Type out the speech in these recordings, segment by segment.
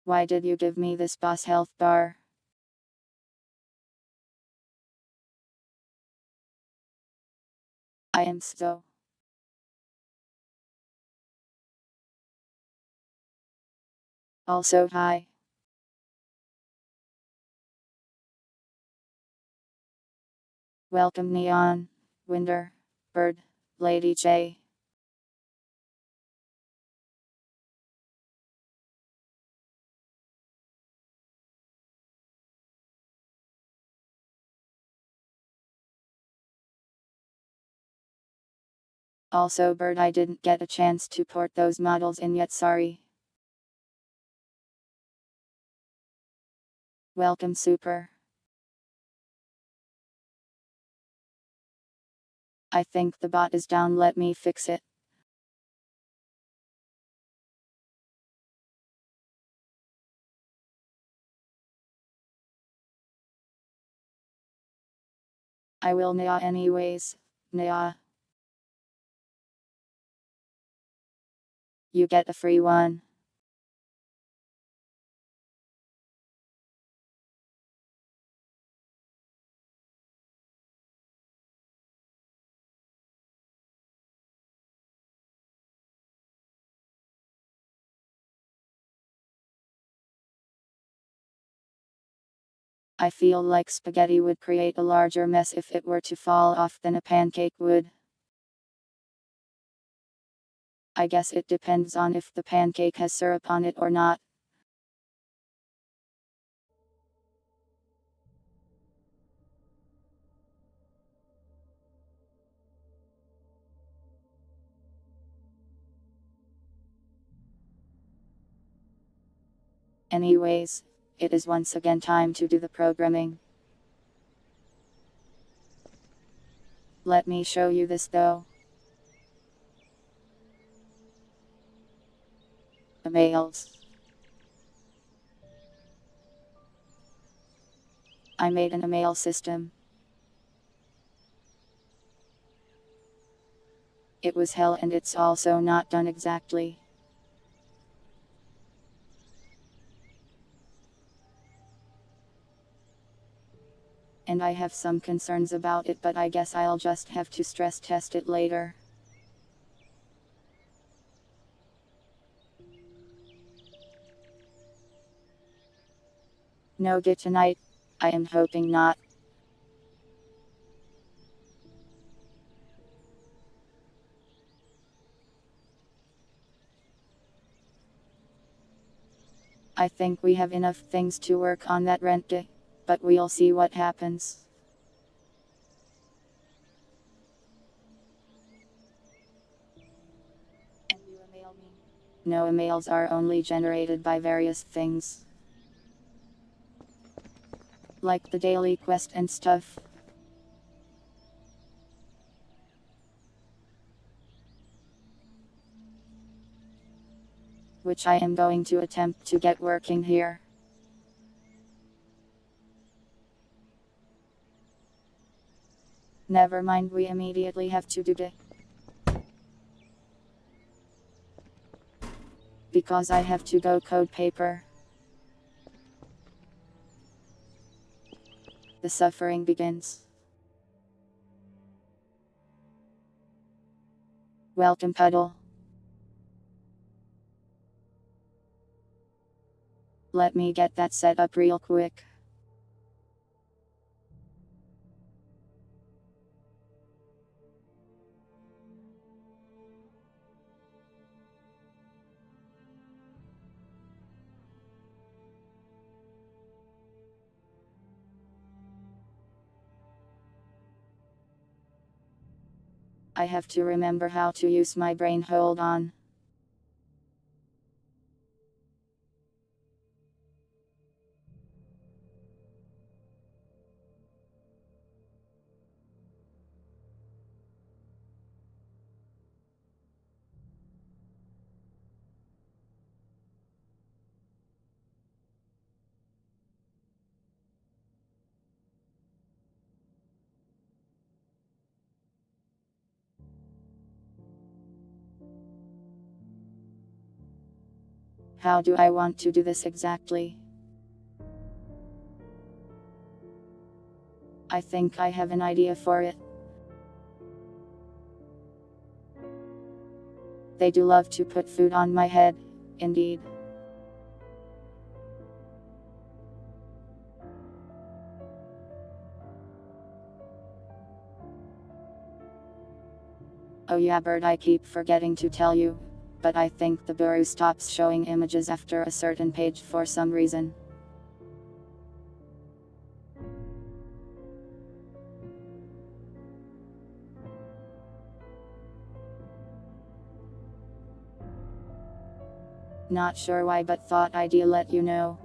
Why did you give me this boss health bar? I am so. Also hi. Welcome Neon, Winder, Bird, Lady J. Also Bird, I didn't get a chance to port those models in yet, sorry. Welcome Super. I think the bot is down, let me fix it. I will Nya anyways. Nya. You get a free one. I feel like spaghetti would create a larger mess if it were to fall off than a pancake would. I guess it depends on if the pancake has syrup on it or not. Anyways, it is once again time to do the programming. Let me show you this though. Emails. I made an email system. It was hell and it's also not done exactly. And I have some concerns about it, but I guess I'll just have to stress test it later. No get tonight. I am hoping not. I think we have enough things to work on that rent day, but we'll see what happens. And you email me? No, emails are only generated by various things. Like the daily quest and stuff. Which I am going to attempt to get working here. Never mind, we immediately have to do it. Because I have to go code paper. The suffering begins. Welcome Puddle. Let me get that set up real quick. I have to remember how to use my brain, hold on. How do I want to do this exactly? I think I have an idea for it. They do love to put food on my head, indeed. Oh yeah, bird, I keep forgetting to tell you, but I think the bureau stops showing images after a certain page for some reason. Not sure why, but thought I'd let you know.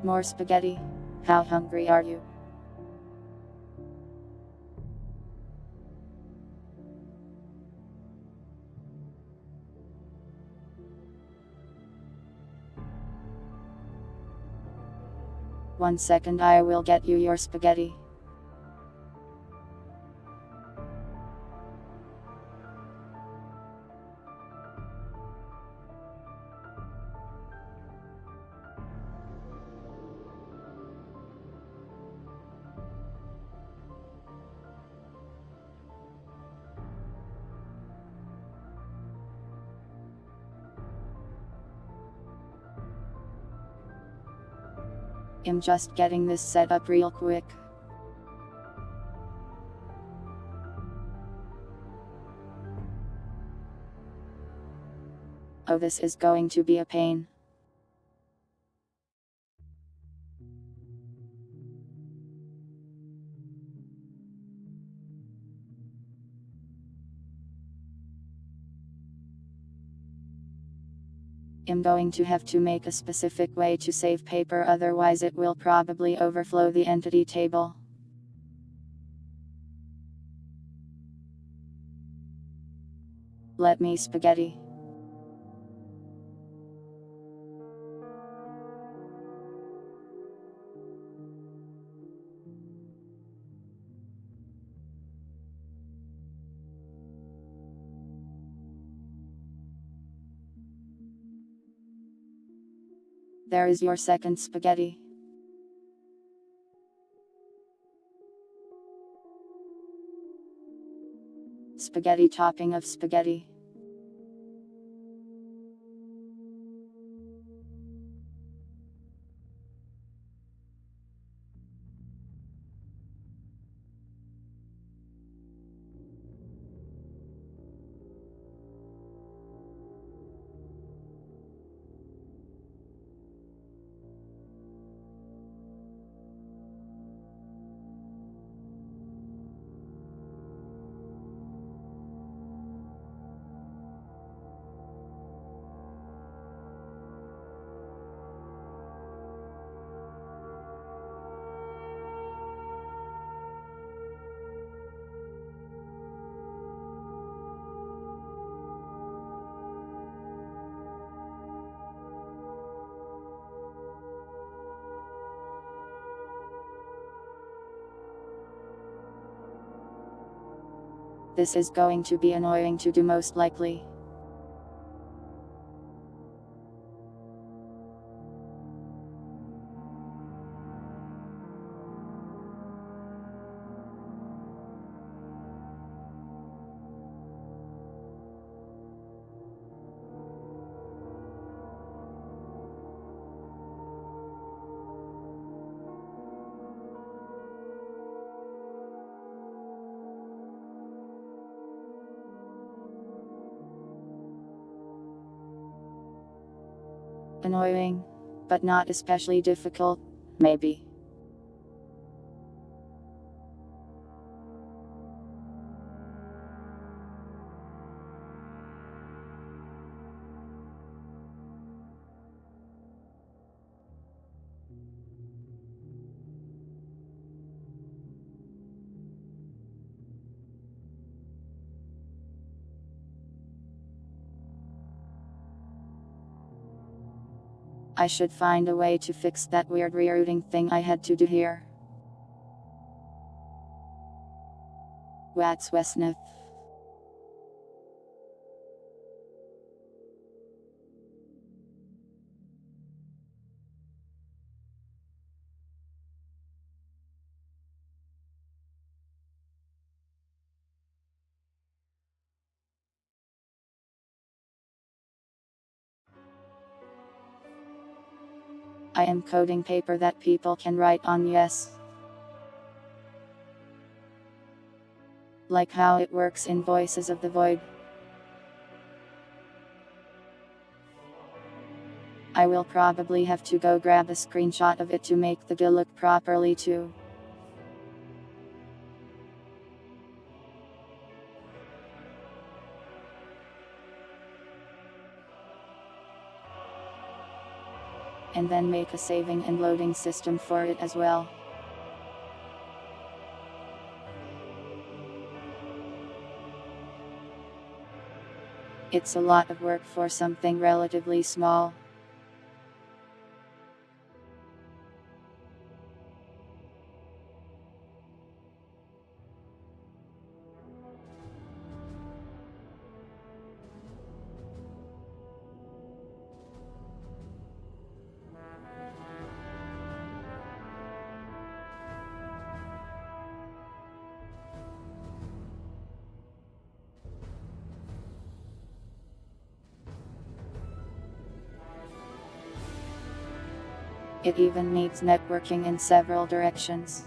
More spaghetti? How hungry are you? One second, I will get you your spaghetti. I'm just getting this set up real quick. Oh, this is going to be a pain. I'm going to have to make a specific way to save paper, otherwise it will probably overflow the entity table. Let me spaghetti. There is your second spaghetti. Spaghetti topping of spaghetti. This is going to be annoying to do most likely. Annoying, but not especially difficult, maybe. I should find a way to fix that weird rerouting thing I had to do here. What's Westneth? I am coding paper that people can write on, yes. Like how it works in Voices of the Void. I will probably have to go grab a screenshot of it to make the GUI look properly too. And then make a saving and loading system for it as well. It's a lot of work for something relatively small. It even needs networking in several directions.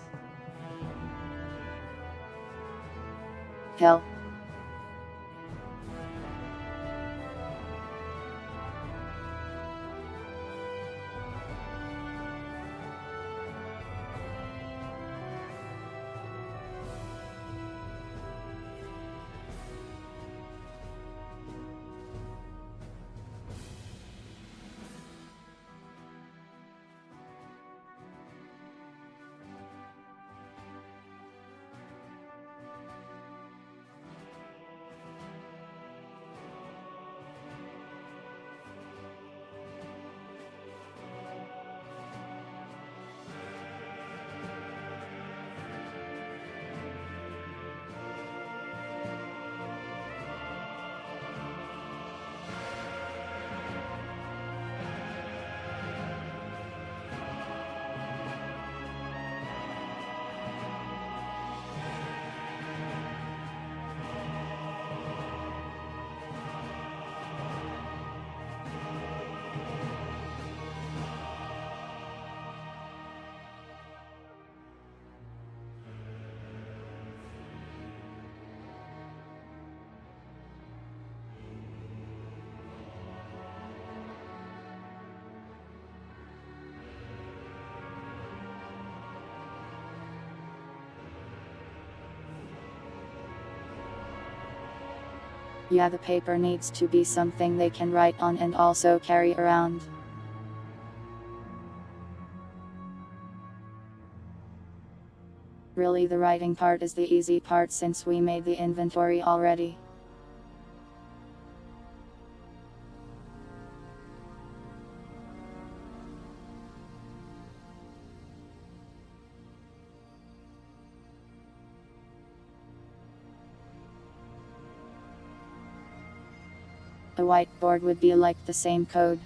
Hell. Yeah, the paper needs to be something they can write on and also carry around. Really, the writing part is the easy part since we made the inventory already. A whiteboard would be like the same code.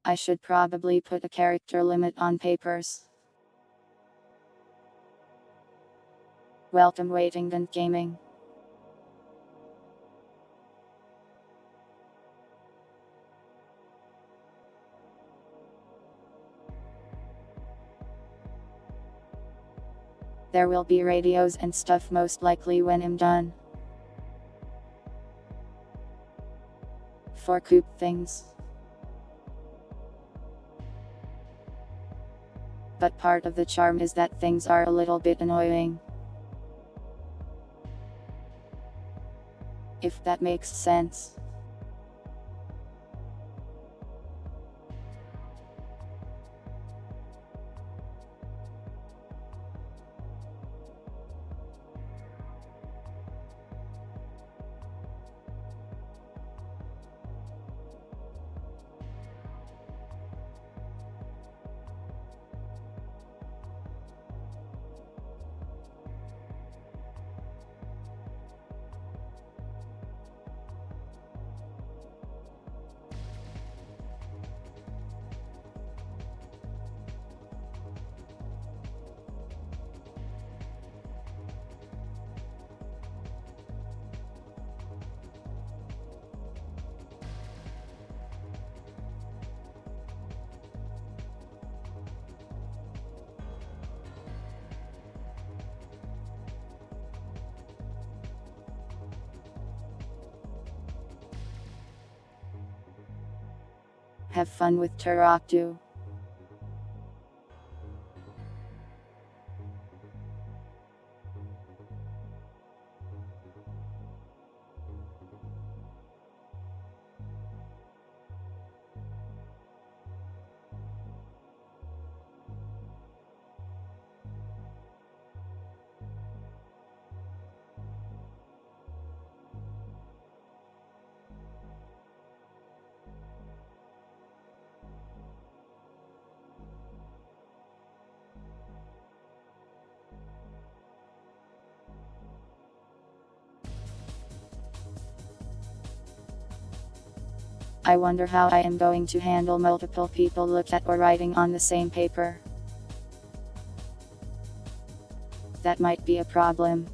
I should probably put a character limit on papers. Welcome waiting and gaming. There will be radios and stuff most likely when I'm done. For coop things. But part of the charm is that things are a little bit annoying. If that makes sense. Have fun with Turok. I wonder how I am going to handle multiple people look at or writing on the same paper. That might be a problem.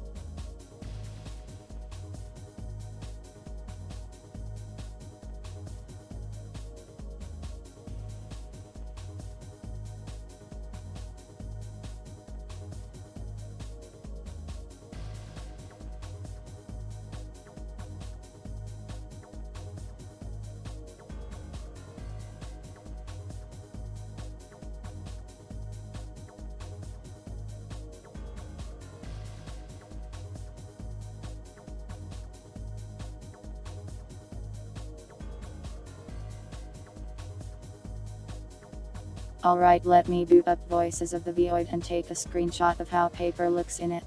Alright, let me boot up Voices of the Void and take a screenshot of how paper looks in it.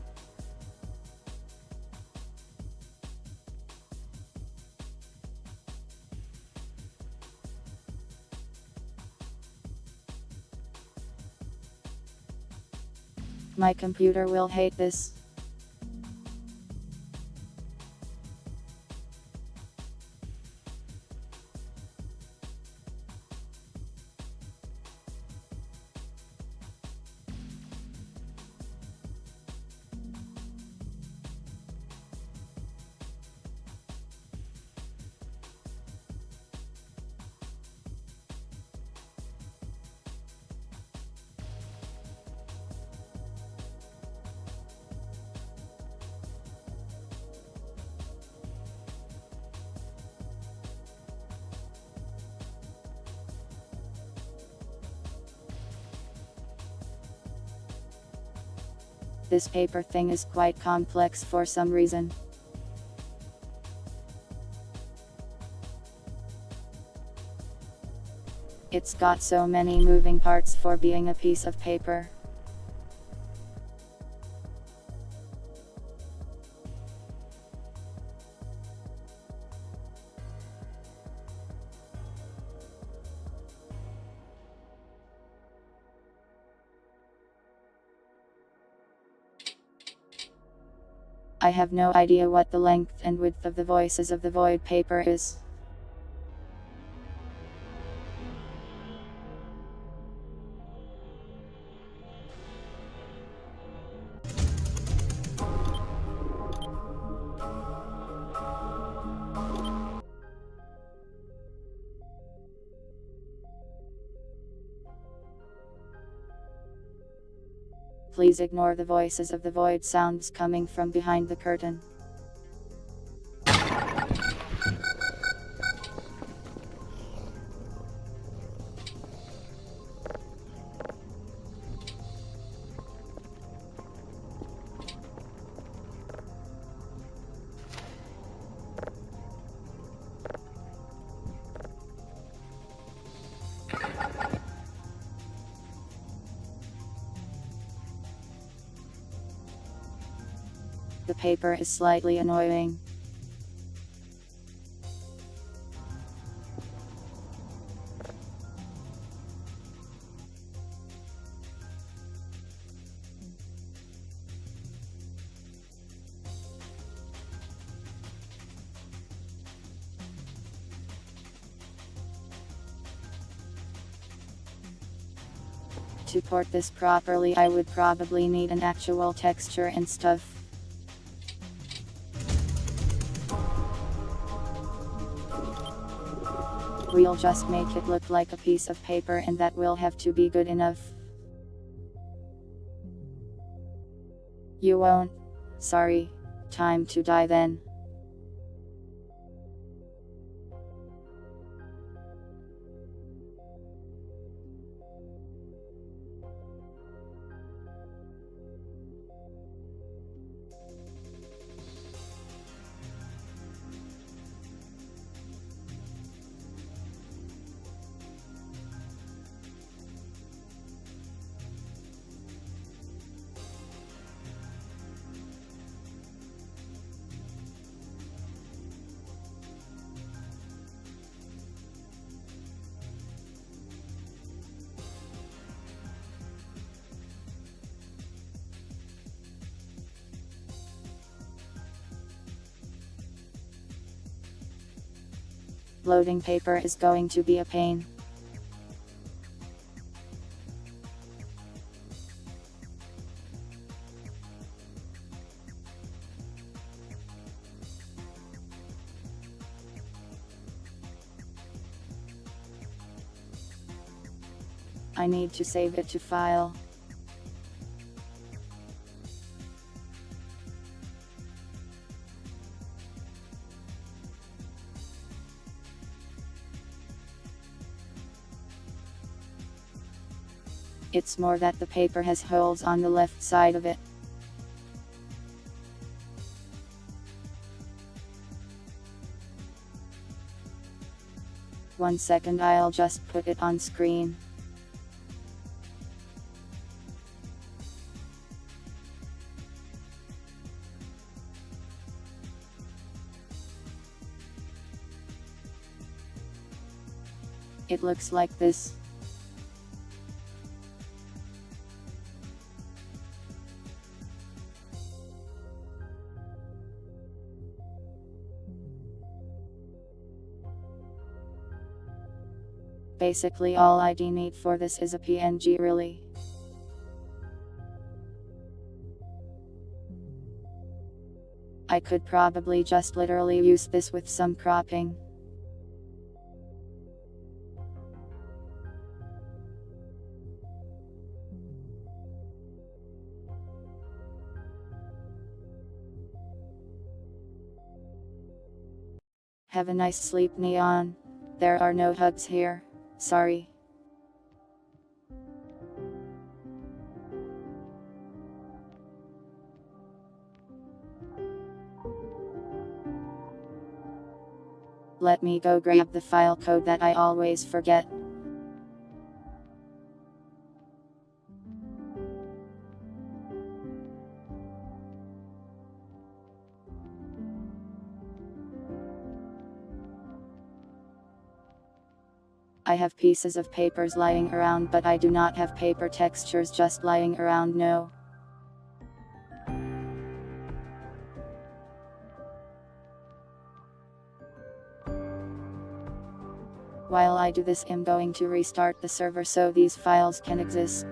My computer will hate this. This paper thing is quite complex for some reason. It's got so many moving parts for being a piece of paper. I have no idea what the length and width of the Voices of the Void paper is. Please ignore the voices of the void sounds coming from behind the curtain. The paper is slightly annoying. To port this properly, I would probably need an actual texture and stuff. We'll just make it look like a piece of paper, and that will have to be good enough. You won't? Sorry. Time to die then. Loading paper is going to be a pain. I need to save it to file. It's more that the paper has holes on the left side of it. One second, I'll just put it on screen. It looks like this. Basically all I need for this is a PNG, really. I could probably just literally use this with some cropping. Have a nice sleep, Neon. There are no hugs here. Sorry. Let me go grab the file code that I always forget. I have pieces of papers lying around, but I do not have paper textures just lying around, no. While I do this, I'm going to restart the server so these files can exist.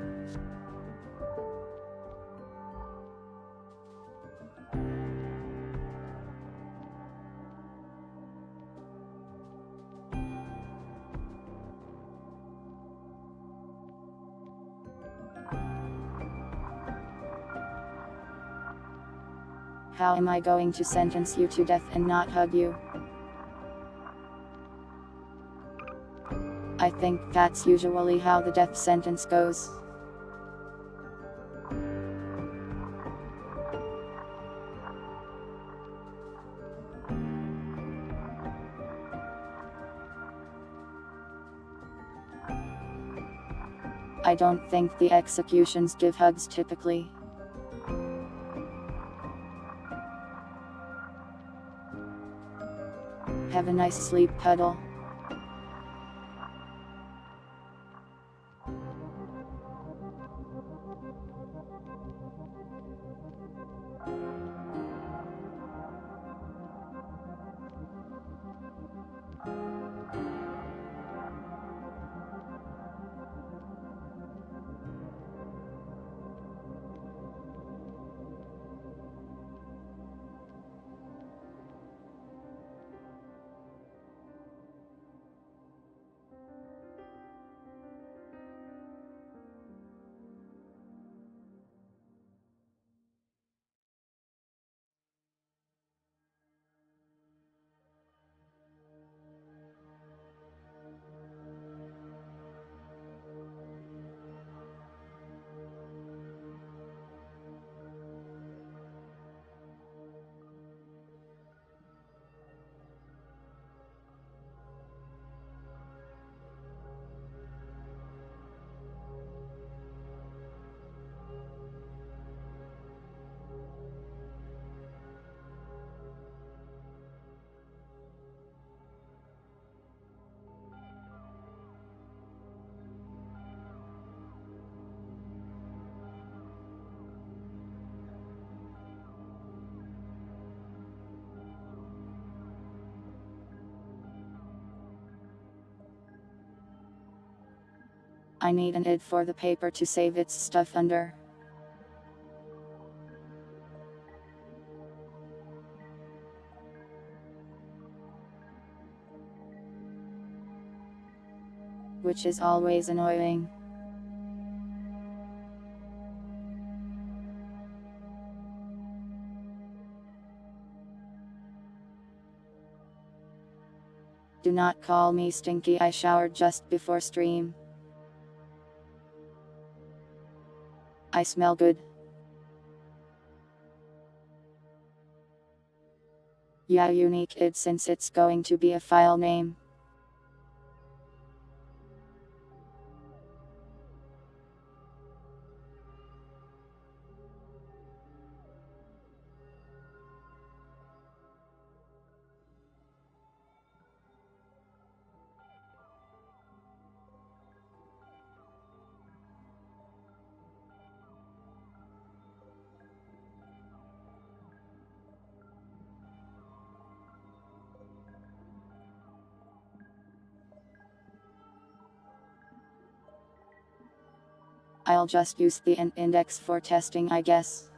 How am I going to sentence you to death and not hug you? I think that's usually how the death sentence goes. I don't think the executions give hugs typically. Have a nice sleep, cuddle. I need an id for the paper to save its stuff under. Which is always annoying. Do not call me stinky, I showered just before stream. I smell good. Yeah, unique id since it's going to be a file name. I'll just use the int index for testing, I guess.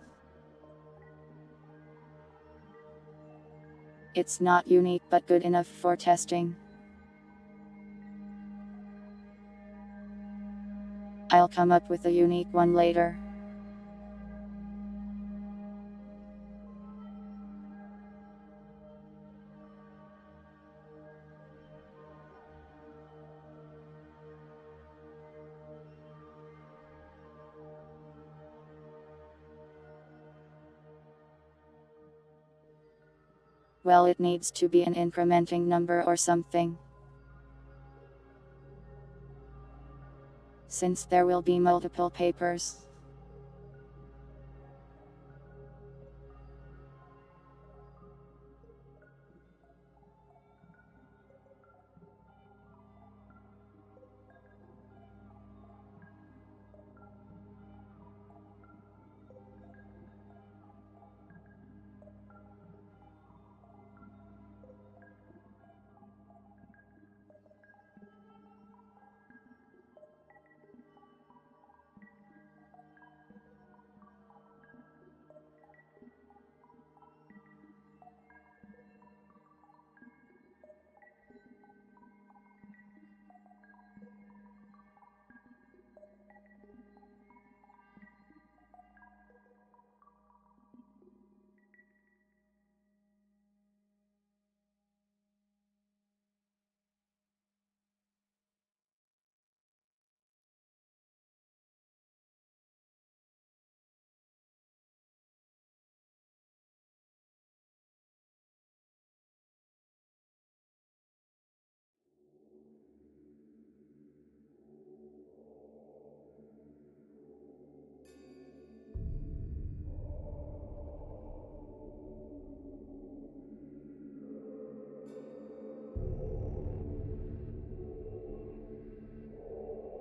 It's not unique but good enough for testing. I'll come up with a unique one later. Well, it needs to be an incrementing number or something. Since there will be multiple papers.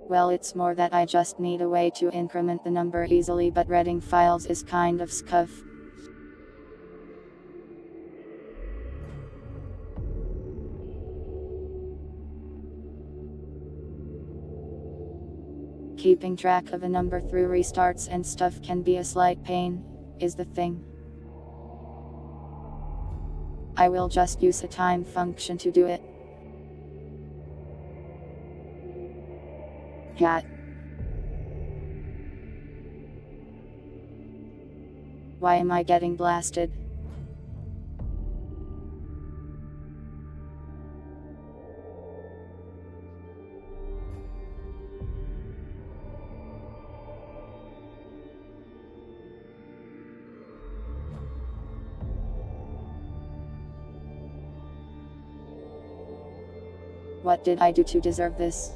Well, it's more that I just need a way to increment the number easily, but reading files is kind of scuff. Keeping track of a number through restarts and stuff can be a slight pain, is the thing. I will just use a time function to do it. Cat. Why am I getting blasted? What did I do to deserve this?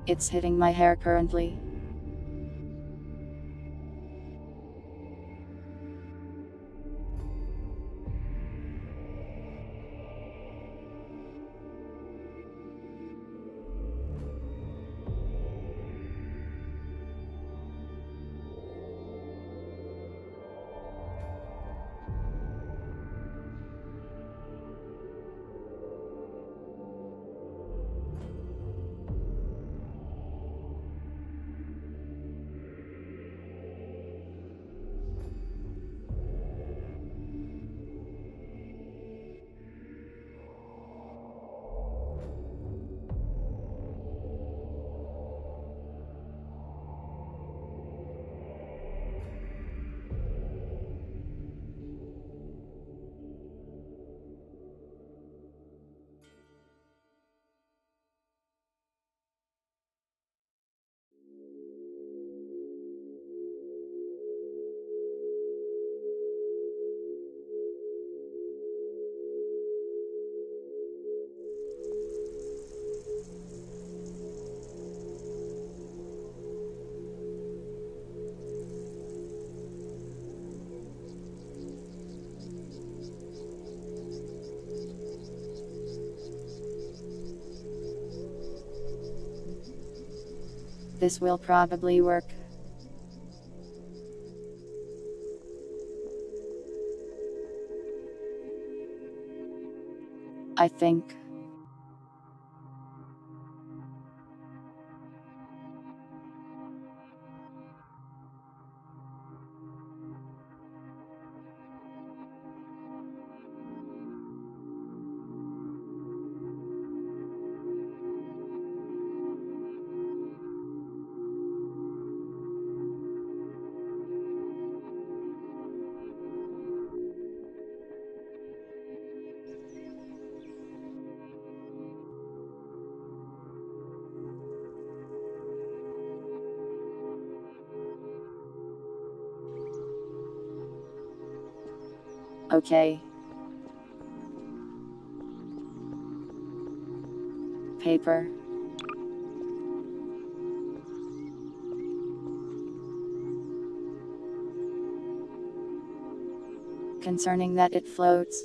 It's hitting my hair currently. This will probably work. I think. Okay. Paper. Concerning that it floats.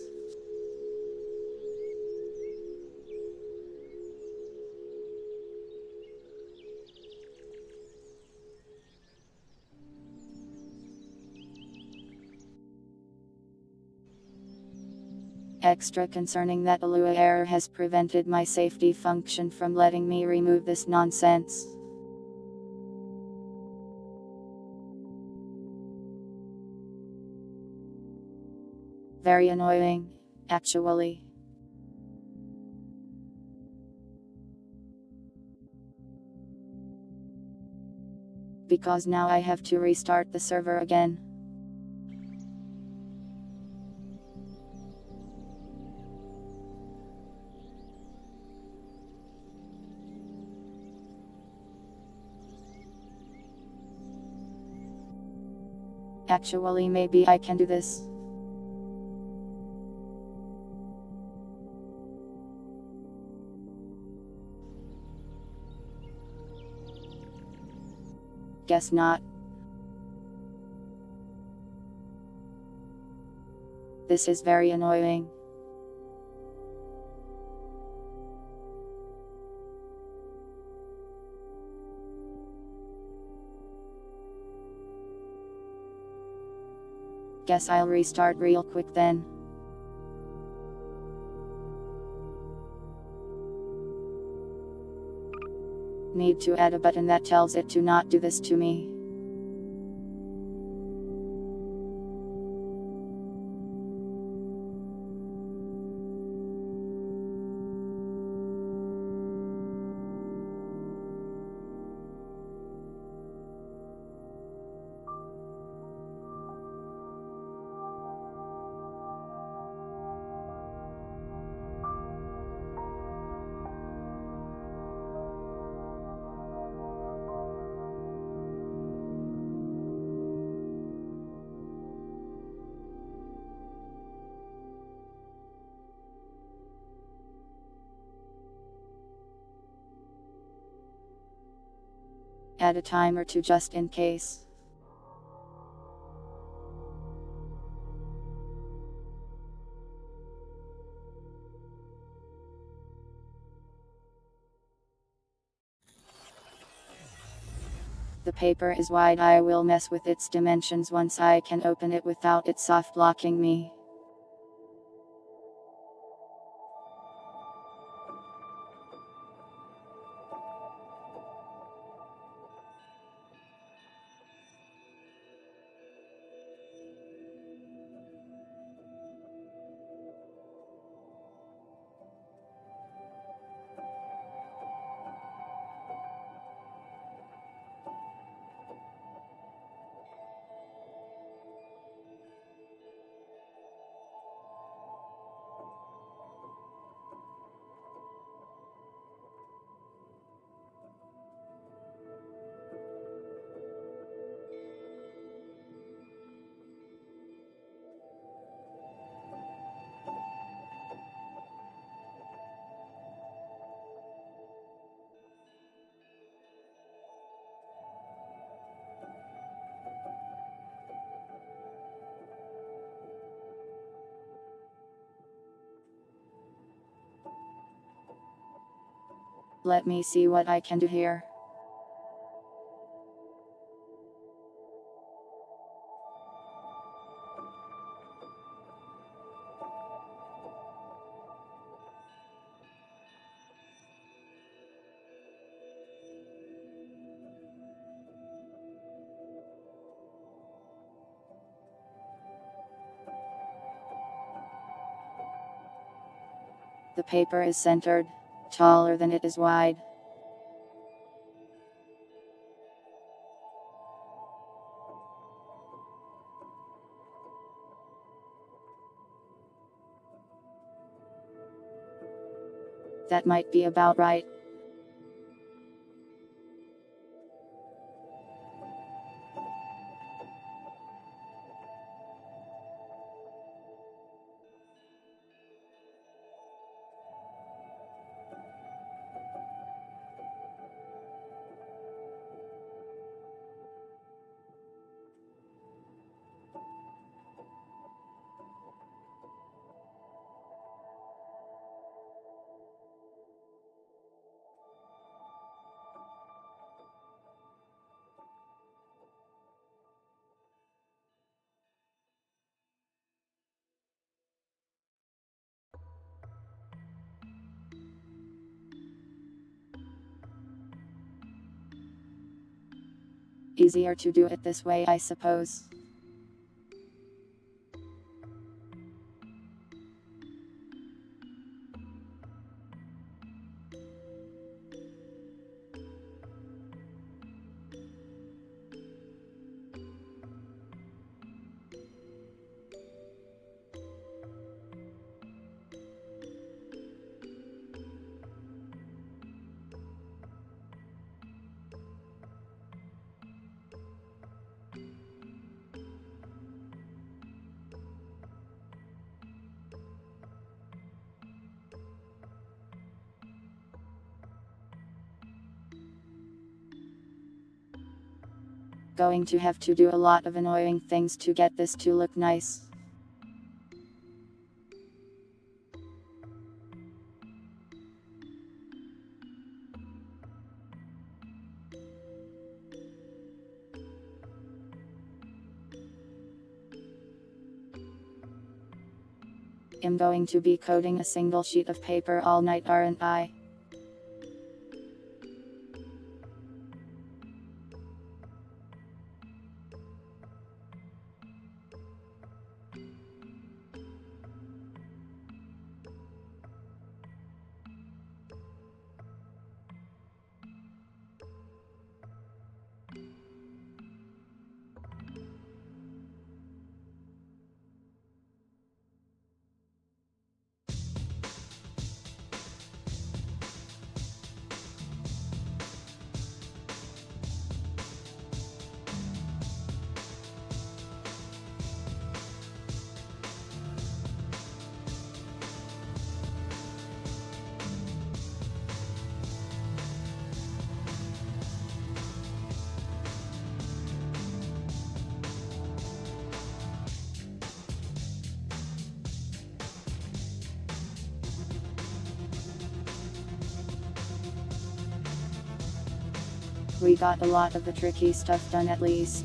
Extra concerning that a Lua error has prevented my safety function from letting me remove this nonsense. Very annoying, actually. Because now I have to restart the server again. Actually, maybe I can do this. Guess not. This is very annoying. Guess I'll restart real quick then. Need to add a button that tells it to not do this to me. Add a timer to just in case. The paper is wide. I will mess with its dimensions once I can open it without it soft blocking me. Let me see what I can do here. The paper is centered, taller than it is wide. That might be about right. Easier to do it this way, I suppose. Going to have to do a lot of annoying things to get this to look nice. I'm going to be coding a single sheet of paper all night, aren't I? We got a lot of the tricky stuff done at least.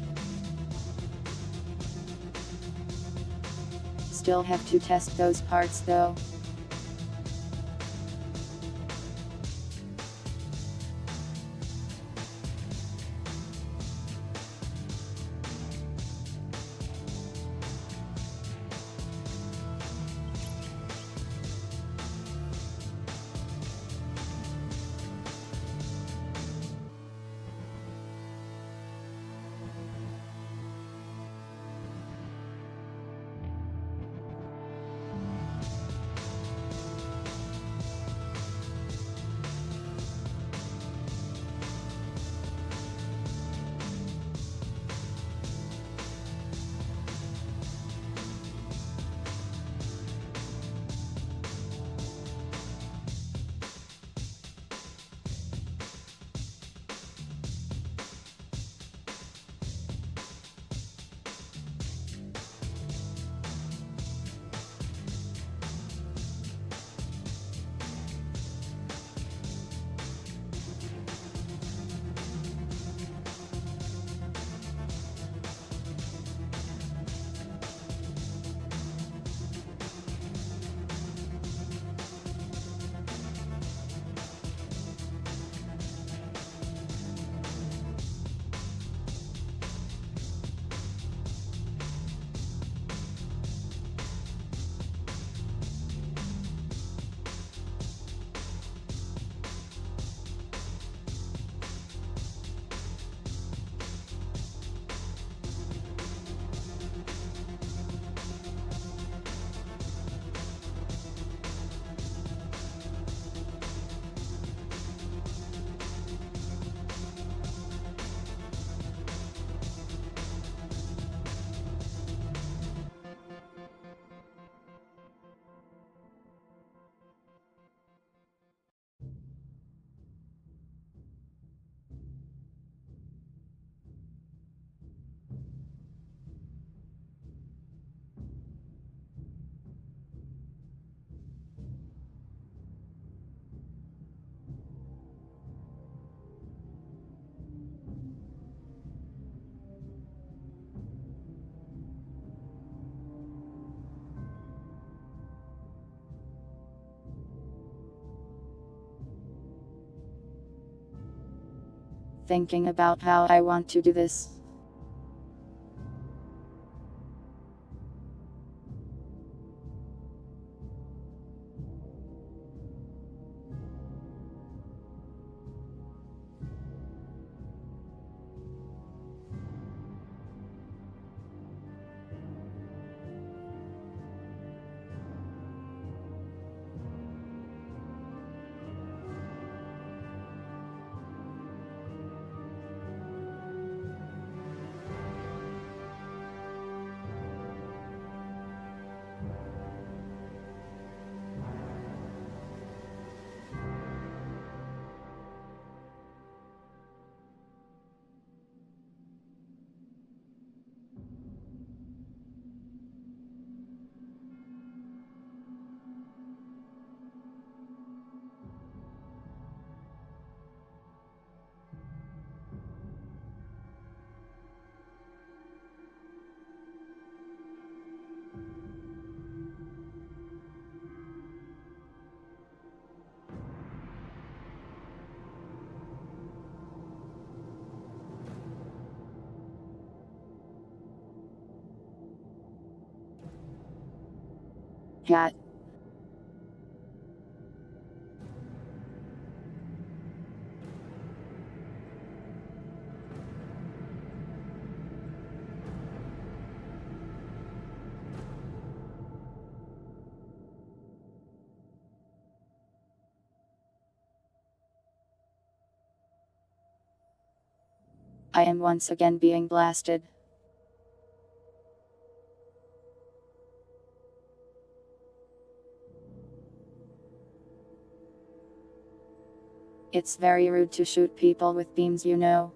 Still have to test those parts though. Thinking about how I want to do this. Cat. I am once again being blasted. It's very rude to shoot people with beams, you know.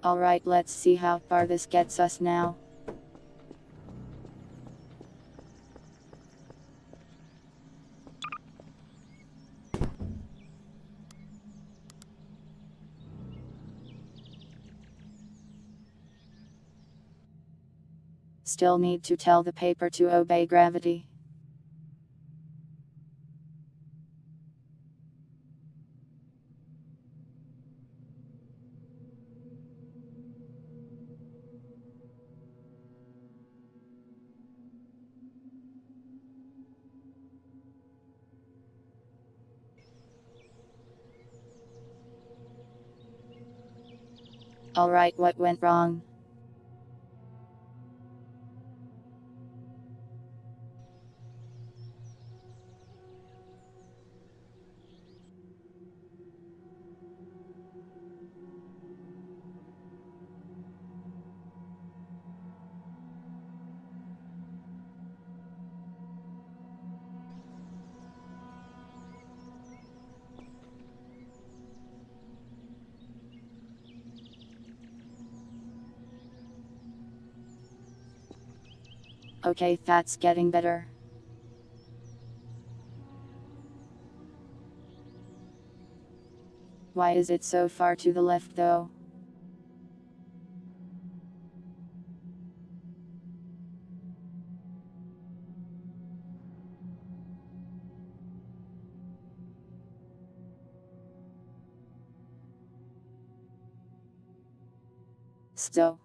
Alright, let's see how far this gets us now. Still need to tell the paper to obey gravity. Alright, what went wrong? Okay, that's getting better. Why is it so far to the left though? So.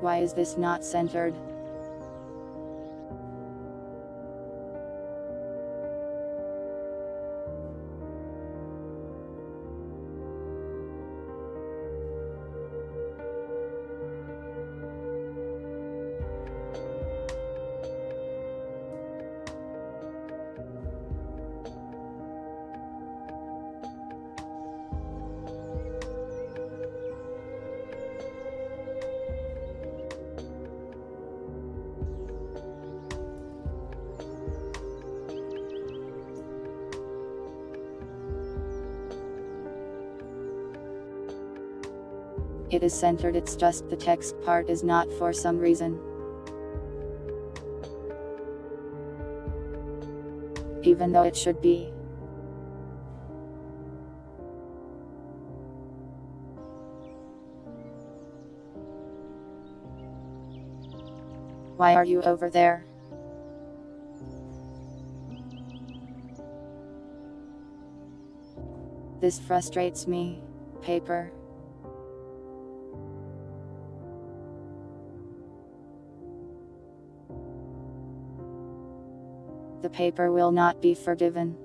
Why is this not centered? It is centered, it's just the text part is not for some reason. Even though it should be. Why are you over there? This frustrates me. Paper. The paper will not be forgiven.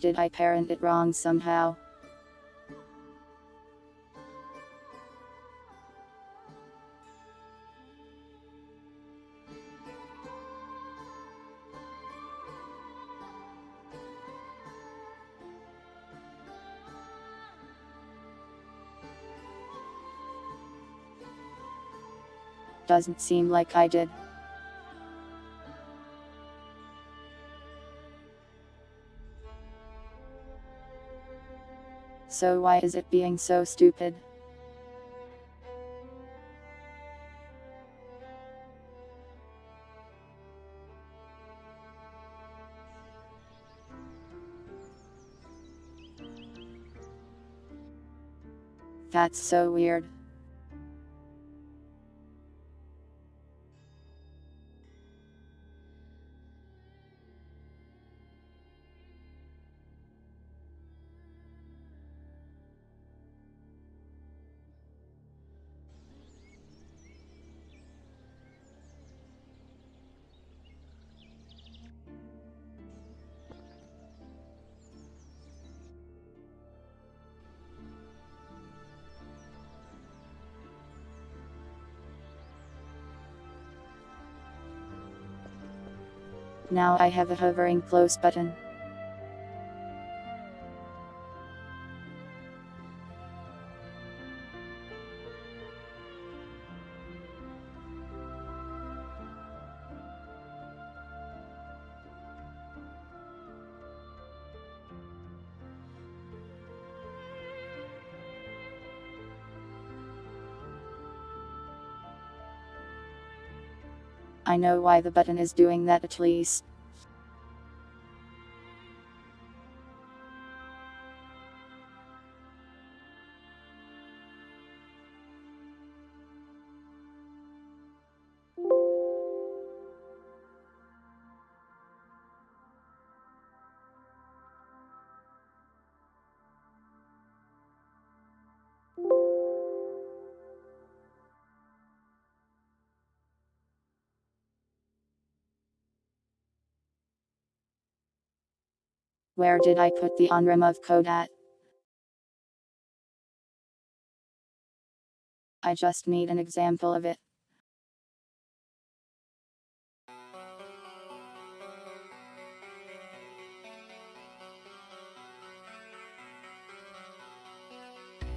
did I parent it wrong somehow? Doesn't seem like I did. So why is it being so stupid? That's so weird. Now I have a hovering close button. I know why the button is doing that at least. Where did I put the on-rem of code at? I just made an example of it.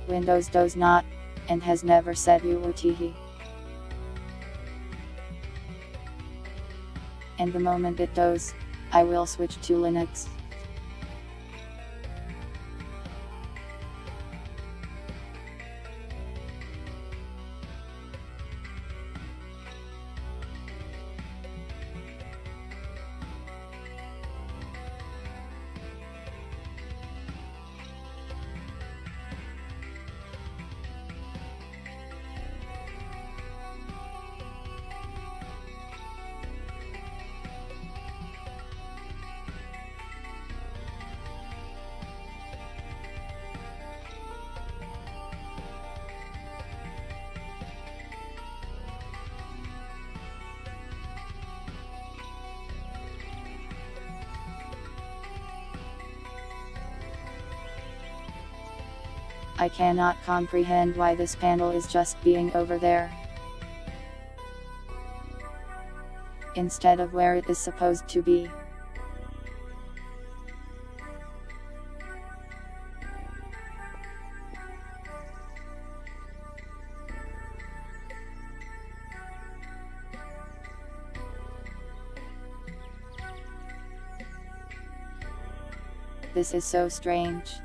Windows does not, and has never said UOTE. And the moment it does, I will switch to Linux. I cannot comprehend why this panel is just being over there, instead of where it is supposed to be. This is so strange.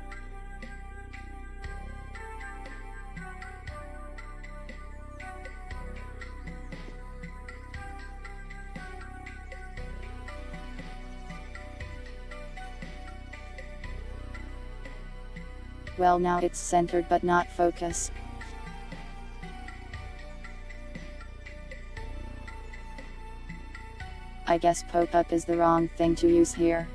Well, now it's centered but not focused. I guess pop-up is the wrong thing to use here.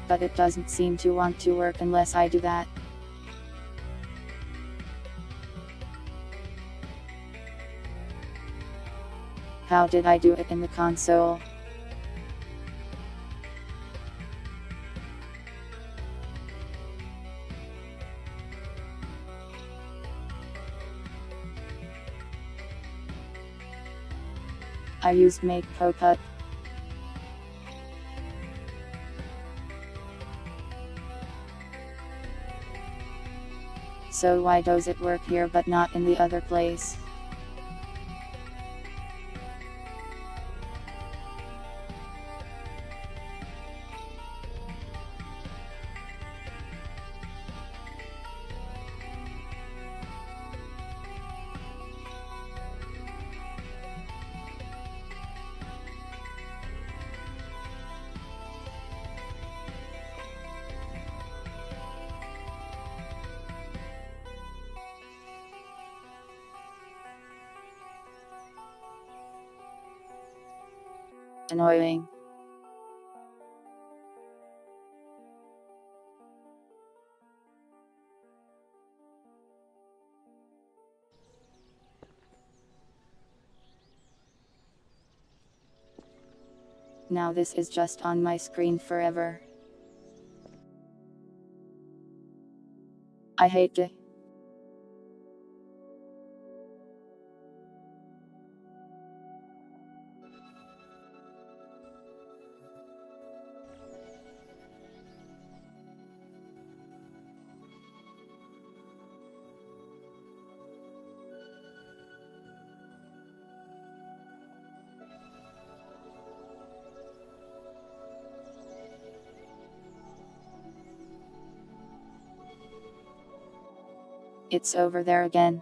But it doesn't seem to want to work unless I do that. How did I do it in the console? I used make pop-up. So why does it work here but not in the other place? Annoying. Now this is just on my screen forever. I hate it. It's over there again.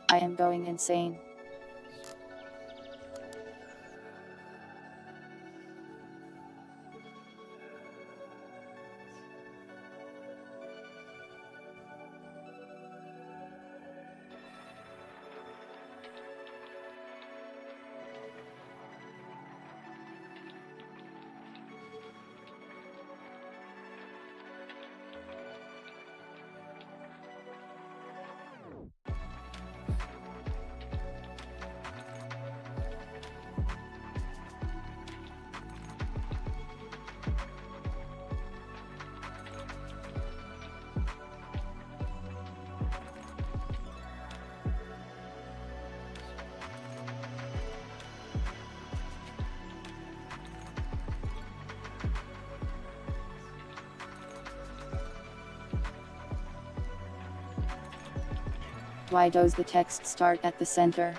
I am going insane. Why does the text start at the center?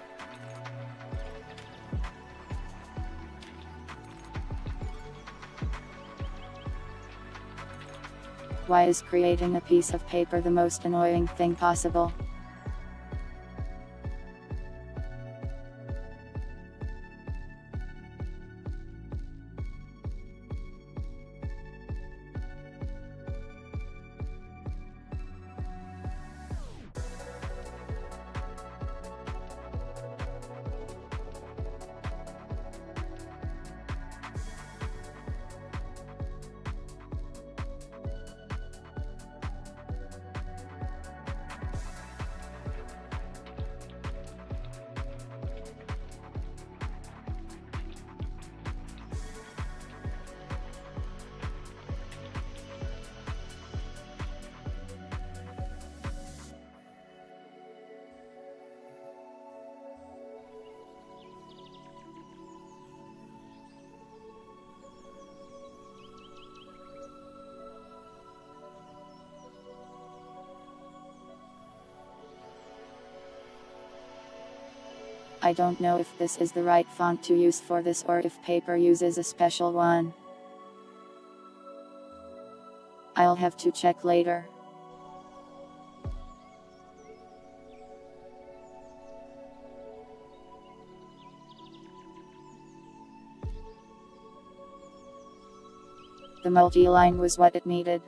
Why is creating a piece of paper the most annoying thing possible? I don't know if this is the right font to use for this or if paper uses a special one. I'll have to check later. The multi-line was what it needed.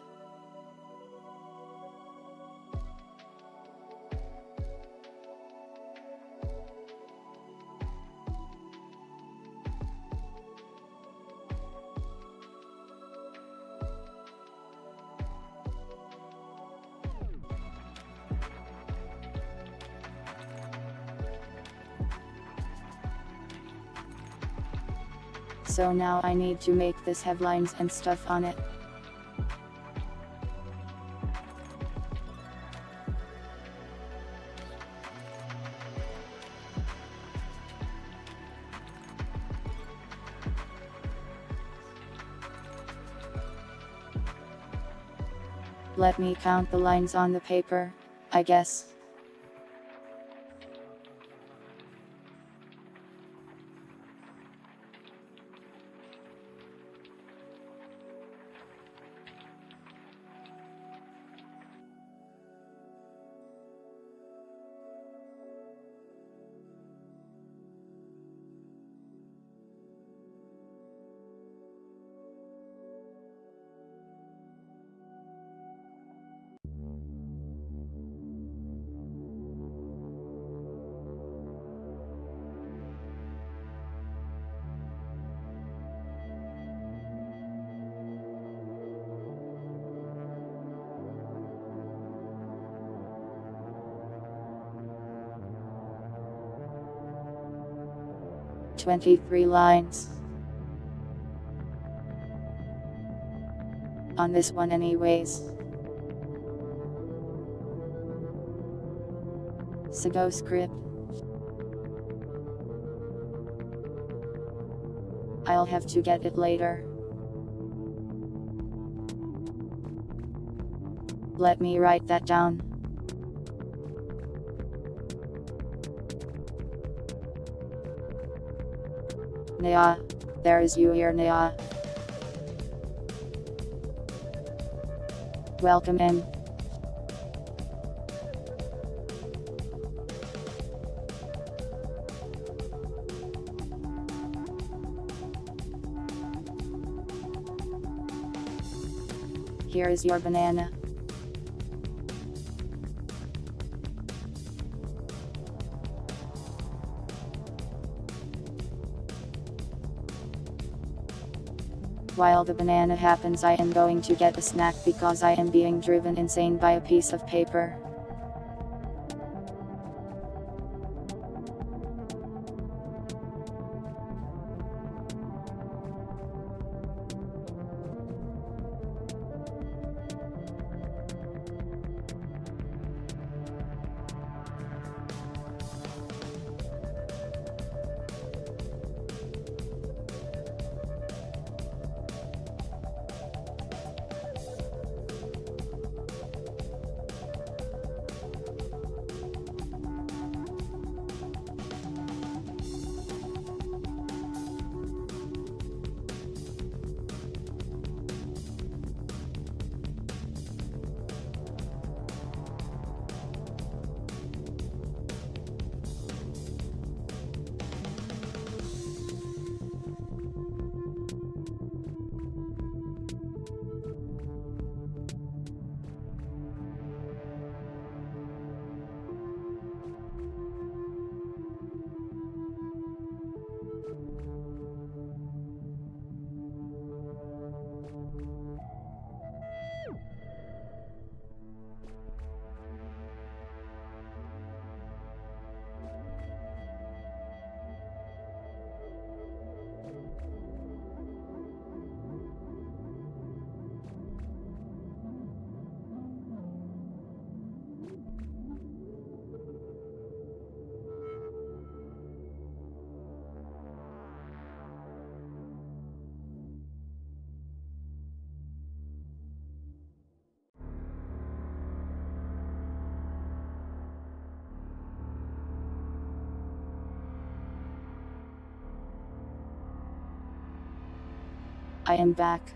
So now I need to make this have lines and stuff on it. Let me count the lines on the paper, I guess. "23 lines. On this one anyways. So go script. I'll have to get it later. Let me write that down. Nya, there is you here, Nya. Welcome in. Here is your banana. While the banana happens, I am going to get a snack because I am being driven insane by a piece of paper. I am back.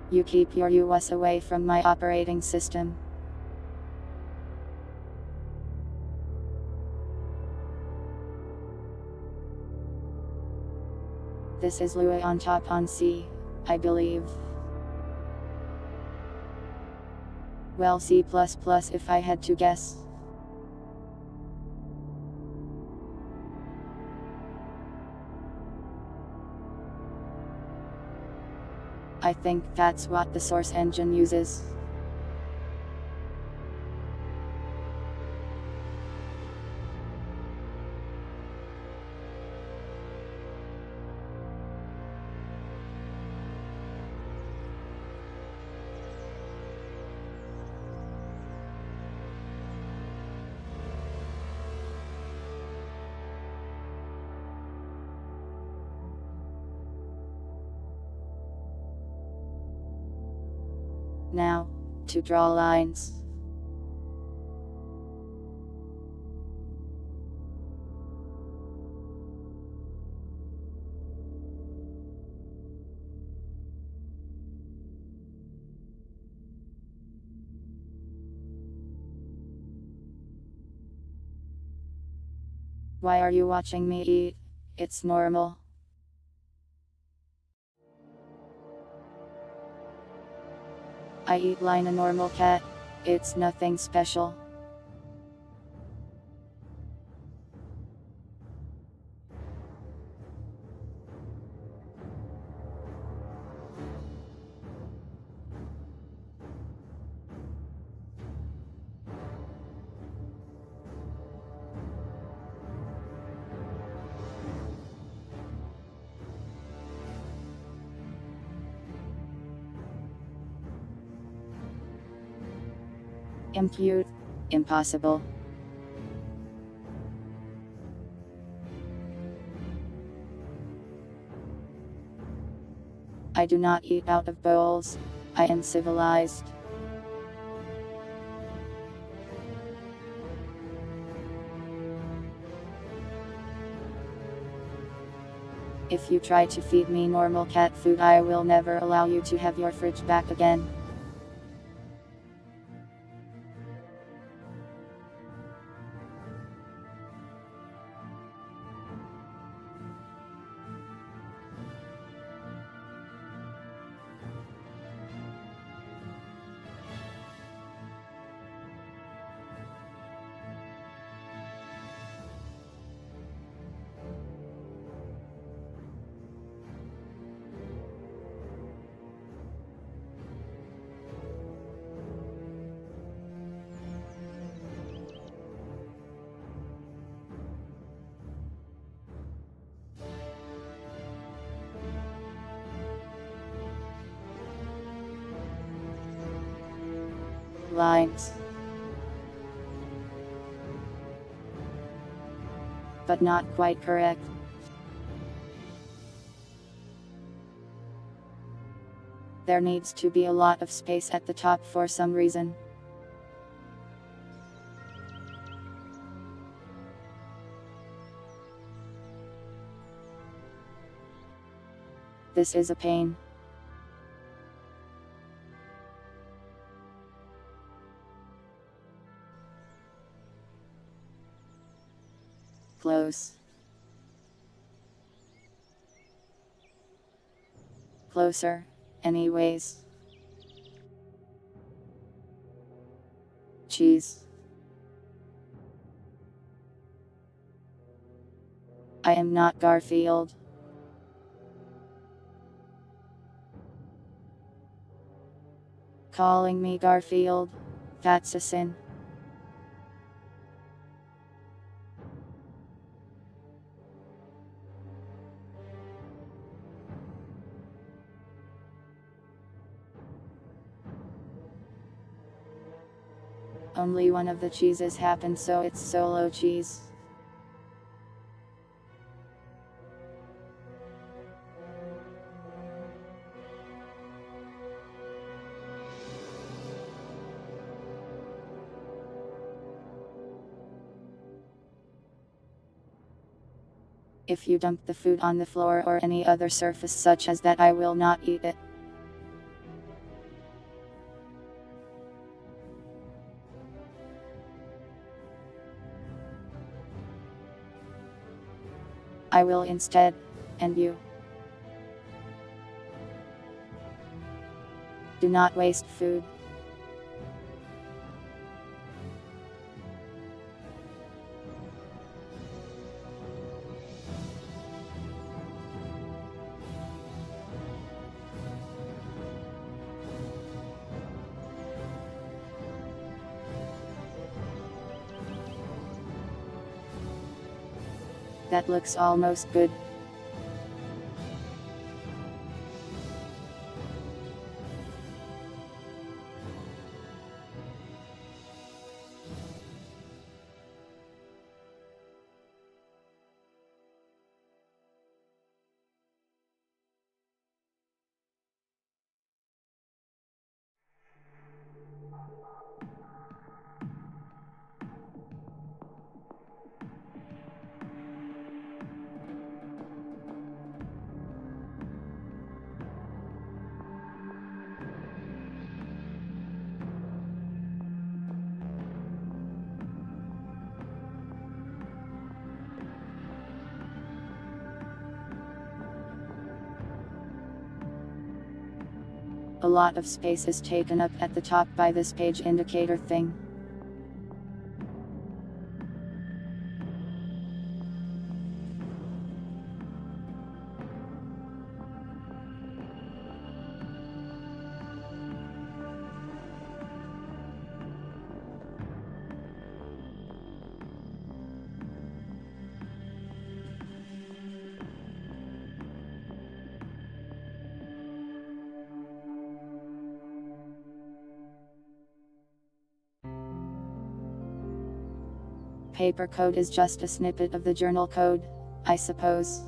You keep your US away from my operating system. This is Louis on top on C, I believe. Well, C++ if I had to guess. I think that's what the source engine uses. Now, to draw lines. Why are you watching me eat? It's normal. I eat like a normal cat. It's nothing special. Impute. Impossible. I do not eat out of bowls. I am civilized. If you try to feed me normal cat food, I will never allow you to have your fridge back again. Lines. But not quite correct. There needs to be a lot of space at the top for some reason. This is a pain. Close. Closer, anyways. Cheese. I am not Garfield. Calling me Garfield? That's a sin. Only one of the cheeses happened, so it's solo cheese. If you dump the food on the floor or any other surface such as that, I will not eat it. I will instead, and you. Do not waste food. That looks almost good. A lot of space is taken up at the top by this page indicator thing. Paper code is just a snippet of the journal code, I suppose.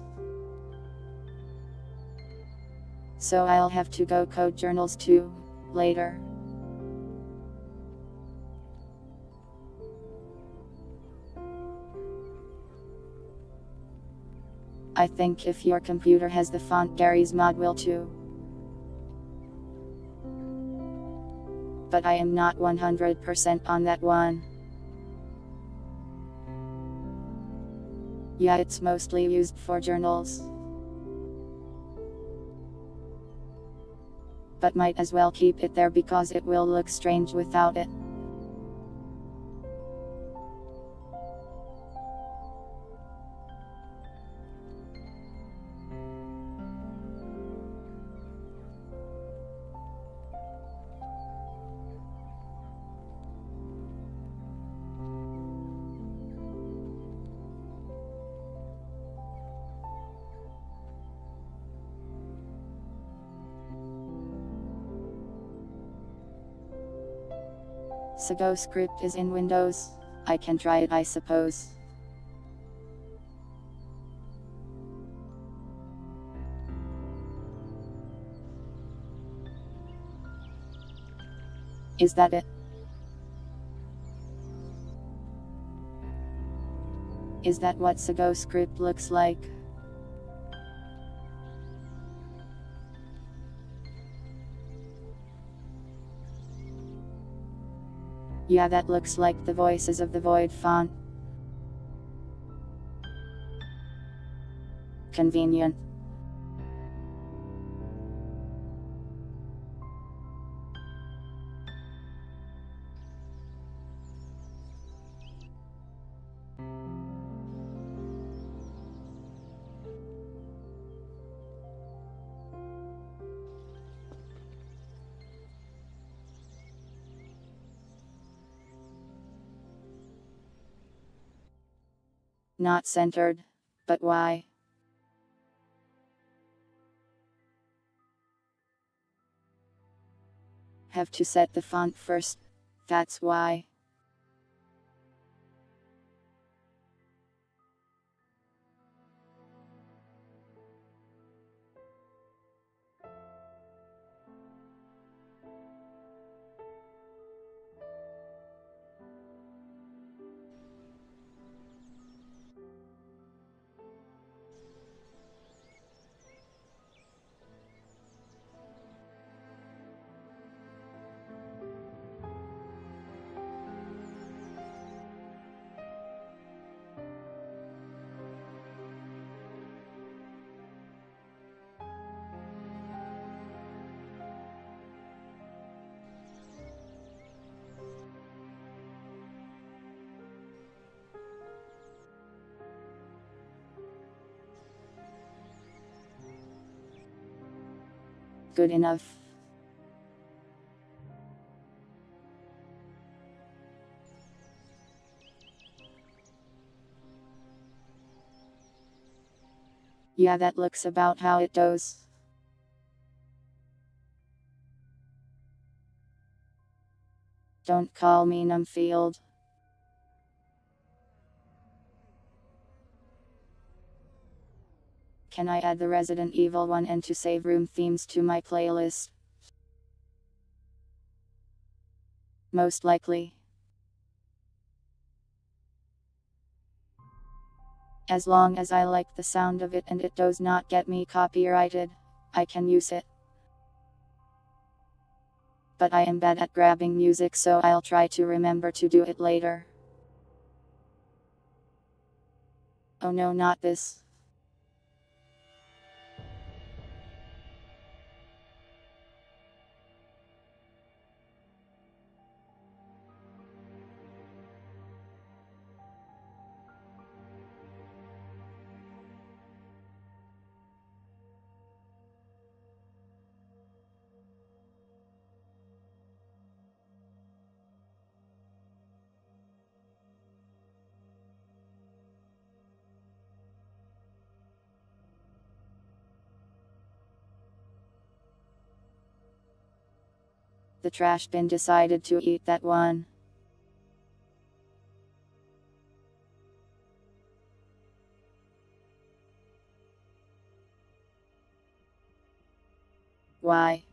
So I'll have to go code journals too, later. I think if your computer has the font Gary's mod will too. But I am not 100% on that one. Yeah, it's mostly used for journals. But might as well keep it there because it will look strange without it. Sudo script is in Windows. I can try it, I suppose. Is that it? Is that what sudo script looks like? Yeah, that looks like the voices of the void font. Convenient. Not centered. But why? Have to set the font first. That's why. Good enough. Yeah, that looks about how it does. Don't call me Numfield. Can I add the Resident Evil 1 and 2 save room themes to my playlist? Most likely. As long as I like the sound of it and it does not get me copyrighted, I can use it. But I am bad at grabbing music, so I'll try to remember to do it later. Oh no, not this. The trash bin decided to eat that one. Why?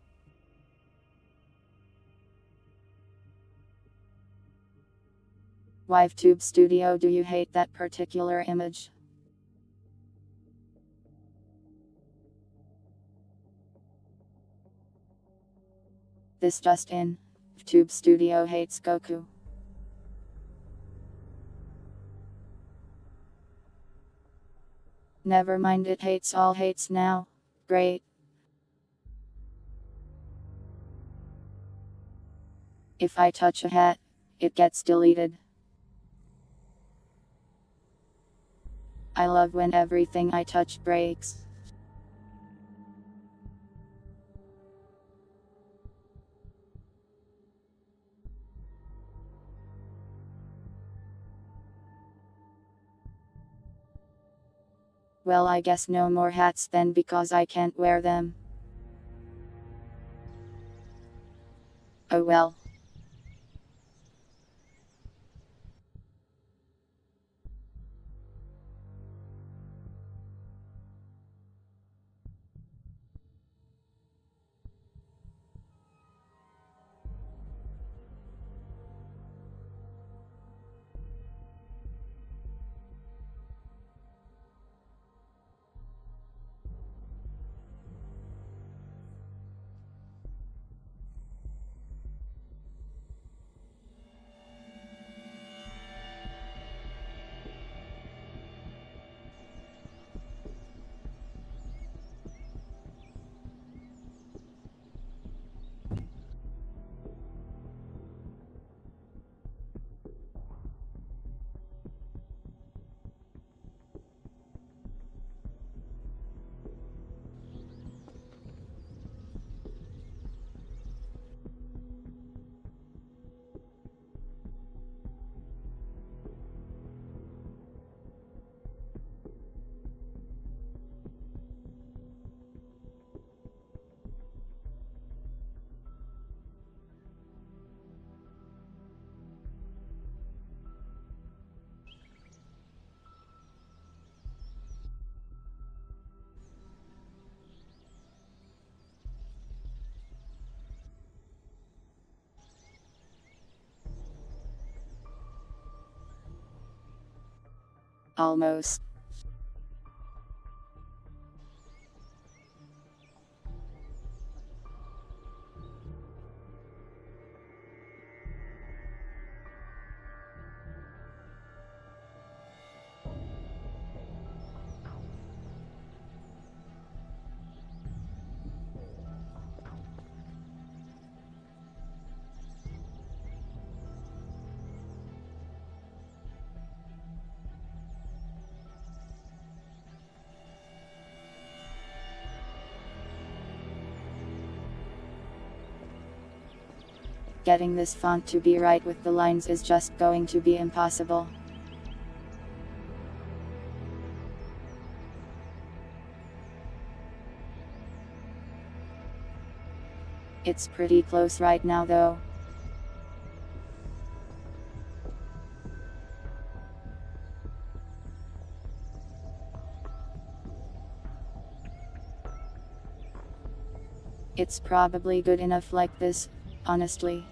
WiveTube Studio, do you hate that particular image? This just in. Tube Studio hates Goku. Never mind, it hates all hates now. Great. If I touch a hat, it gets deleted. I love when everything I touch breaks. Well, I guess no more hats then, because I can't wear them. Oh well. Almost. Getting this font to be right with the lines is just going to be impossible. It's pretty close right now though. It's probably good enough like this, honestly.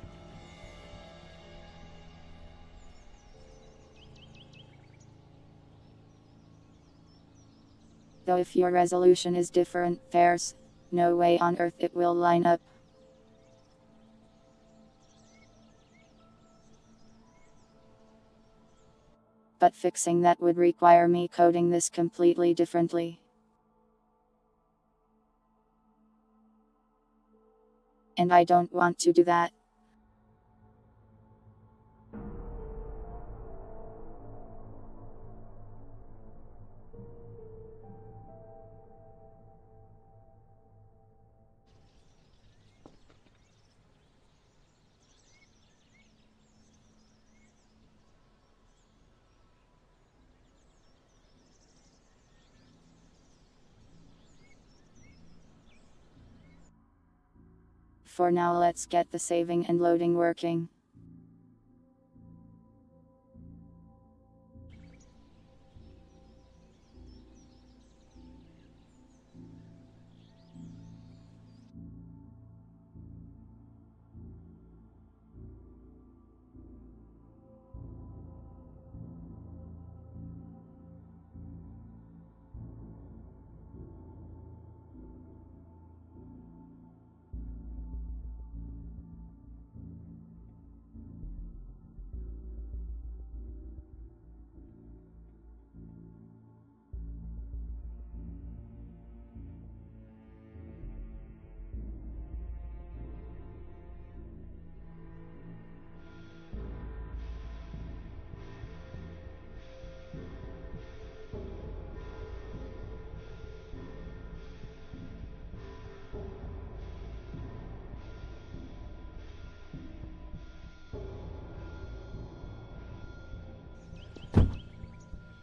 Though if your resolution is different, there's no way on earth it will line up. But fixing that would require me coding this completely differently. And I don't want to do that. for now, let's get the saving and loading working.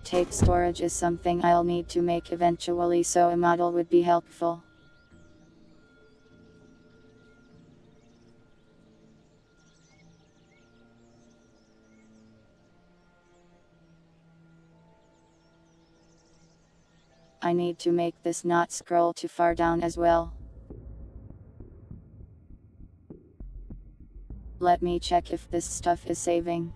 Tape storage is something I'll need to make eventually, so a model would be helpful. I need to make this not scroll too far down as well. Let me check if this stuff is saving.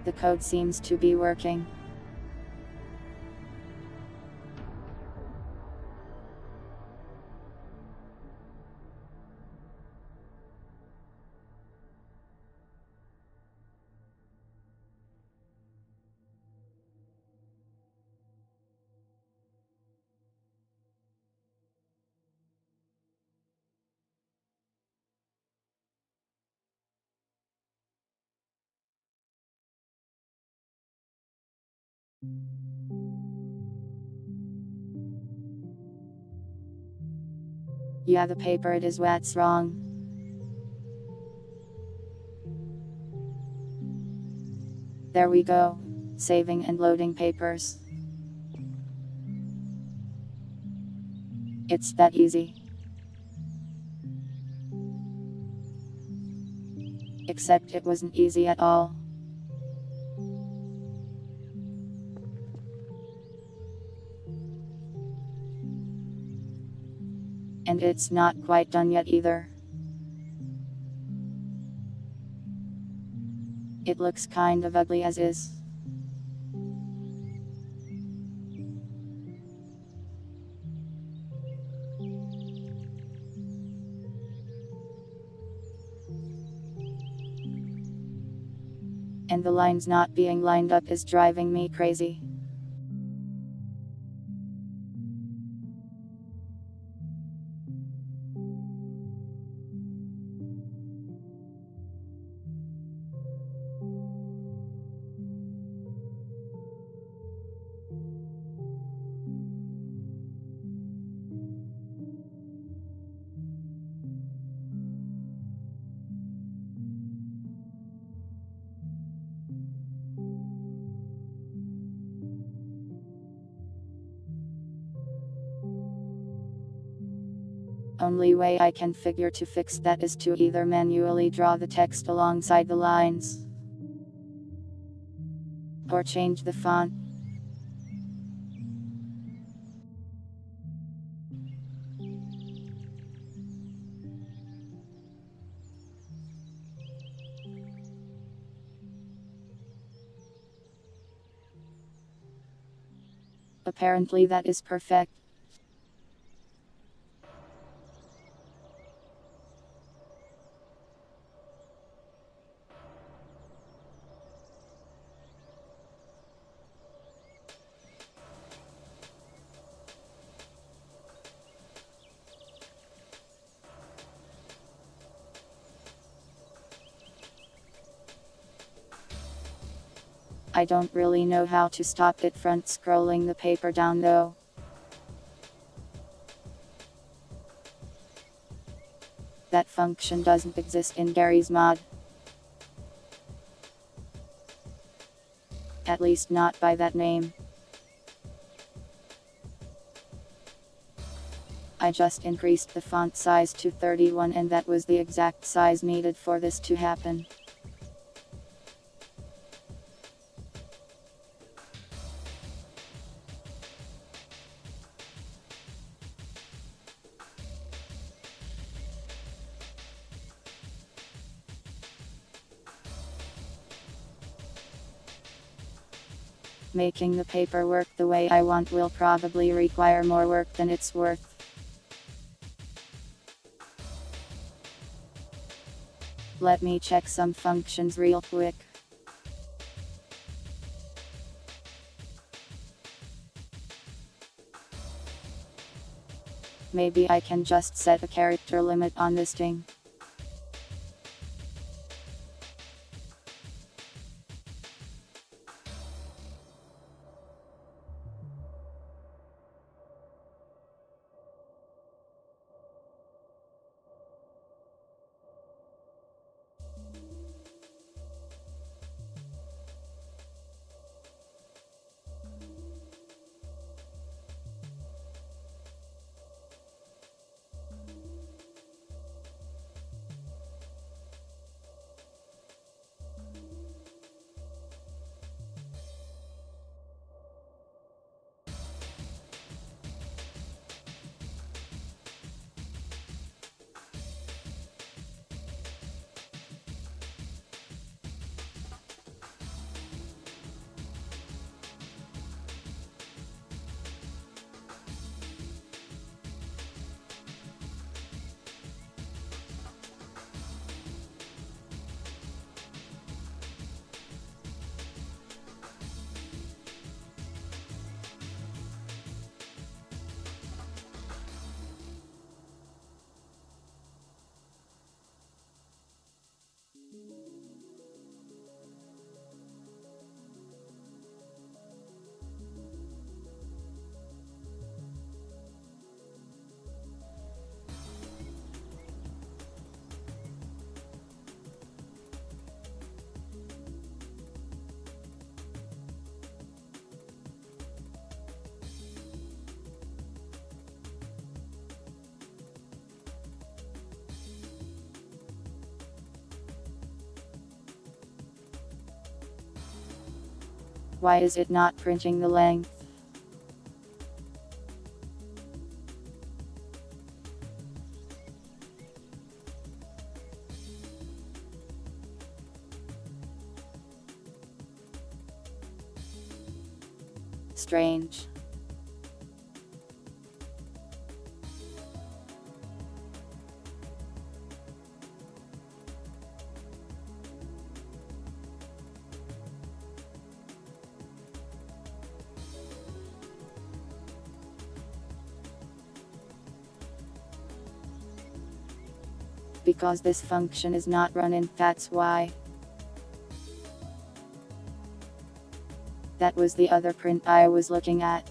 The code seems to be working. Yeah, the paper it is what's wrong. There we go. Saving and loading papers. It's that easy. Except it wasn't easy at all. And it's not quite done yet either. It looks kind of ugly as is. And the lines not being lined up is driving me crazy. Only way I can figure to fix that is to either manually draw the text alongside the lines, or change the font. Apparently that is perfect. I don't really know how to stop it from scrolling the paper down though. That function doesn't exist in Gary's mod. At least not by that name. I just increased the font size to 31 and that was the exact size needed for this to happen. Making the paper work the way I want will probably require more work than it's worth. Let me check some functions real quick. Maybe I can just set a character limit on this thing. Why is it not printing the length? Strange. Because this function is not running, that's why. That was the other print I was looking at.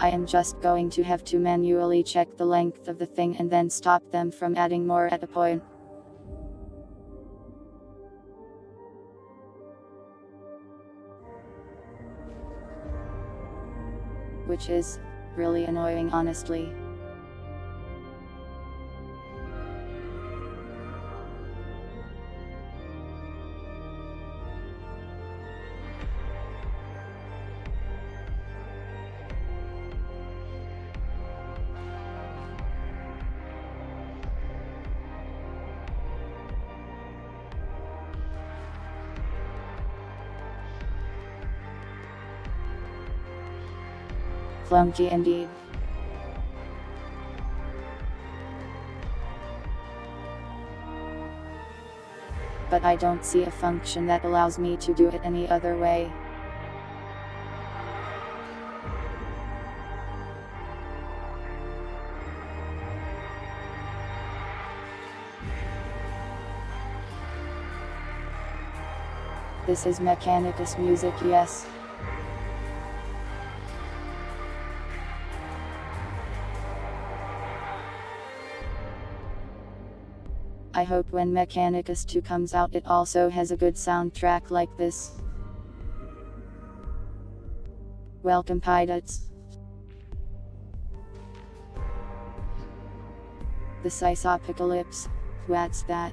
I am just going to have to manually check the length of the thing and then stop them from adding more at a point. Which is really annoying, honestly. Clunky indeed. But I don't see a function that allows me to do it any other way. This is Mechanicus music, yes. I hope when Mechanicus 2 comes out it also has a good soundtrack like this. Welcome pilots. The Sisopocalypse, what's that?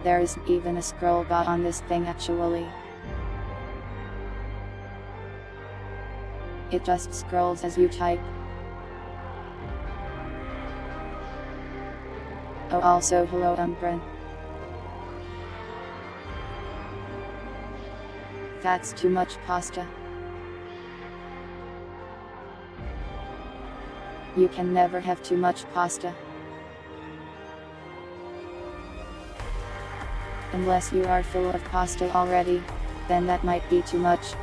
There is even a scroll bar on this thing actually. It just scrolls as you type. Oh, also hello Umbran. That's too much pasta. You can never have too much pasta. Unless you are full of pasta already, then that might be too much.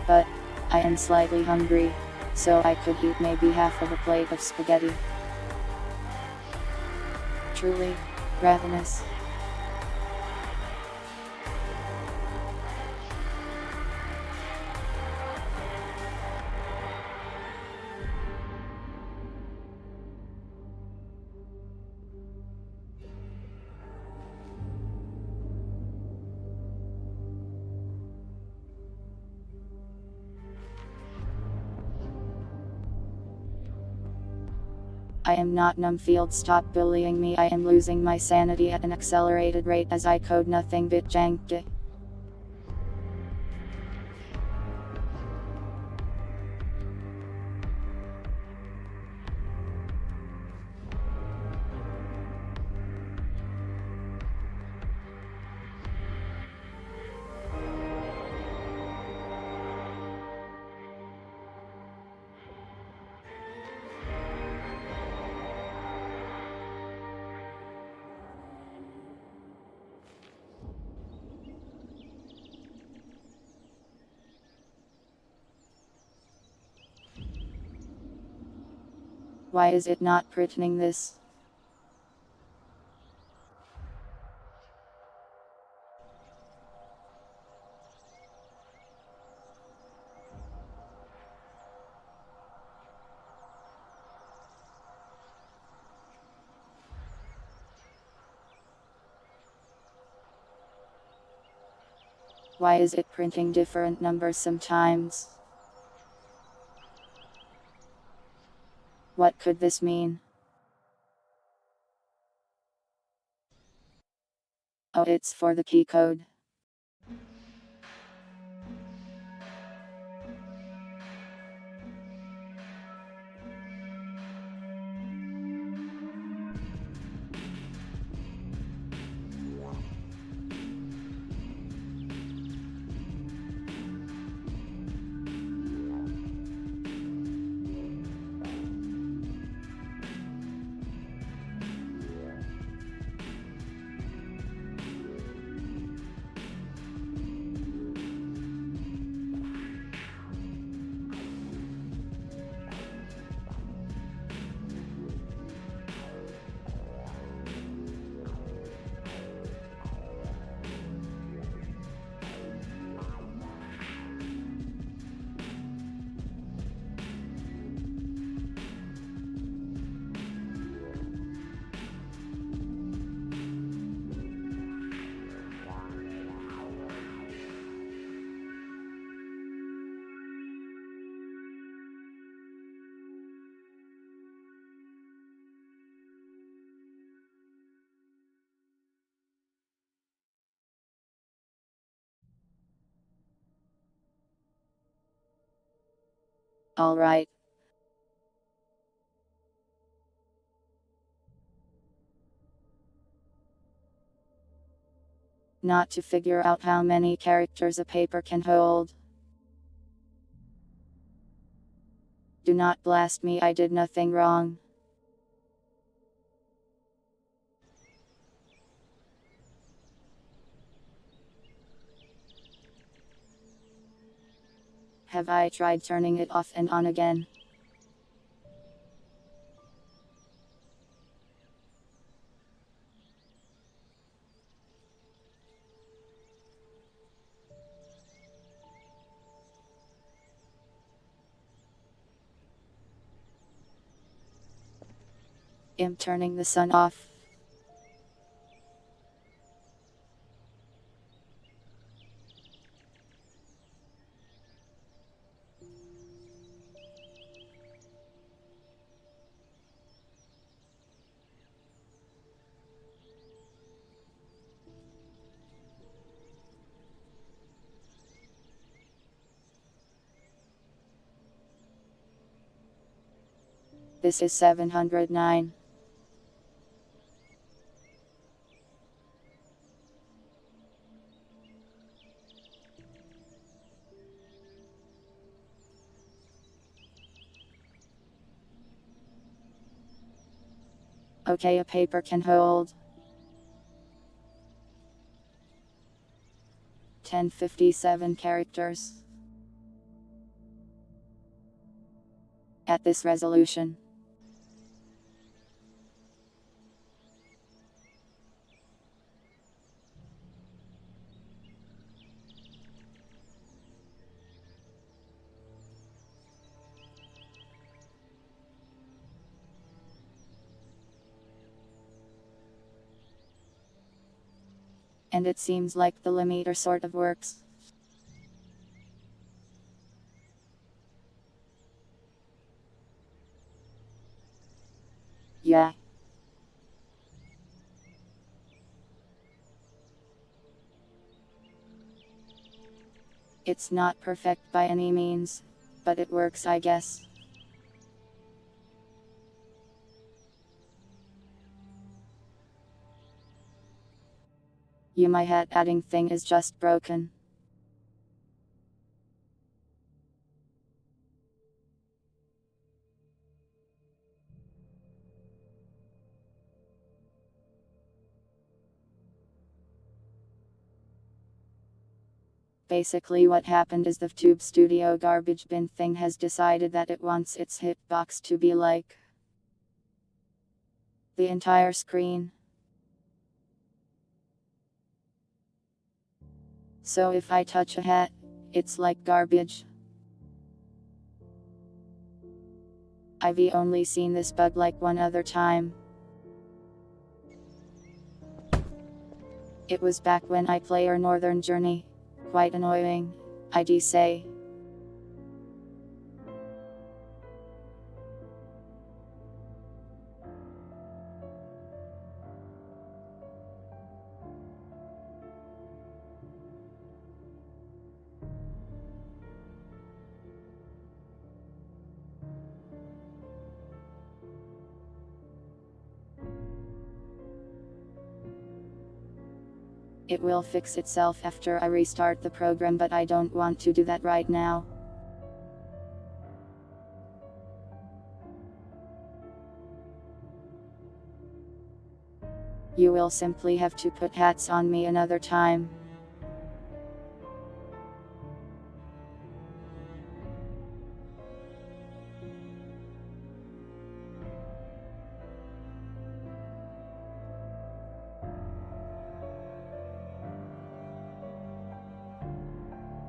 But I am slightly hungry, so I could eat maybe half of a plate of spaghetti. Truly ravenous. I am not Numfield, stop bullying me. I am losing my sanity at an accelerated rate as I code nothing but janky. Why is it not printing this? Why is it printing different numbers sometimes? What could this mean? Oh, it's for the key code. Alright. Not to figure out how many characters a paper can hold. Do not blast me, I did nothing wrong. Have I tried turning it off and on again? I'm turning the sun off. This is 709. Okay, a paper can hold 1057 characters. At this resolution. And it seems like the limiter sort of works. Yeah. It's not perfect by any means, but it works, I guess. My hat adding thing is just broken. Basically what happened is the Tube Studio garbage bin thing has decided that it wants its hitbox to be like the entire screen. So if I touch a hat, it's like garbage. I've only seen this bug like one other time. It was back when I played Northern Journey. Quite annoying, I'd say. It will fix itself after I restart the program, but I don't want to do that right now. You will simply have to put hats on me another time.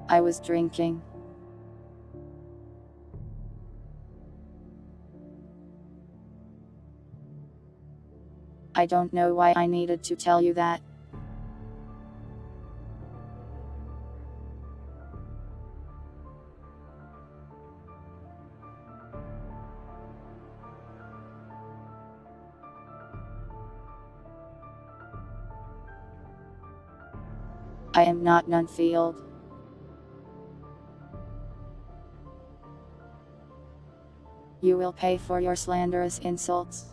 I was drinking. I don't know why I needed to tell you that. I am not Nunfield. You will pay for your slanderous insults.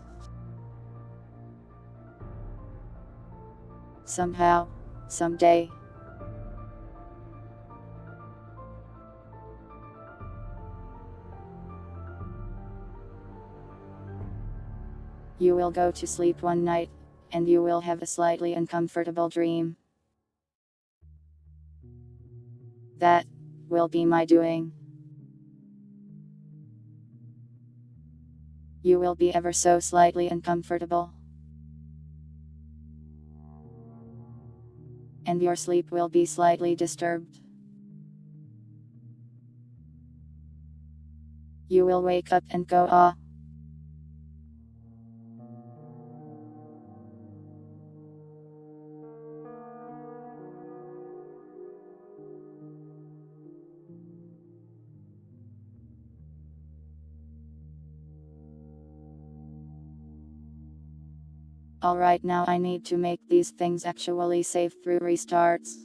Somehow, someday. You will go to sleep one night, and you will have a slightly uncomfortable dream. That will be my doing. You will be ever so slightly uncomfortable. And your sleep will be slightly disturbed. You will wake up and go, ah. Alright, now I need to make these things actually save through restarts.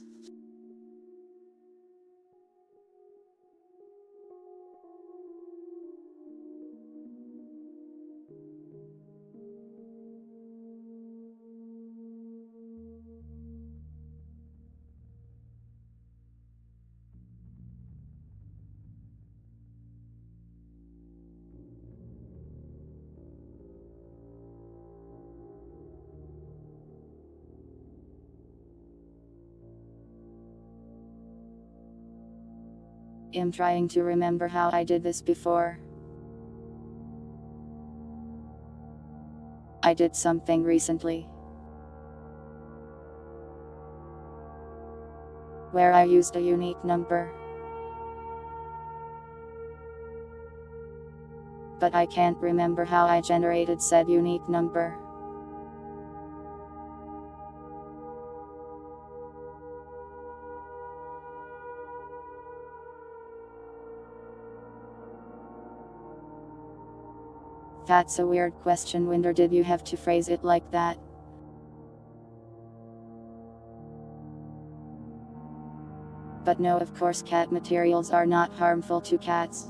I'm trying to remember how I did this before. I did something recently where I used a unique number. But I can't remember how I generated said unique number. That's a weird question, Winder. Did you have to phrase it like that? But no, of course, cat materials are not harmful to cats.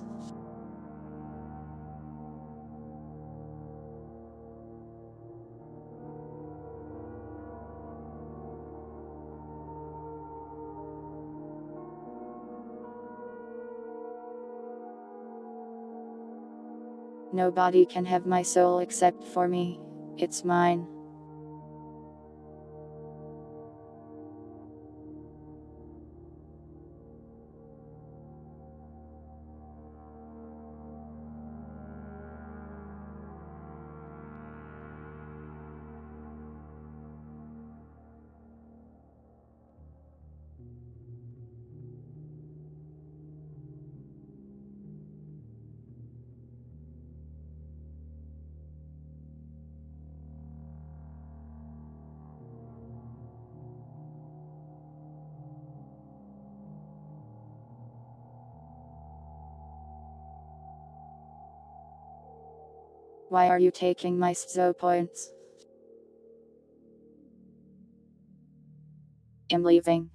Nobody can have my soul except for me. It's mine. Why are you taking my SZO points? I'm leaving.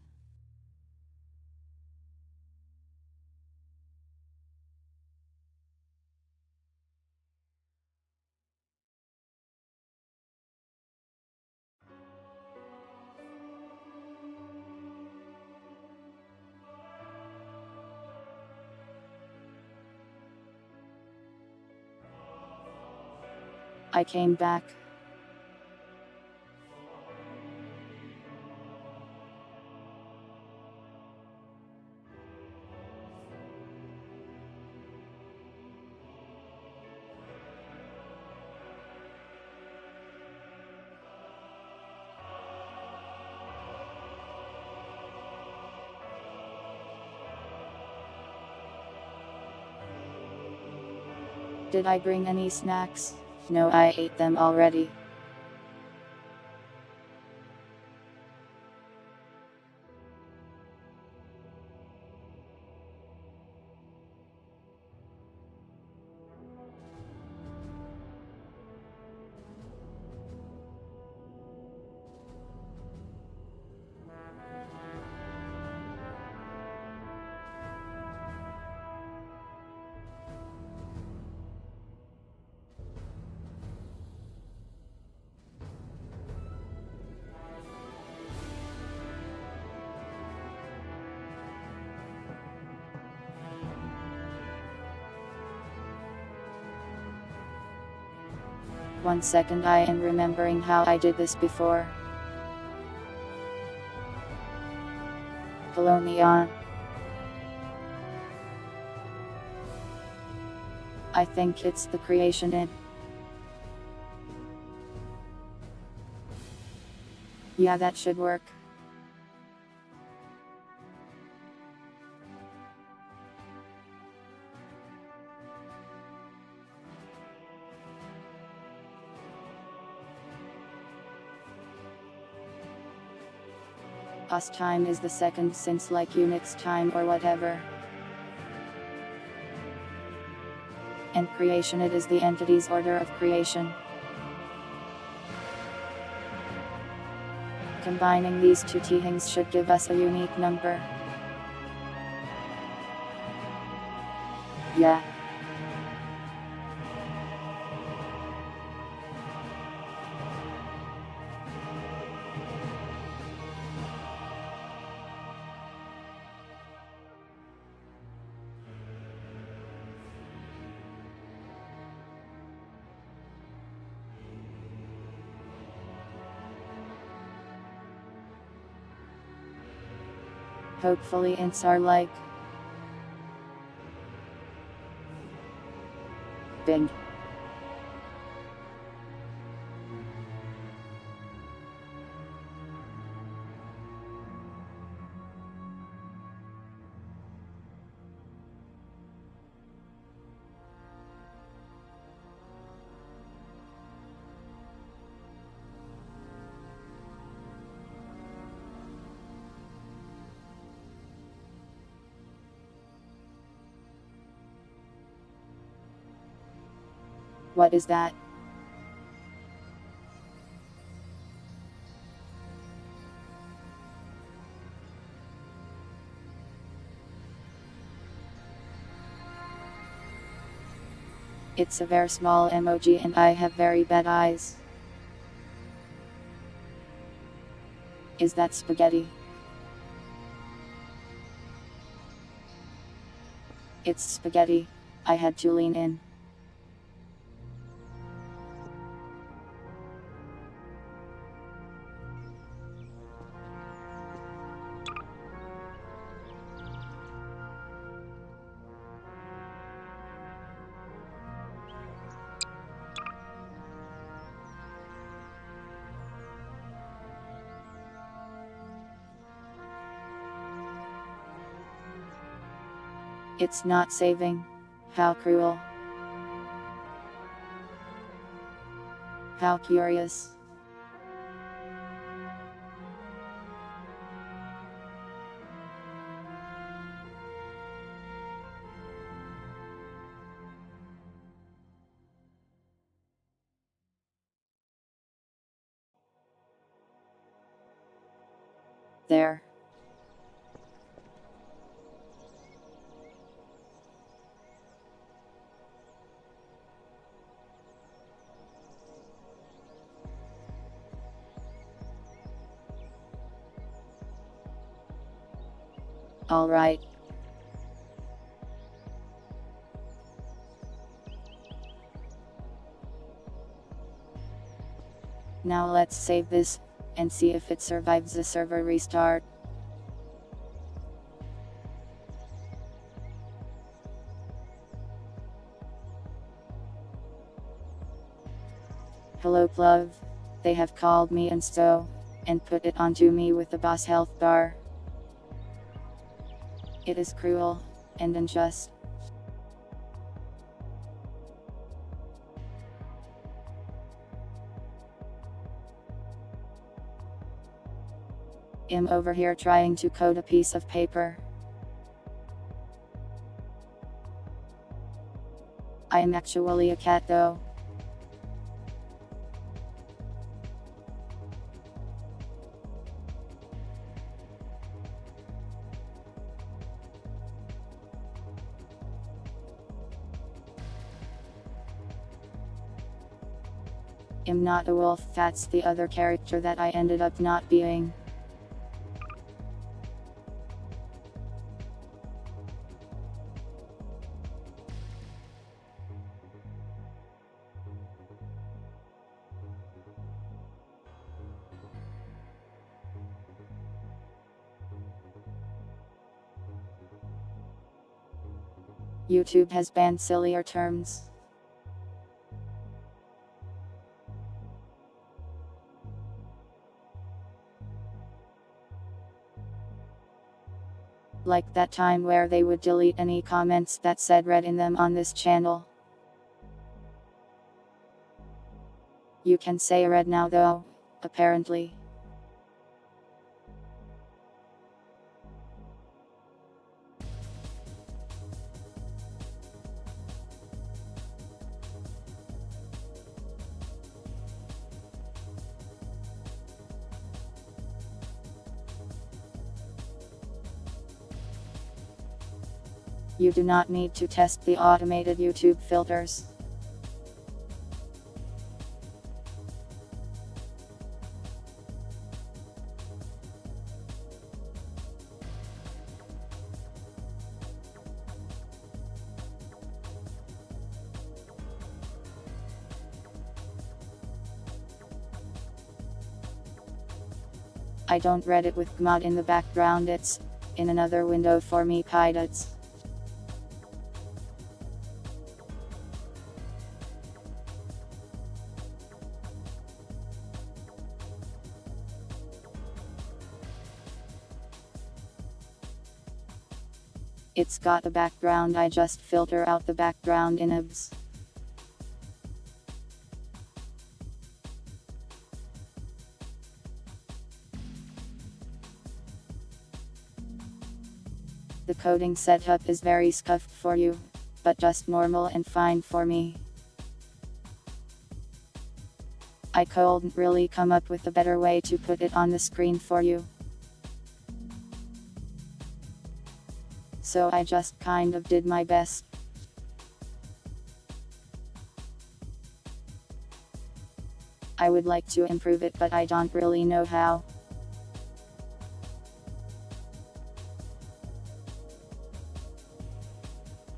I came back. Did I bring any snacks? No, I ate them already. 1 second, I am remembering how I did this before. Polonia. I think it's the creation in. Yeah, that should work. Us time is the second since like Unix time or whatever. And creation, it is the entity's order of creation. Combining these two things should give us a unique number. Yeah. Hopefully ints are like Bing. What is that? It's a very small emoji and I have very bad eyes. Is that spaghetti? It's spaghetti. I had to lean in. It's not saving. How cruel. How curious. There. All right. Now let's save this, and see if it survives the server restart. Hello Plov. They have called me and put it onto me with the boss health bar. It is cruel, and unjust. I'm over here trying to code a piece of paper. I am actually a cat though. I'm not a wolf, that's the other character that I ended up not being. YouTube has banned sillier terms. Like that time where they would delete any comments that said "read" in them on this channel. You can say "read" now though, apparently. You do not need to test the automated YouTube filters. I don't read it with GMod in the background, it's in another window for me pilots. It's got a background, I just filter out the background in abs. The coding setup is very scuffed for you, but just normal and fine for me. I couldn't really come up with a better way to put it on the screen for you. So I just kind of did my best. I would like to improve it, but I don't really know how.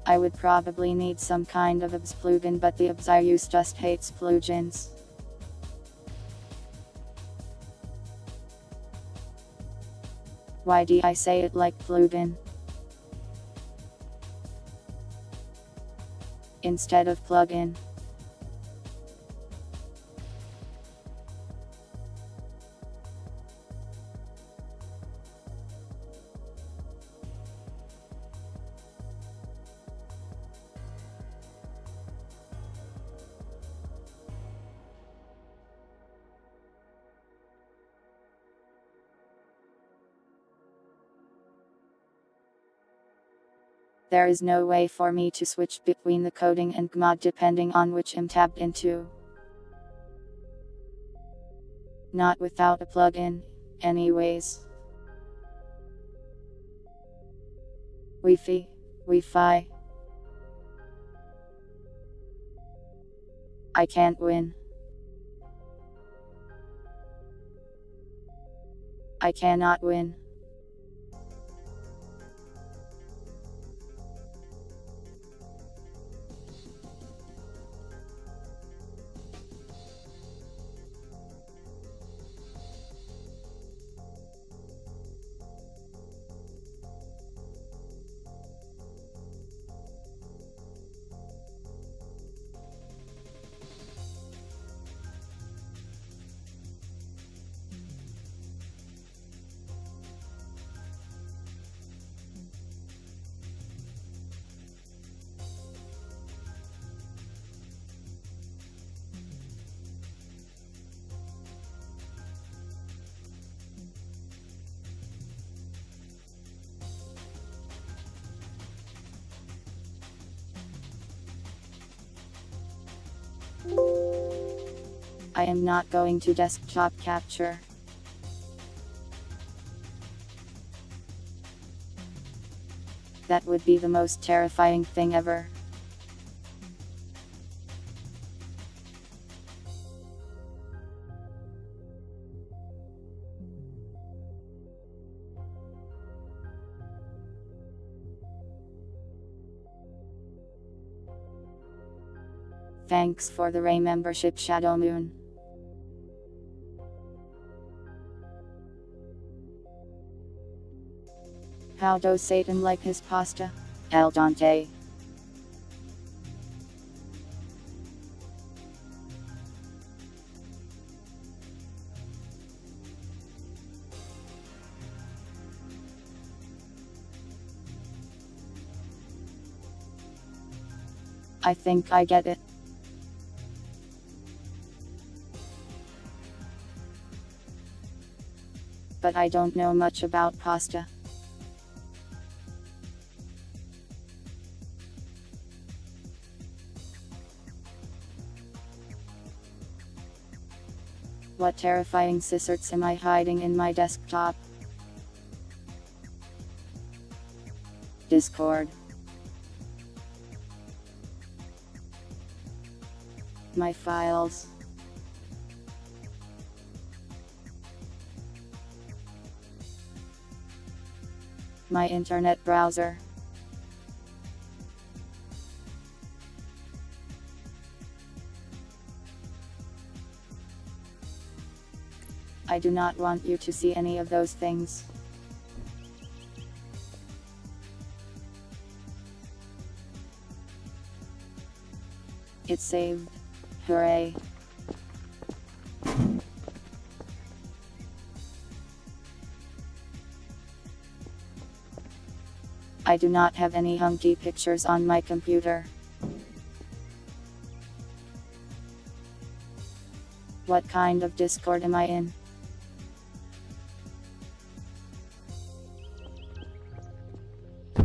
I would probably need some kind of abs plugin, but the abs I use just hates plugins. Why do I say it like plugin instead of plugin? There is no way for me to switch between the coding and GMod depending on which I'm tabbed into. Not without a plugin, anyways. Wi-Fi. I can't win. I cannot win. I am not going to desktop capture. That would be the most terrifying thing ever. Thanks for the Ray membership, Shadow Moon. How does Satan like his pasta? Al dente. I think I get it. But I don't know much about pasta. What terrifying secrets am I hiding in my desktop? Discord. My files. My internet browser. I do not want you to see any of those things. It's saved. Hooray. I do not have any hunky pictures on my computer. What kind of Discord am I in?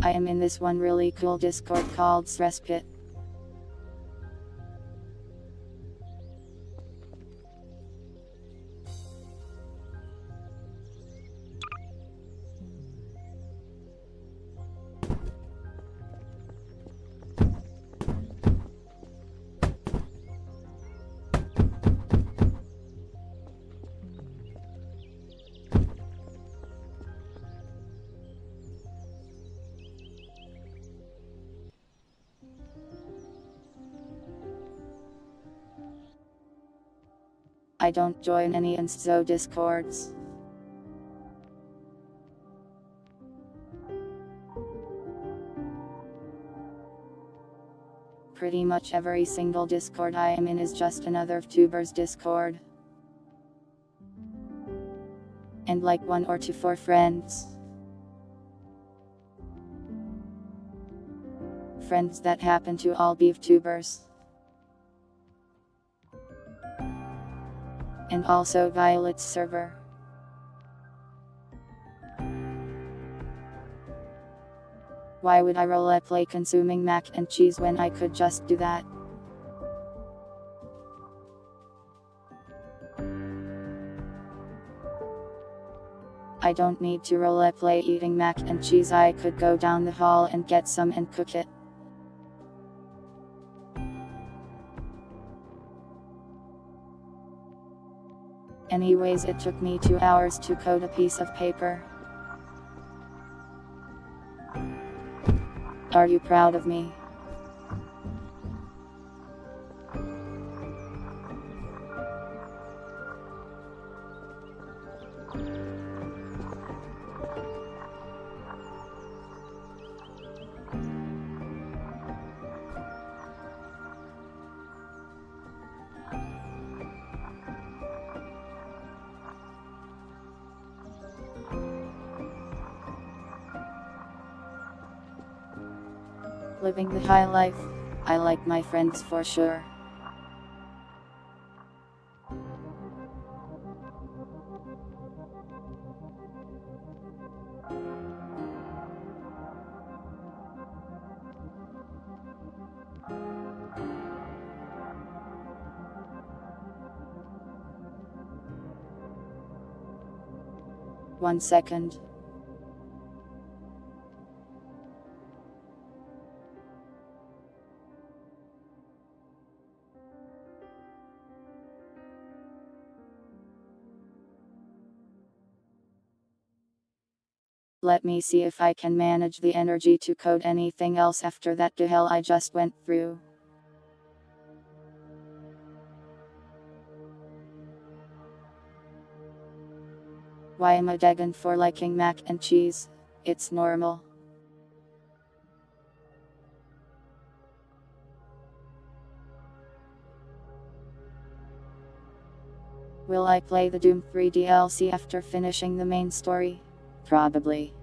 I am in this one really cool Discord called Stress Pit. I don't join any insto discords. Pretty much every single Discord I am in is just another VTuber's Discord. And like 1 or 2 for friends. Friends that happen to all be VTubers. And also Violet's server. Why would I roleplay consuming mac and cheese when I could just do that? I don't need to roleplay eating mac and cheese. I could go down the hall and get some and cook it. Anyways, it took me 2 hours to code a piece of paper. Are you proud of me? Living the high life. I like my friends for sure. One second. Let me see if I can manage the energy to code anything else after that to hell I just went through. Why am I degging for liking mac and cheese? It's normal. Will I play the Doom 3 DLC after finishing the main story? Probably.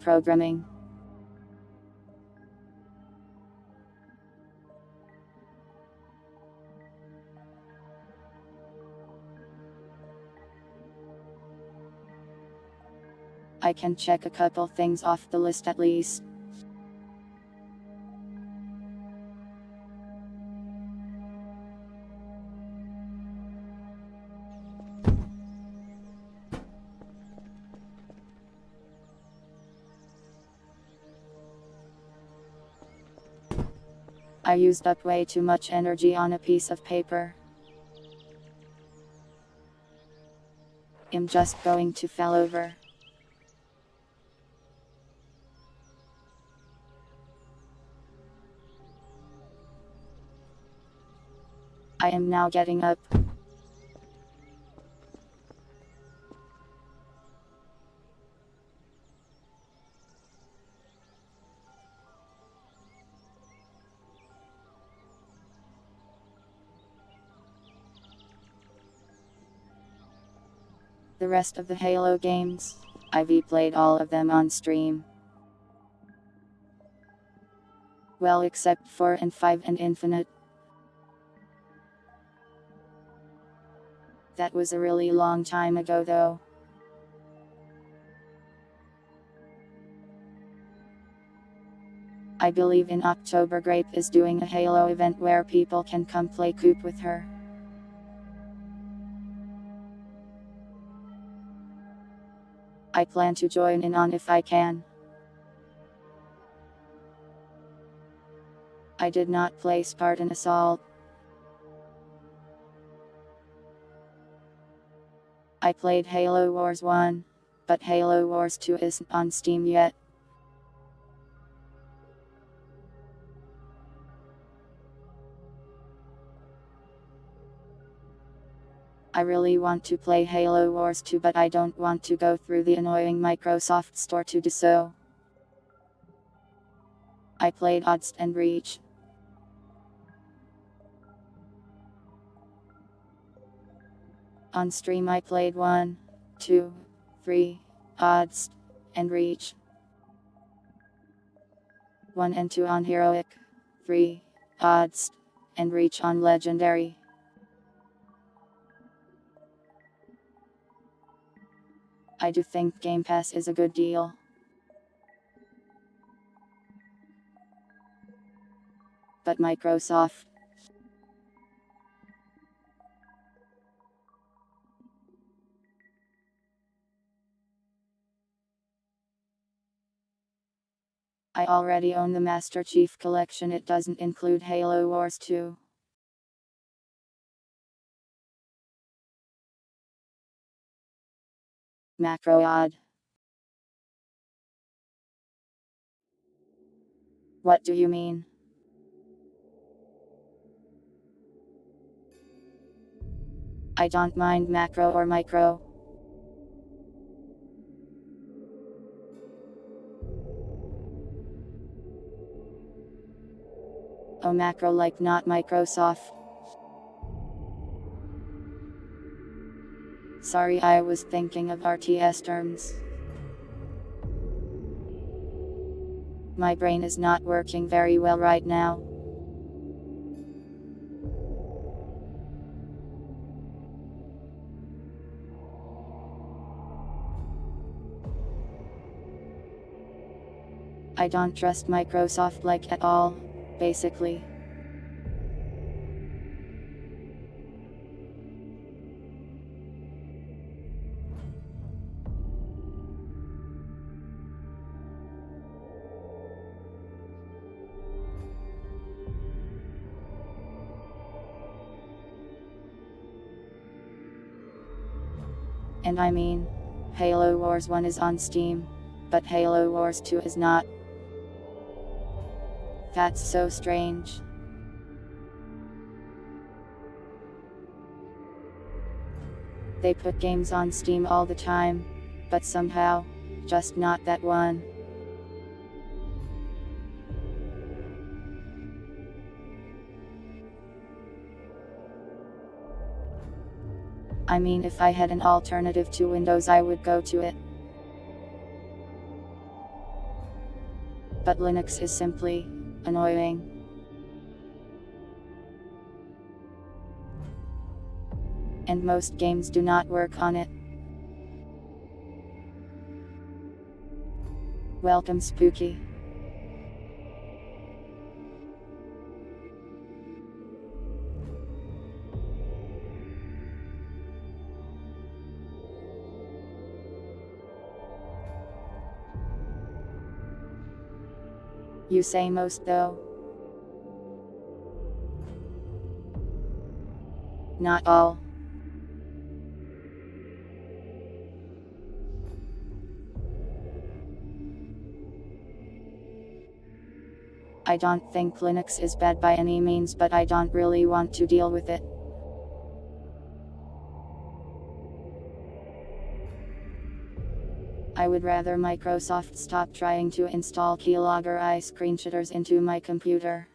Programming. I can check a couple things off the list at least. I used up way too much energy on a piece of paper. I'm just going to fall over. I am now getting up. The rest of the Halo games, I've played all of them on stream. Well, except 4 and 5 and Infinite. That was a really long time ago though. I believe in October Grape is doing a Halo event where people can come play Coop with her. I plan to join in on if I can. I did not play Spartan Assault. I played Halo Wars 1, but Halo Wars 2 isn't on Steam yet. I really want to play Halo Wars 2, but I don't want to go through the annoying Microsoft Store to do so. I played Odds and Reach. On stream I played 1, 2, 3, Odds and Reach. 1 and 2 on Heroic, 3, Odds and Reach on Legendary. I do think Game Pass is a good deal. But Microsoft. I already own the Master Chief Collection. It doesn't include Halo Wars 2. Macro odd. What do you mean? I don't mind macro or micro. Oh, macro, like not Microsoft. Sorry, I was thinking of RTS terms. My brain is not working very well right now. I don't trust Microsoft like at all, basically. And I mean, Halo Wars 1 is on Steam, but Halo Wars 2 is not. That's so strange. They put games on Steam all the time, but somehow, just not that one. I mean, if I had an alternative to Windows, I would go to it. But Linux is simply annoying. And most games do not work on it. Welcome, Spooky. You say most though. Not all. I don't think Linux is bad by any means, but I don't really want to deal with it. I would rather Microsoft stop trying to install keylogger I screenshotters into my computer.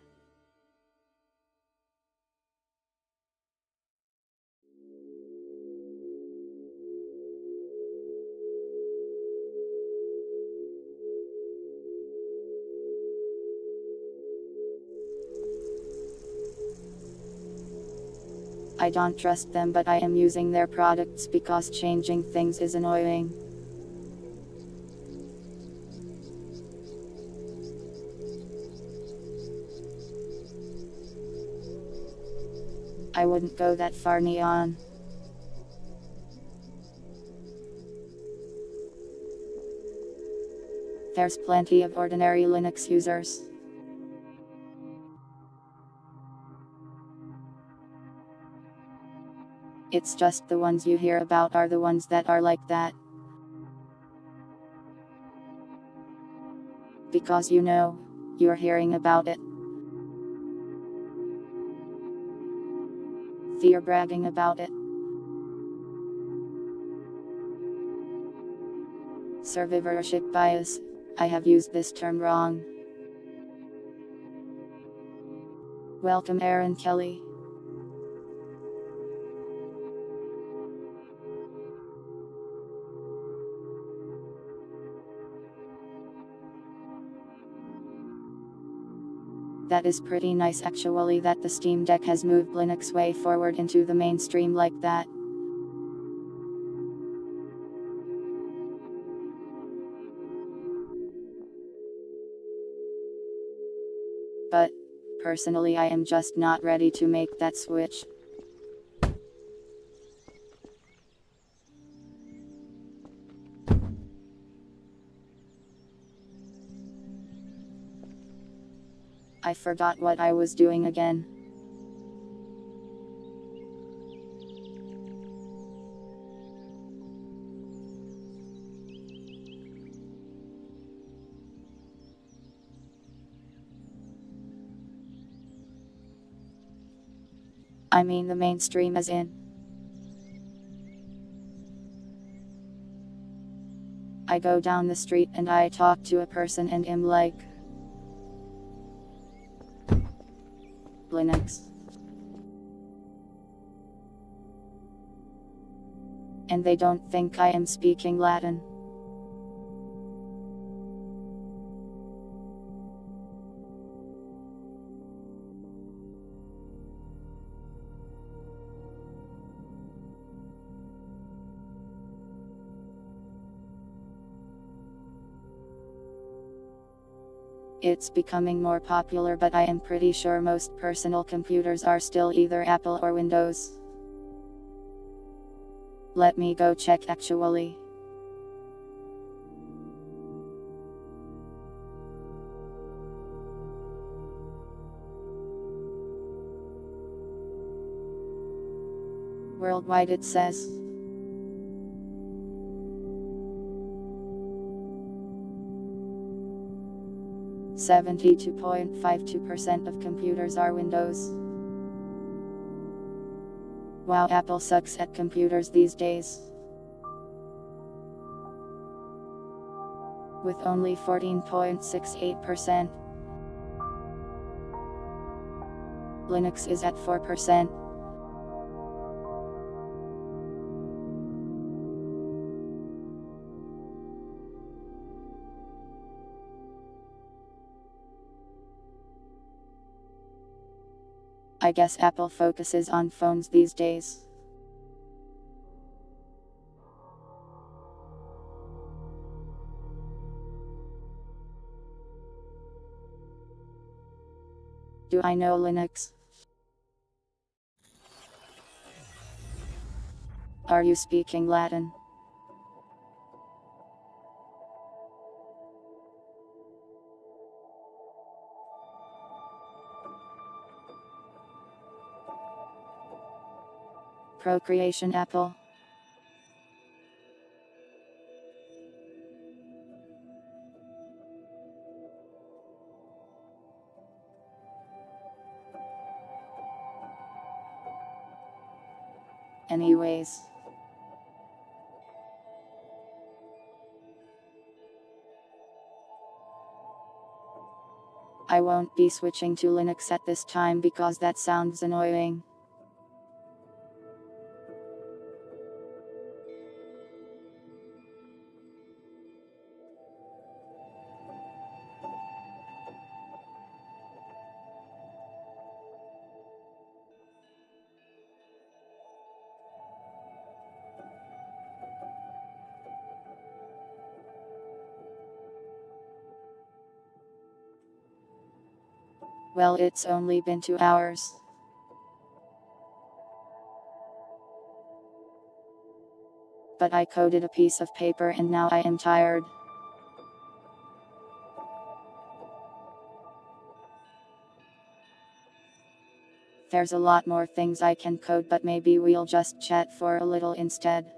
I don't trust them, but I am using their products because changing things is annoying. I wouldn't go that far, Neon. There's plenty of ordinary Linux users. It's just the ones you hear about are the ones that are like that. Because you know, you're hearing about it. You're bragging about it. Survivorship bias. I have used this term wrong. Welcome, Aaron Kelly. That is pretty nice actually, that the Steam Deck has moved Linux way forward into the mainstream like that. But, personally, I am just not ready to make that switch. I forgot what I was doing again. I mean the mainstream as in. I go down the street and I talk to a person and am like, Linux. And they don't think I am speaking Latin. It's becoming more popular, but I am pretty sure most personal computers are still either Apple or Windows. Let me go check actually. Worldwide it says. "72.52% of computers are Windows." Wow, Apple sucks at computers these days. With only 14.68%. Linux is at 4%. I guess Apple focuses on phones these days. Do I know Linux? Are you speaking Latin? Procreation Apple. Anyways. I won't be switching to Linux at this time because that sounds annoying. Well, it's only been 2 hours. But I coded a piece of paper and now I am tired. There's a lot more things I can code, but maybe we'll just chat for a little instead.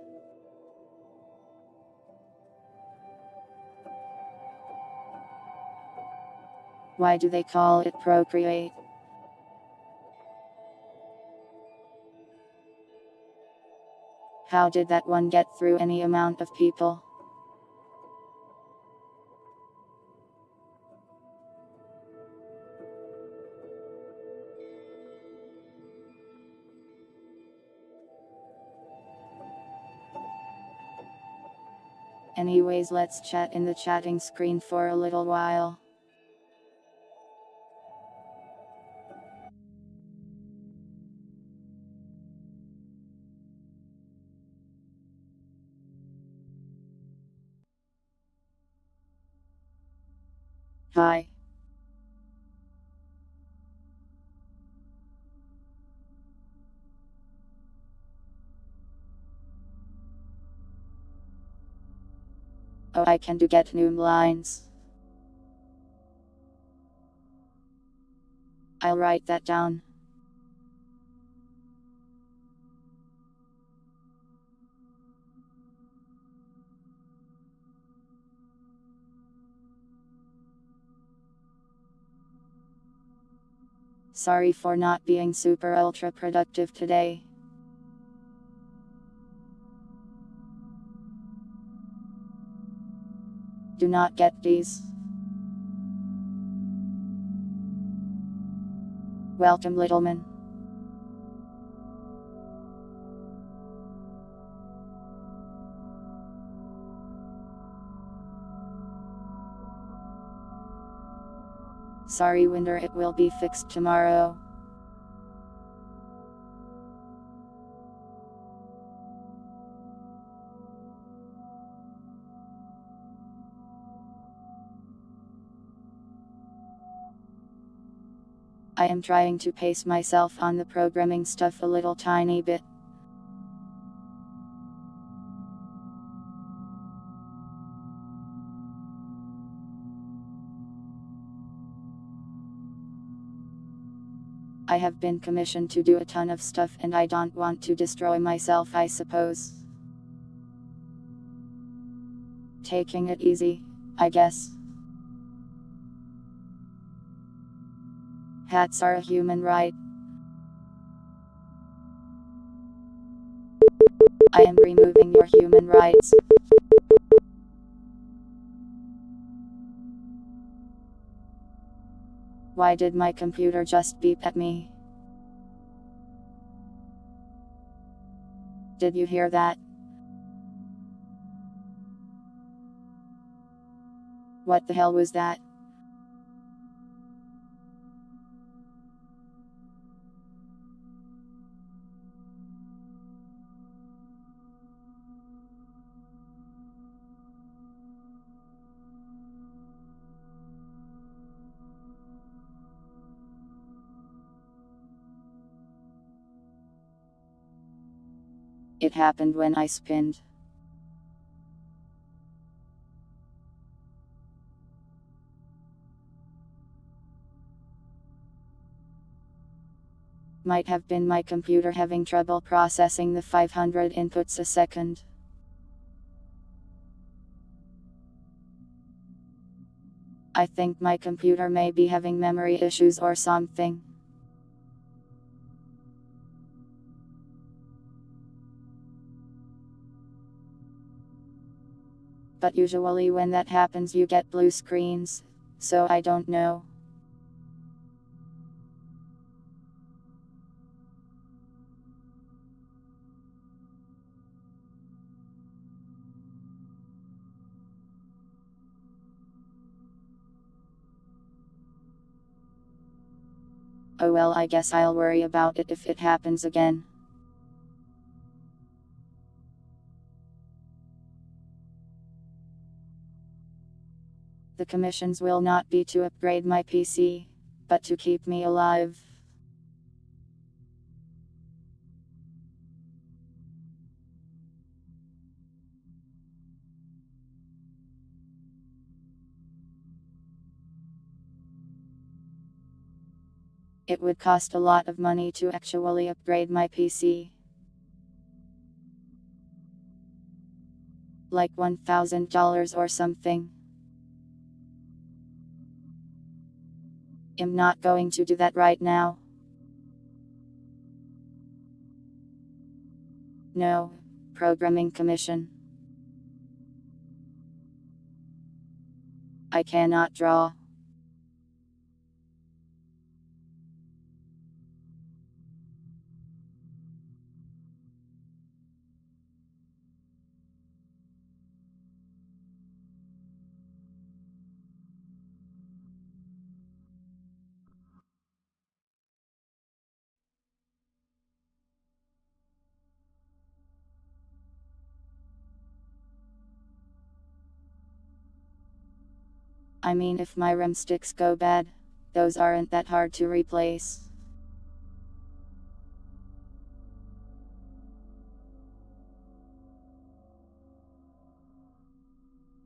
Why do they call it procreate? How did that one get through any amount of people? Anyways, let's chat in the chatting screen for a little while. Hi. Oh, I can do get new lines. I'll write that down. Sorry for not being super ultra productive today. Do not get these. Welcome, Littleman. Sorry, Winder, it will be fixed tomorrow. I am trying to pace myself on the programming stuff a little tiny bit. I have been commissioned to do a ton of stuff and I don't want to destroy myself, I suppose. Taking it easy, I guess. Hats are a human right. I am removing your human rights. Why did my computer just beep at me? Did you hear that? What the hell was that? It happened when I spinned. Might have been my computer having trouble processing the 500 inputs a second. I think my computer may be having memory issues or something. But usually when that happens you get blue screens, so I don't know. Oh well, I guess I'll worry about it if it happens again. The commissions will not be to upgrade my PC, but to keep me alive. It would cost a lot of money to actually upgrade my PC. Like $1,000 or something. I'm not going to do that right now. No, programming commission. I cannot draw. I mean, if my RAM sticks go bad, those aren't that hard to replace.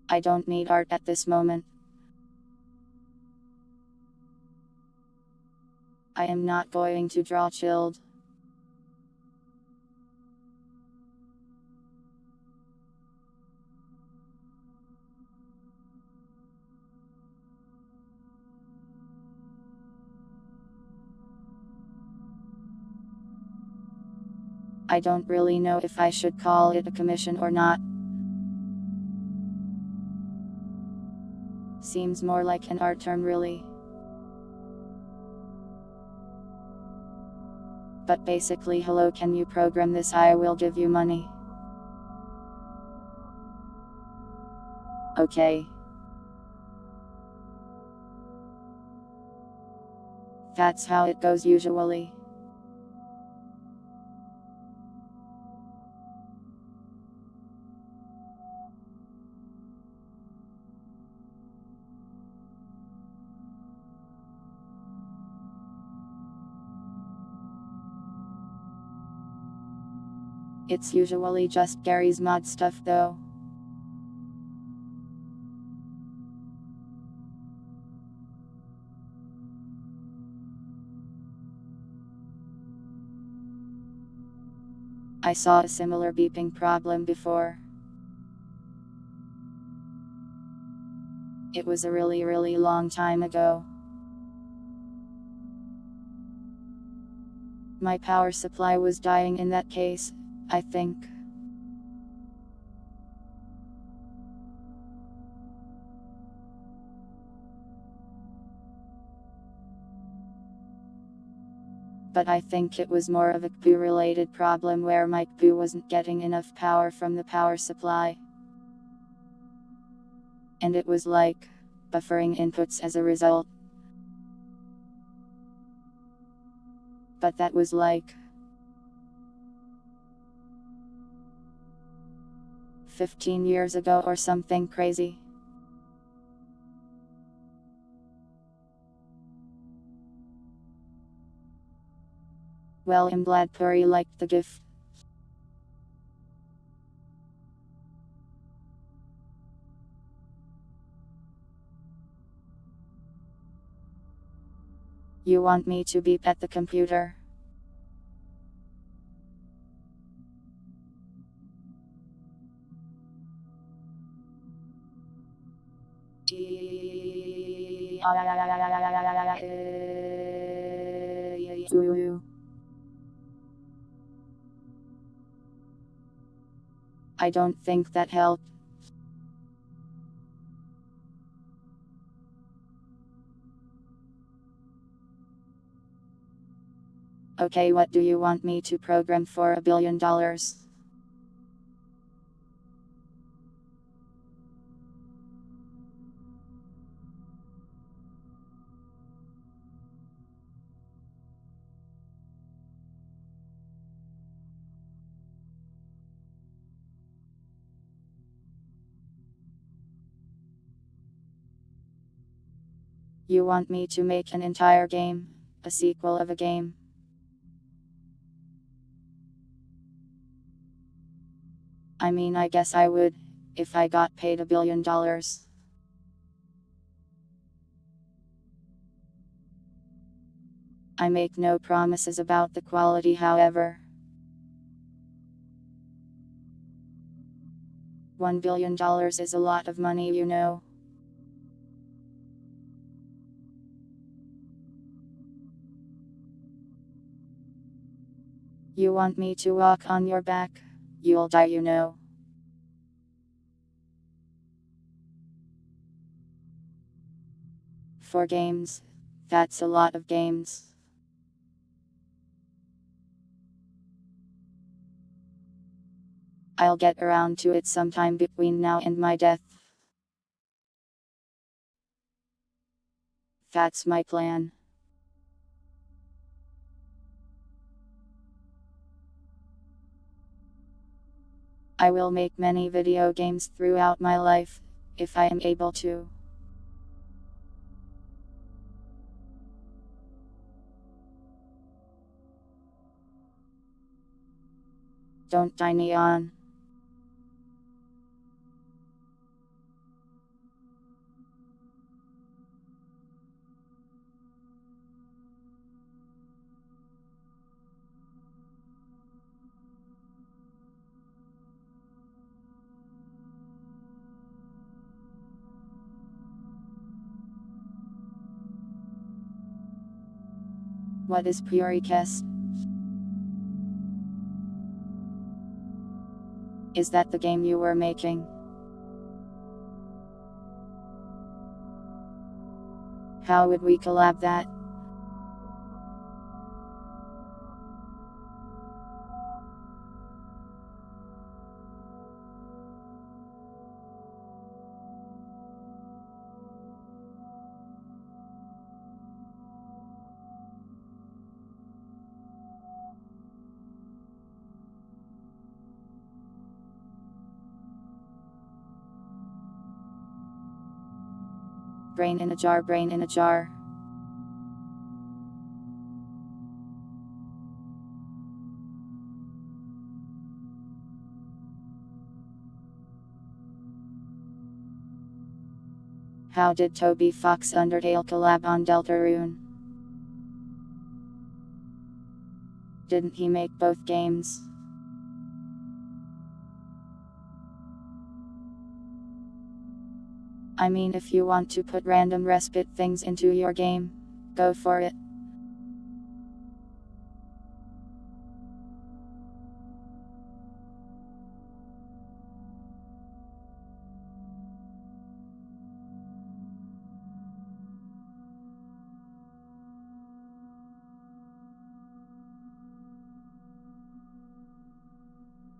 I don't need art at this moment. I am not going to draw chilled. I don't really know if I should call it a commission or not. Seems more like an art term really. But basically, hello, can you program this? I will give you money. Okay. That's how it goes usually. It's usually just Gary's mod stuff though. I saw a similar beeping problem before. It was a really long time ago. My power supply was dying in that case, I think. But I think it was more of a GPU related problem where my GPU wasn't getting enough power from the power supply. And it was like buffering inputs as a result. But that was like 15 years ago or something crazy. Well, I'm glad Puri liked the GIF. You want me to beep at the computer? I don't think that helped. Okay, what do you want me to program for $1 billion? You want me to make an entire game? A sequel of a game? I mean, I guess I would, if I got paid $1 billion. I make no promises about the quality, however. $1 billion is a lot of money, you know. You want me to walk on your back? You'll die, you know. For games, that's a lot of games. I'll get around to it sometime between now and my death. That's my plan. I will make many video games throughout my life, if I am able to. Don't die, Neon. What is Puricast? Is that the game you were making? How would we collab that? Brain in a jar, brain in a jar. How did Toby Fox Undertale collab on Deltarune? Didn't he make both games? I mean, if you want to put random respite things into your game, go for it.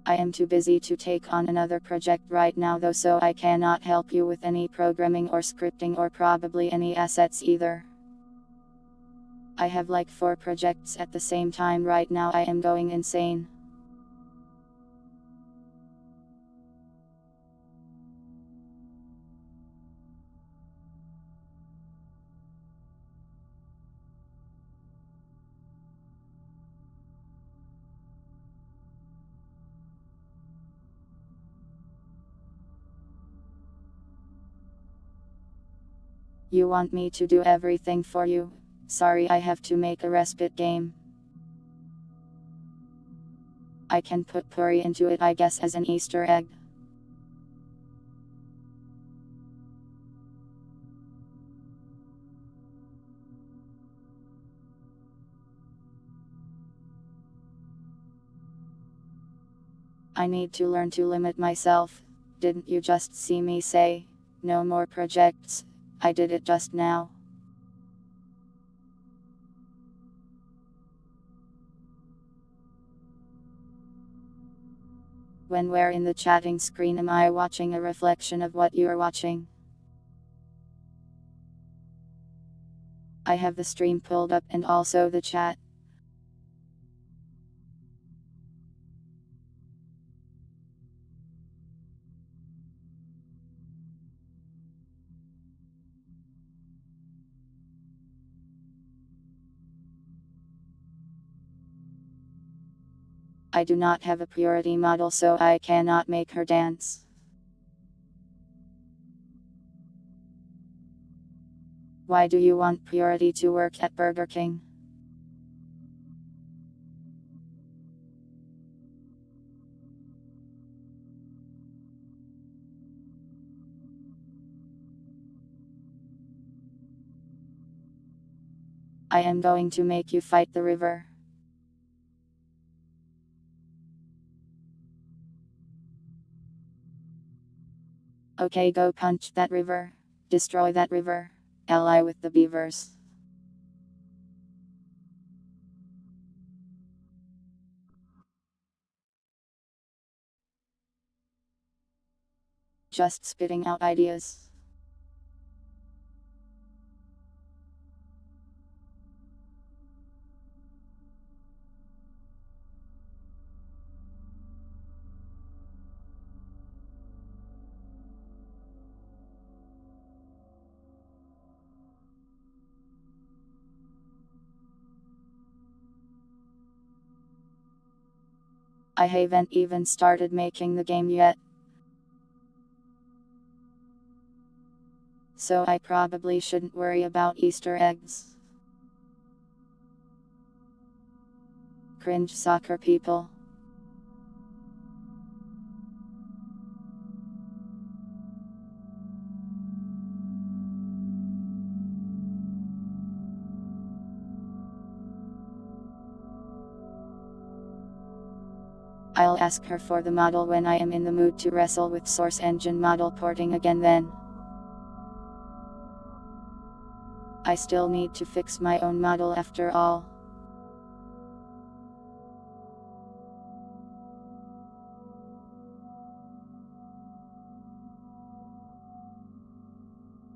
I am too busy to take on another project right now though, so I cannot help you with any programming or scripting or probably any assets either. I have like 4 projects at the same time right now. I am going insane. You want me to do everything for you? Sorry, I have to make a respite game. I can put Puri into it, I guess, as an Easter egg. I need to learn to limit myself. Didn't you just see me say, no more projects? I did it just now. When we're in the chatting screen, am I watching a reflection of what you're watching? I have the stream pulled up and also the chat. I do not have a purity model, so I cannot make her dance. Why do you want Purity to work at Burger King? I am going to make you fight the river. Okay, go punch that river. Destroy that river. Ally with the beavers. Just spitting out ideas. I haven't even started making the game yet. So I probably shouldn't worry about Easter eggs. Cringe soccer people. I'll ask her for the model when I am in the mood to wrestle with Source Engine model porting again then. I still need to fix my own model after all.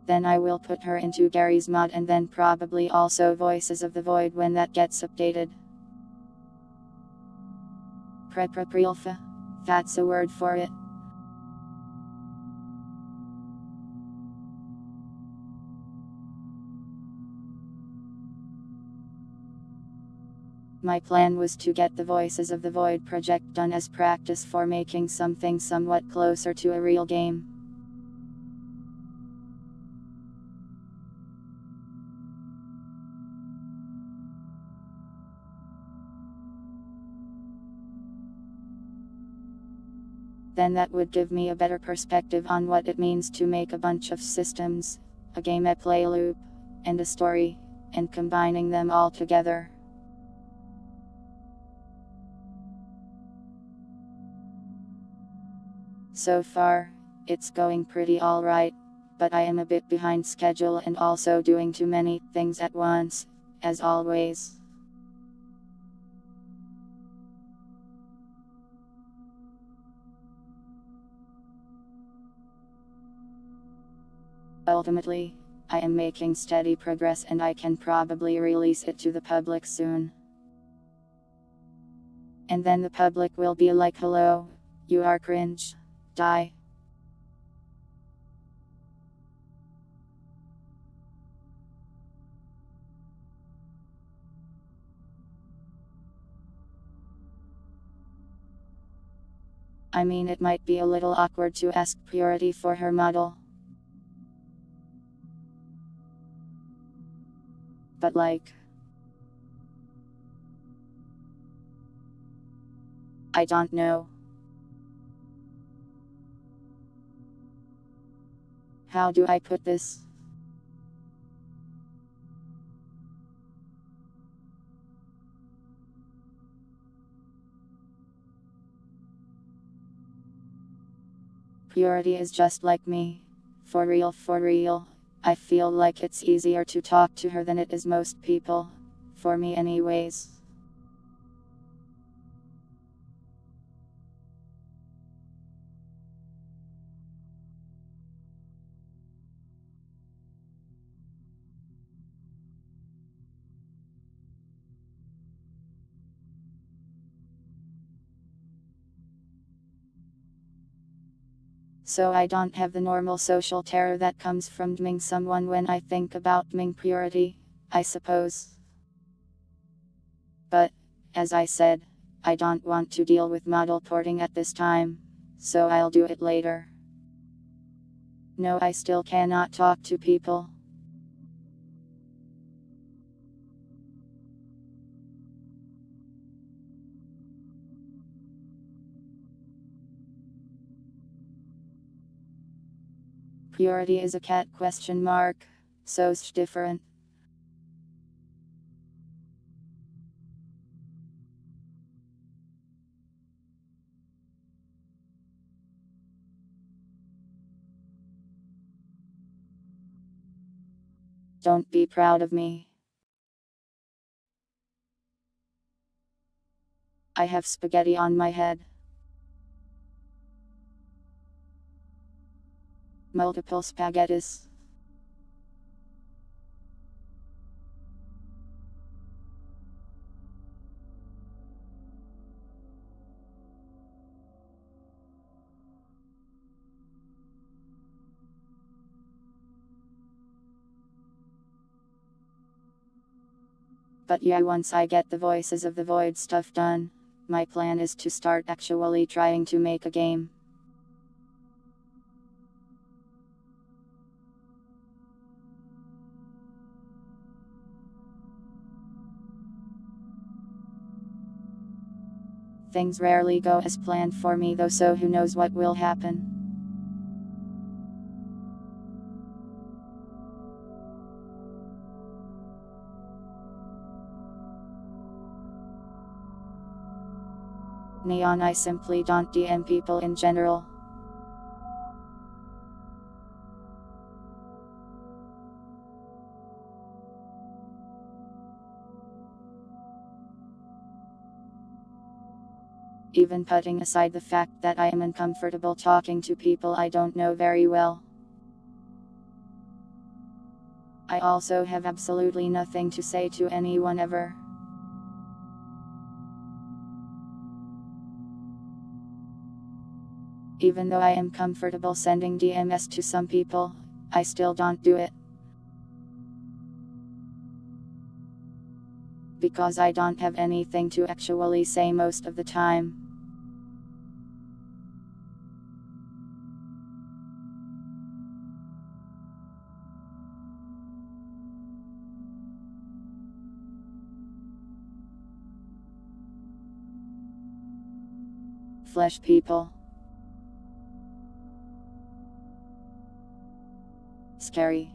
Then I will put her into Gary's mod and then probably also Voices of the Void when that gets updated. Preprilfa. That's a word for it. My plan was to get the Voices of the Void project done as practice for making something somewhat closer to a real game. Then that would give me a better perspective on what it means to make a bunch of systems, a gameplay loop, and a story, and combining them all together. So far, it's going pretty alright, but I am a bit behind schedule and also doing too many things at once, as always. Ultimately, I am making steady progress and I can probably release it to the public soon. And then the public will be like, hello, you are cringe. Die. I mean, it might be a little awkward to ask Purity for her model. But like, I don't know. How do I put this? Purity is just like me. For real, for real. I feel like it's easier to talk to her than it is most people. For me anyways. So I don't have the normal social terror that comes from DMing someone when I think about DMing purity, I suppose. But, as I said, I don't want to deal with model porting at this time, so I'll do it later. No, I still cannot talk to people. Purity is a cat ? So's different. Don't be proud of me. I have spaghetti on my head. Multiple spaghettis. But yeah, once I get the Voices of the Void stuff done, my plan is to start actually trying to make a game. Things rarely go as planned for me though, so who knows what will happen. Neon, I simply don't DM people in general. Even putting aside the fact that I am uncomfortable talking to people I don't know very well. I also have absolutely nothing to say to anyone ever. Even though I am comfortable sending DMs to some people, I still don't do it. Because I don't have anything to actually say most of the time. Flesh people. Scary.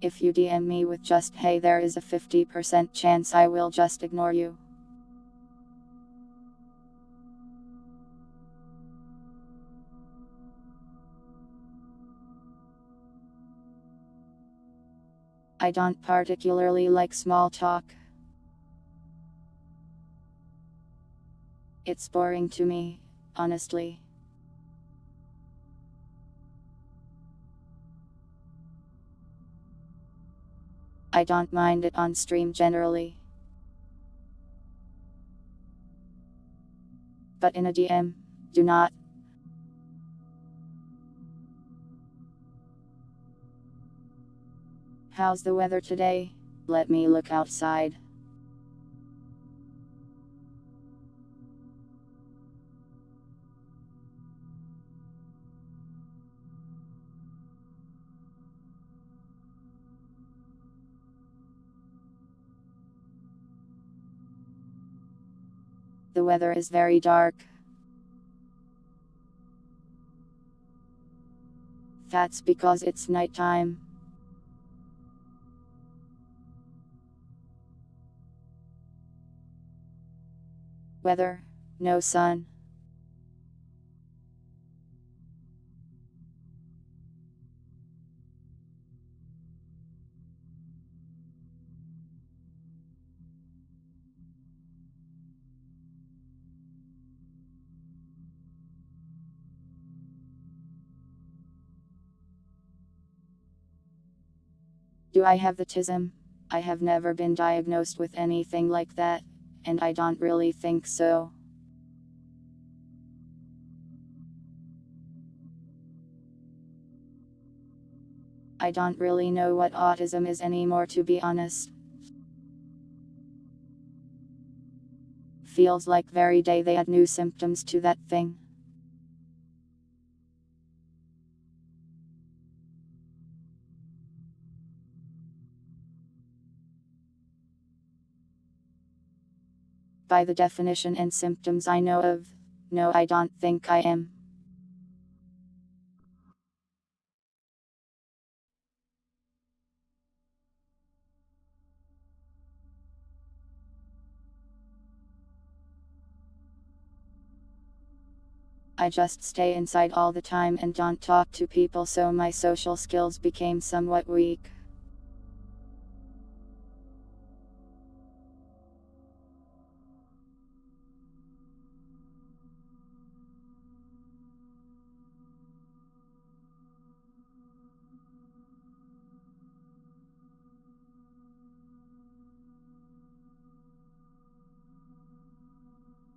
If you DM me with just hey, there is a 50% chance I will just ignore you. I don't particularly like small talk. It's boring to me, honestly. I don't mind it on stream generally. But in a DM, do not. How's the weather today? Let me look outside. The weather is very dark. That's because it's nighttime. Weather, no sun. Do I have autism? I have never been diagnosed with anything like that, and I don't really think so. I don't really know what autism is anymore, to be honest. Feels like every day they add new symptoms to that thing. By the definition and symptoms I know of, no, I don't think I am. I just stay inside all the time and don't talk to people, so my social skills became somewhat weak.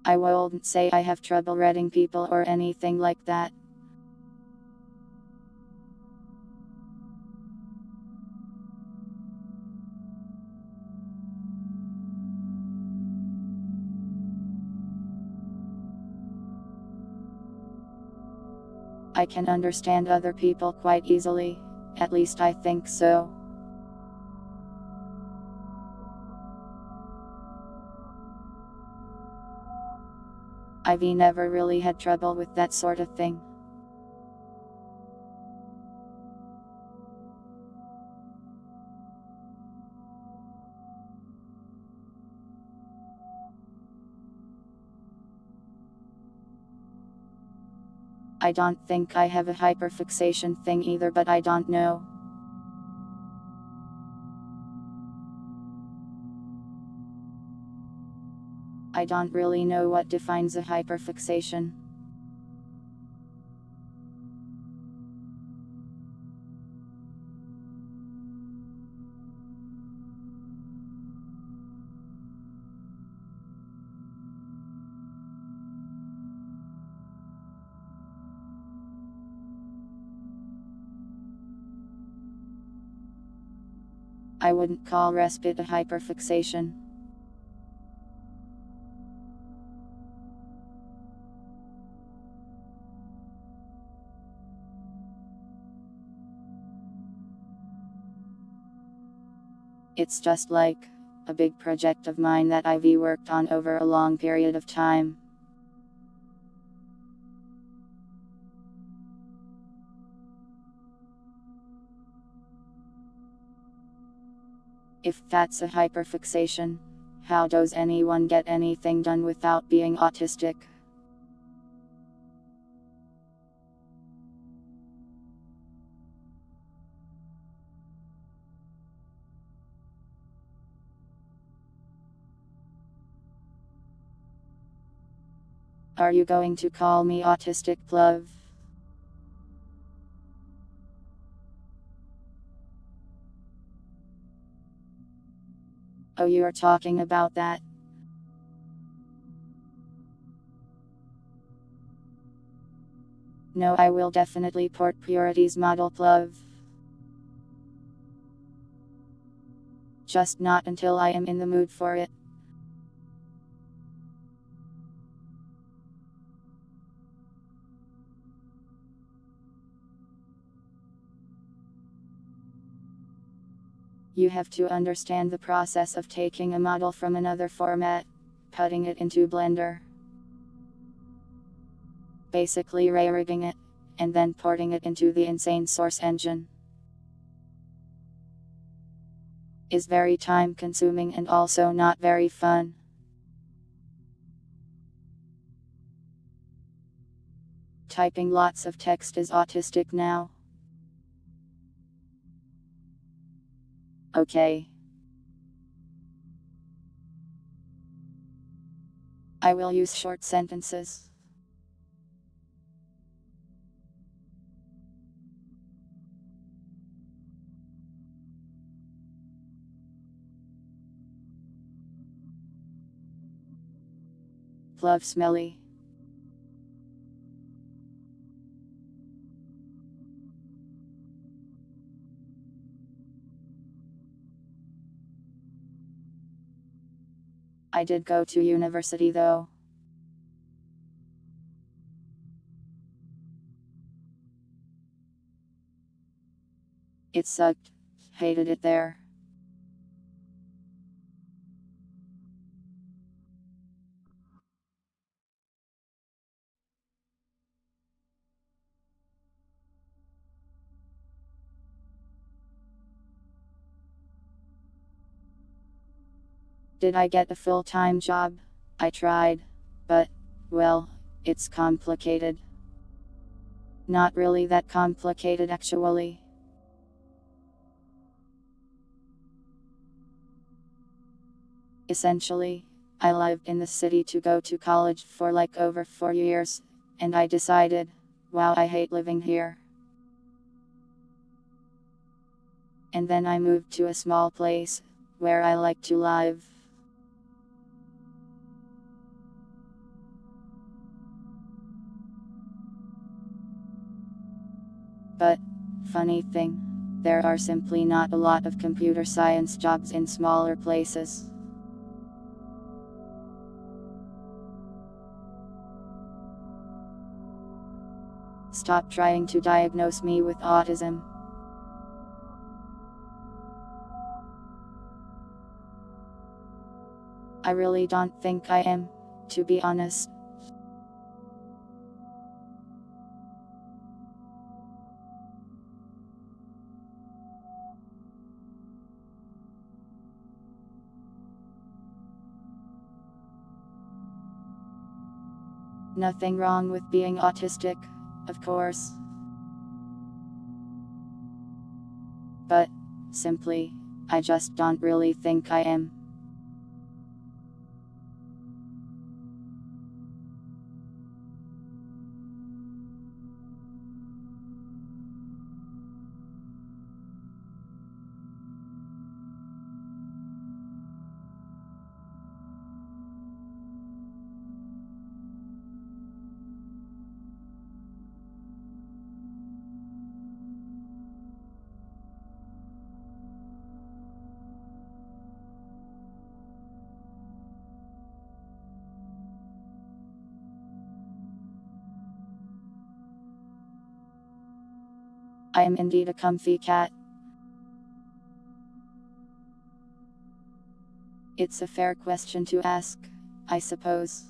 I wouldn't say I have trouble reading people or anything like that. I can understand other people quite easily, at least I think so. I've never really had trouble with that sort of thing. I don't think I have a hyperfixation thing either, but I don't know. I don't really know what defines a hyperfixation. I wouldn't call respite a hyperfixation. It's just like a big project of mine that I've worked on over a long period of time. If that's a hyperfixation, how does anyone get anything done without being autistic? Are you going to call me autistic, love? Oh, you are talking about that? No, I will definitely port Purity's model, love. just not until I am in the mood for it. You have to understand the process of taking a model from another format, putting it into Blender, basically re-rigging it, and then porting it into the insane source engine. Is very time consuming and also not very fun. Typing lots of text is autistic now. Okay. I will use short sentences. Love smelly. I did go to university though. It sucked. Hated it there. Did I get a full-time job? I tried. But, well, it's complicated. Not really that complicated actually. Essentially, I lived in the city to go to college for like over 4 years, and I decided, wow, I hate living here. And then I moved to a small place, where I like to live. But, funny thing, there are simply not a lot of computer science jobs in smaller places. Stop trying to diagnose me with autism. I really don't think I am, to be honest. Nothing wrong with being autistic, of course. But, simply, I just don't really think I am. I am indeed a comfy cat. It's a fair question to ask, I suppose.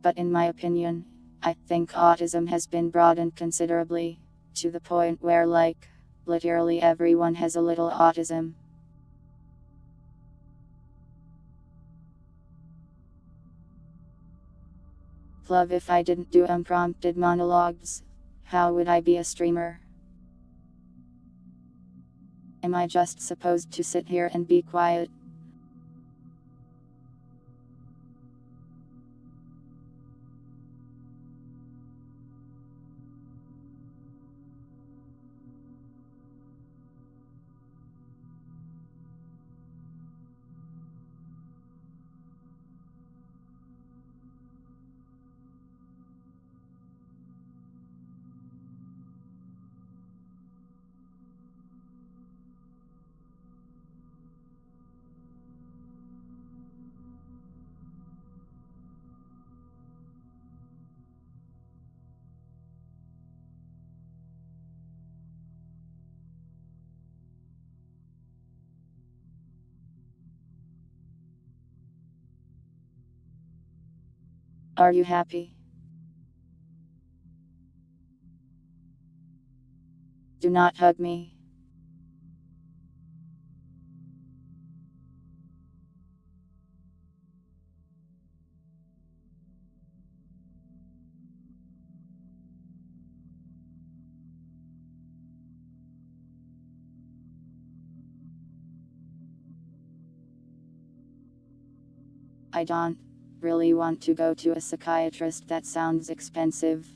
But in my opinion, I think autism has been broadened considerably, to the point where like, literally everyone has a little autism. Love, if I didn't do unprompted monologues, how would I be a streamer? Am I just supposed to sit here and be quiet? Are you happy? Do not hug me. I don't really want to go to a psychiatrist, that sounds expensive.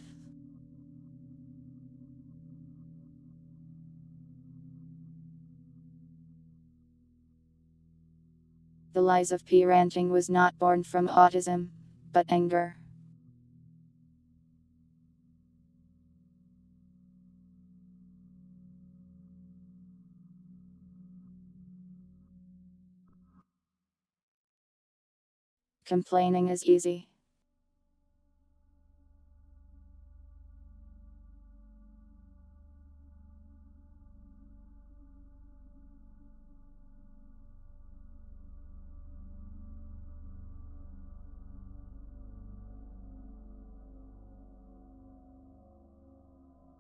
The lies of P. Ranching was not born from autism, but anger. Complaining is easy.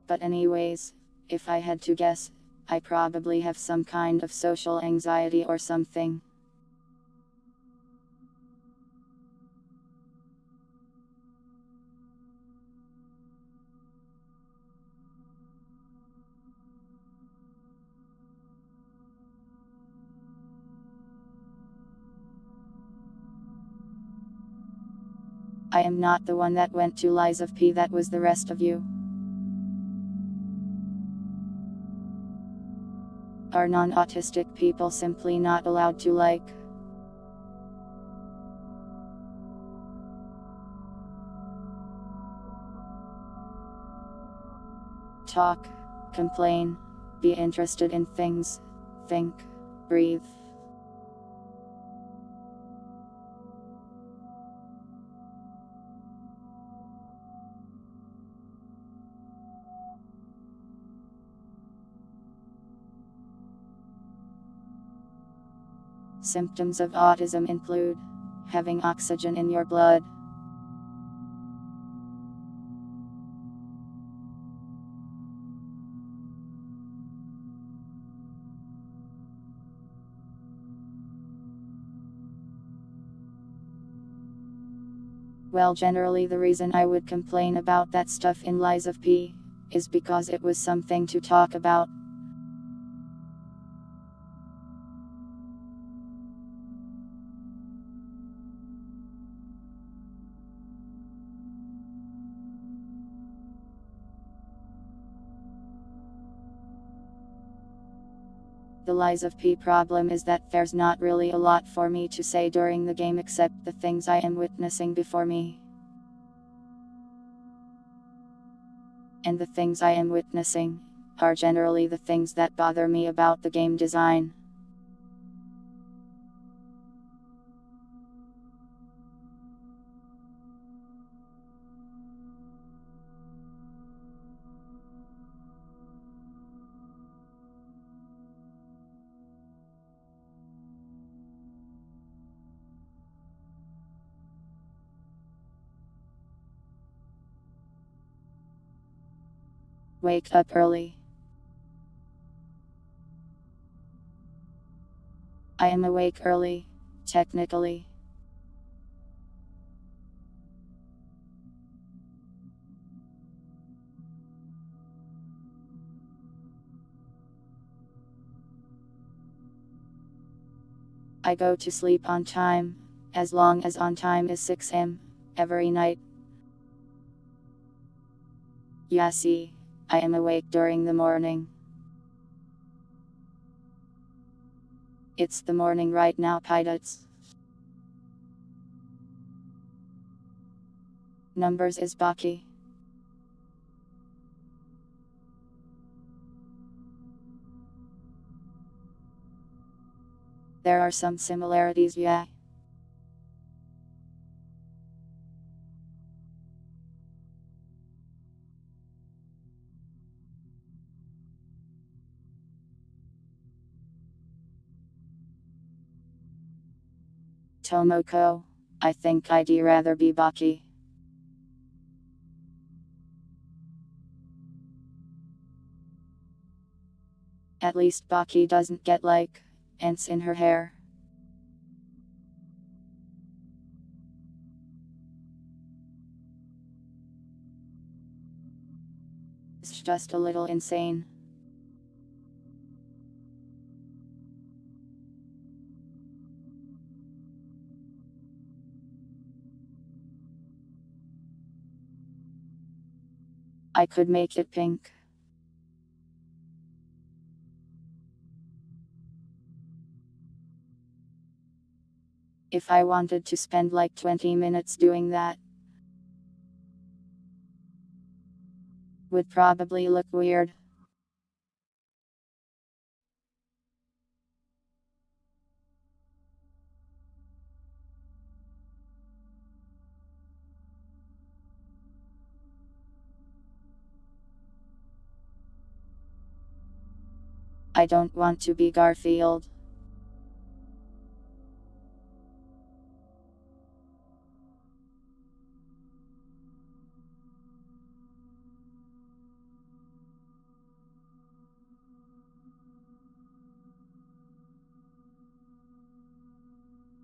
But anyways, if I had to guess, I probably have some kind of social anxiety or something. I am not the one that went to lies of P, that was the rest of you. Are non-autistic people simply not allowed to like? Talk, complain, be interested in things, think, breathe. Symptoms of autism include having oxygen in your blood, well, generally the reason I would complain about that stuff in lies of P is because it was something to talk about. The lies of P problem is that there's not really a lot for me to say during the game except the things I am witnessing before me. And the things I am witnessing are generally the things that bother me about the game design. Wake up early. I am awake early, technically. I go to sleep on time, as long as on time is 6 am, every night. Yeah, see, I am awake during the morning. It's the morning right now, pilots. Numbers is Baki. There are some similarities, yeah. Tomoko, I think I'd rather be Baki. At least Baki doesn't get like ants in her hair. It's just a little insane. I could make it pink. If I wanted to spend like 20 minutes doing that, would probably look weird. I don't want to be Garfield.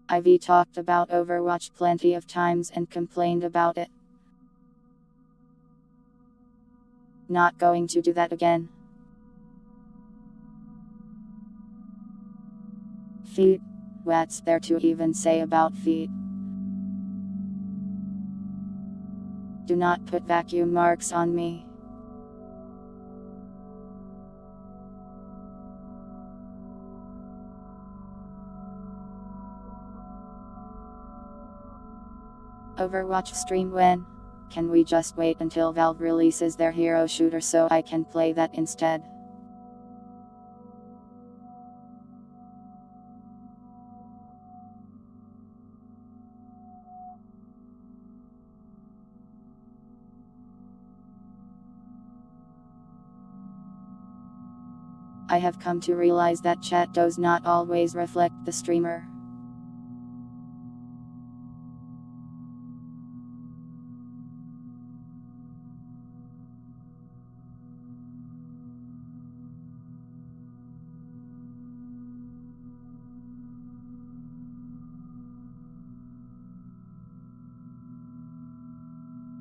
I've talked about Overwatch plenty of times and complained about it. Not going to do that again. Feet. What's there to even say about feet? Do not put vacuum marks on me. Overwatch stream when? Can we just wait until Valve releases their hero shooter so I can play that instead? I have come to realize that chat does not always reflect the streamer.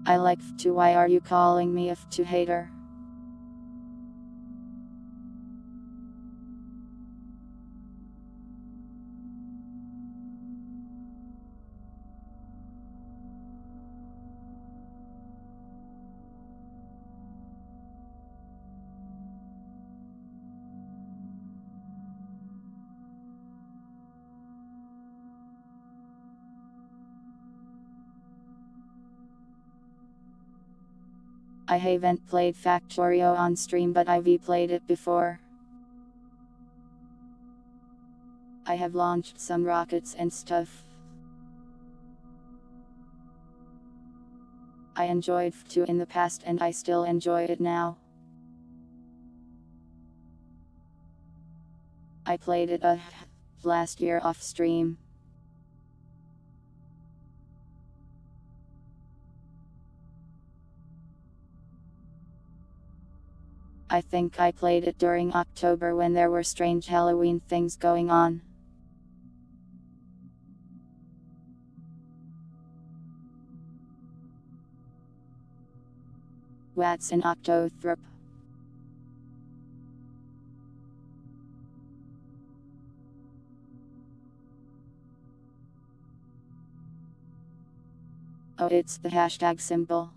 I like to why are you calling me a to hater? I haven't played Factorio on stream but I've played it before. I have launched some rockets and stuff. I enjoyed F2 in the past and I still enjoy it now. I played it last year off stream. I think I played it during October when there were strange Halloween things going on. What's an octothrop? Oh, it's the hashtag symbol.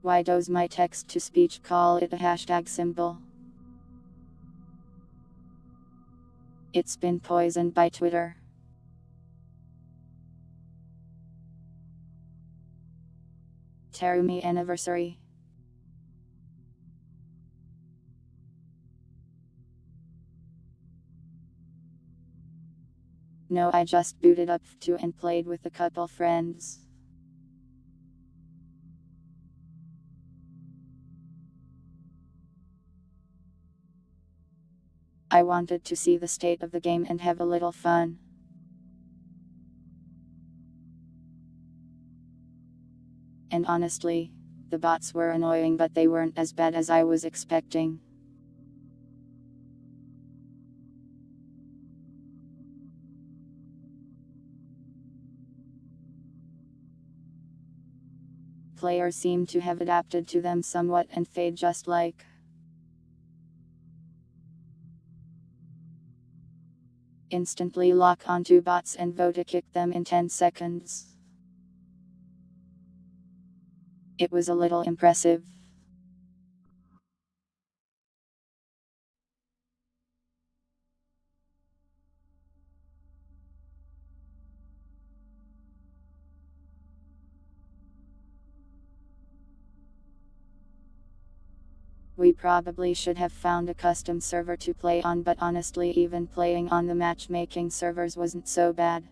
Why does my text-to-speech call it a hashtag symbol? It's been poisoned by Twitter. Terumi anniversary. No, I just booted up F2 and played with a couple friends. I wanted to see the state of the game and have a little fun. And honestly, the bots were annoying, but they weren't as bad as I was expecting. Players seem to have adapted to them somewhat and fade just like. Instantly lock onto bots and vote to kick them in 10 seconds. It was a little impressive. We probably should have found a custom server to play on, but honestly even playing on the matchmaking servers wasn't so bad.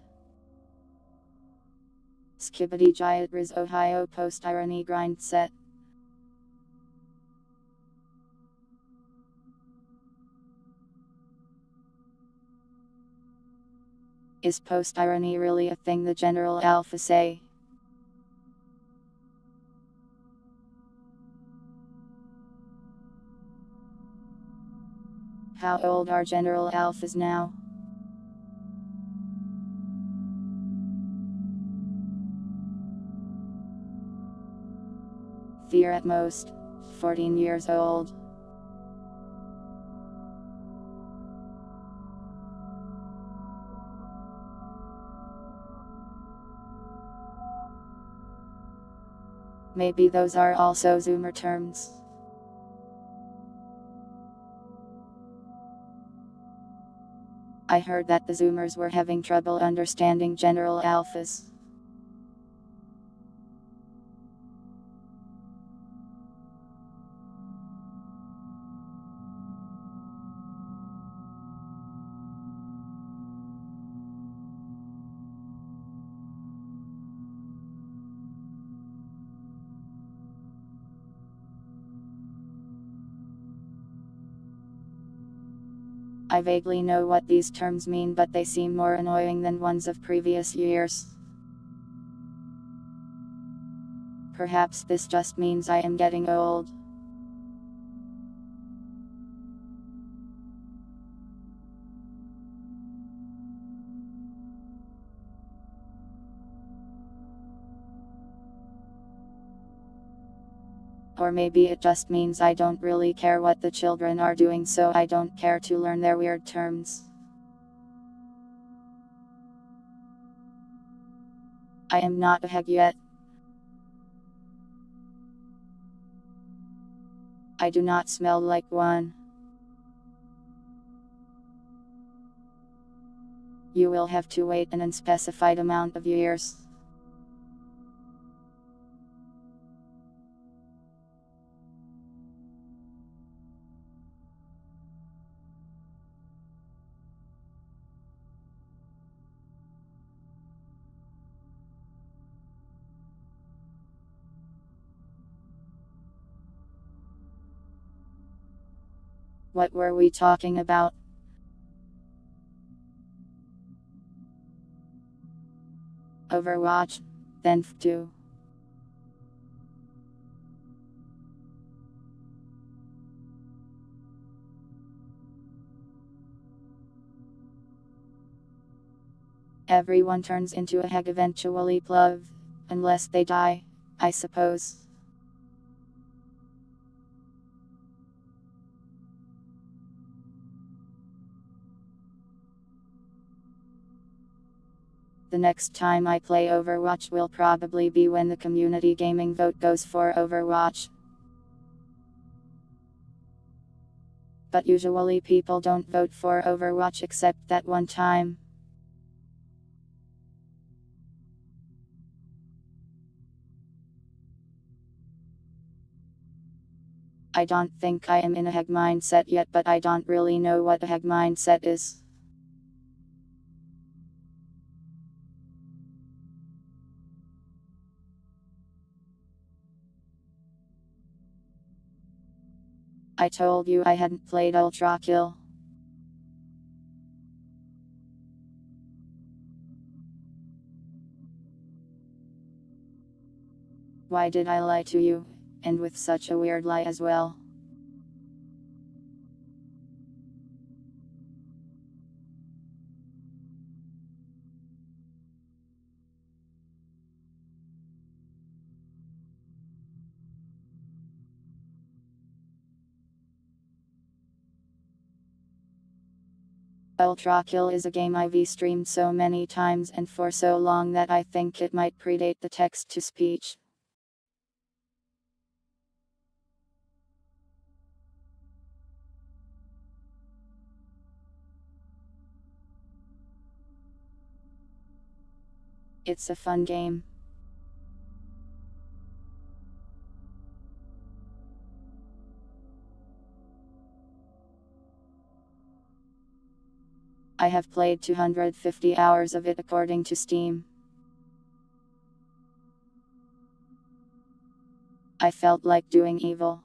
Skibbity Giant Riz Ohio Post Irony Grind Set. Is post irony really a thing the general alpha say? How old are general alphas now? They're at most 14 years old. Maybe those are also Zoomer terms. I heard that the Zoomers were having trouble understanding general alphas. I vaguely know what these terms mean, but they seem more annoying than ones of previous years. Perhaps this just means I am getting old. Or maybe it just means I don't really care what the children are doing, so I don't care to learn their weird terms. I am not a hag yet. I do not smell like one. You will have to wait an unspecified amount of years. What were we talking about? Overwatch, then F2. Everyone turns into a hag eventually, pluv. Unless they die, I suppose. The next time I play Overwatch will probably be when the community gaming vote goes for Overwatch. But usually people don't vote for Overwatch except that one time. I don't think I am in a hag mindset yet, but I don't really know what a hag mindset is. I told you I hadn't played Ultra Kill. Why did I lie to you? And with such a weird lie as well. Ultra Kill is a game I've streamed so many times and for so long that I think it might predate the text-to-speech. It's a fun game. I have played 250 hours of it according to Steam. I felt like doing evil.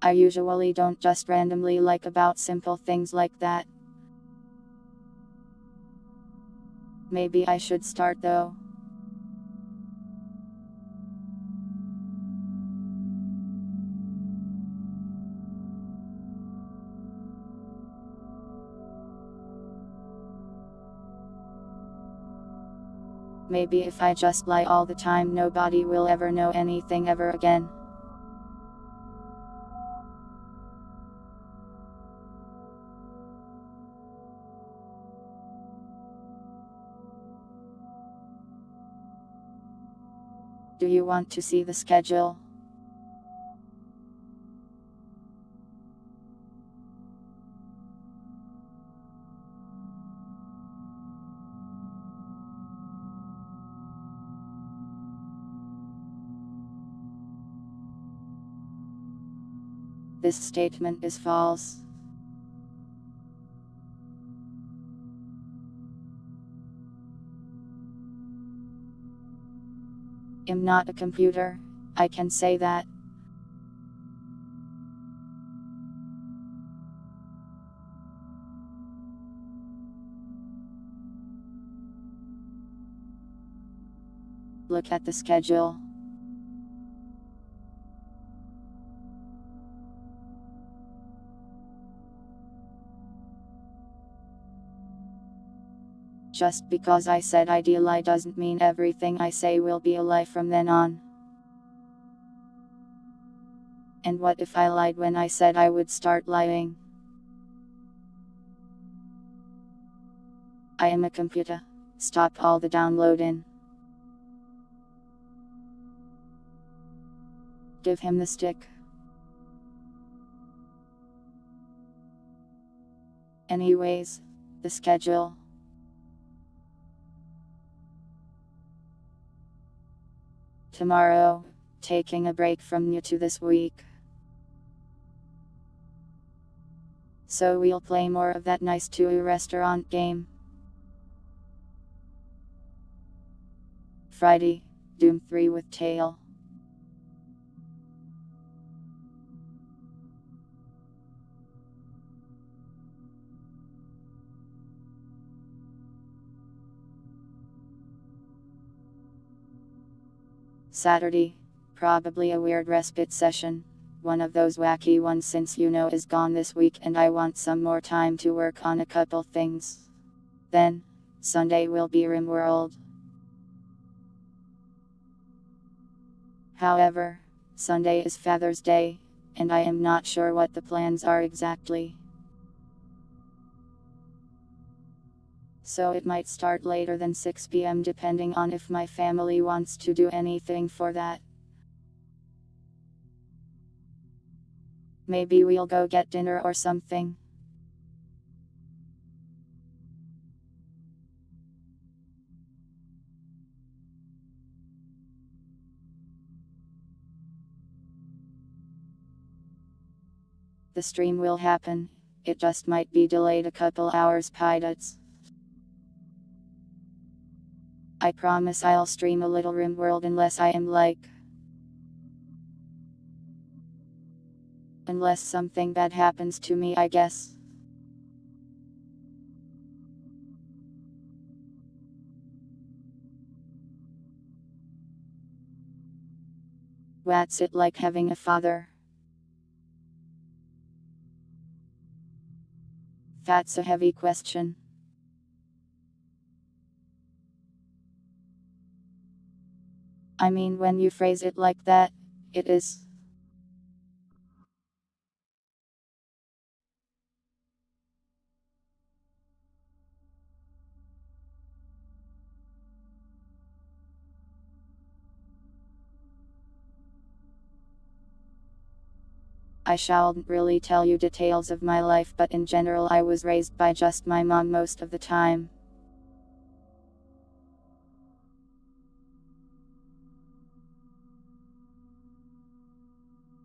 I usually don't just randomly like about simple things like that. Maybe I should start though. Maybe if I just lie all the time, nobody will ever know anything ever again. Do you want to see the schedule? This statement is false. I'm not a computer, I can say that. Look at the schedule. Just because I said I'd lie doesn't mean everything I say will be a lie from then on. And what if I lied when I said I would start lying? I am a computer. Stop all the downloading. Give him the stick. Anyways, the schedule. Tomorrow, taking a break from you two this week. So we'll play more of that nice 2 restaurant game. Friday, Doom 3 with Tail. Saturday, probably a weird respite session. One of those wacky ones since is gone this week and I want some more time to work on a couple things. Then, Sunday will be RimWorld. However, Sunday is Father's Day, and I am not sure what the plans are exactly. So it might start later than 6 p.m. depending on if my family wants to do anything for that. Maybe we'll go get dinner or something. The stream will happen, it just might be delayed a couple hours pilots. I promise I'll stream a little RimWorld unless I am unless something bad happens to me, I guess. What's it like having a father? That's a heavy question. I mean, when you phrase it like that, it is. I shalln't really tell you details of my life, but in general I was raised by just my mom most of the time.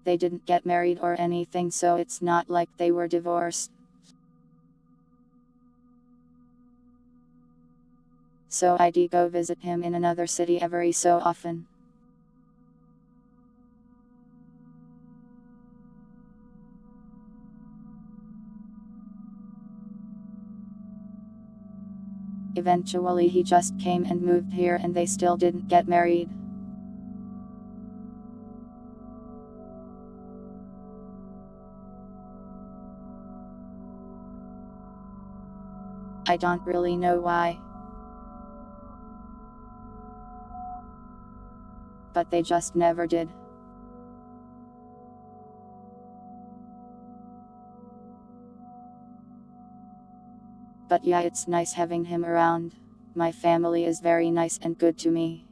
They didn't get married or anything, so it's not like they were divorced. So I'd go visit him in another city every so often. Eventually he just came and moved here, and they still didn't get married. I don't really know why. But they just never did. But yeah, it's nice having him around. My family is very nice and good to me.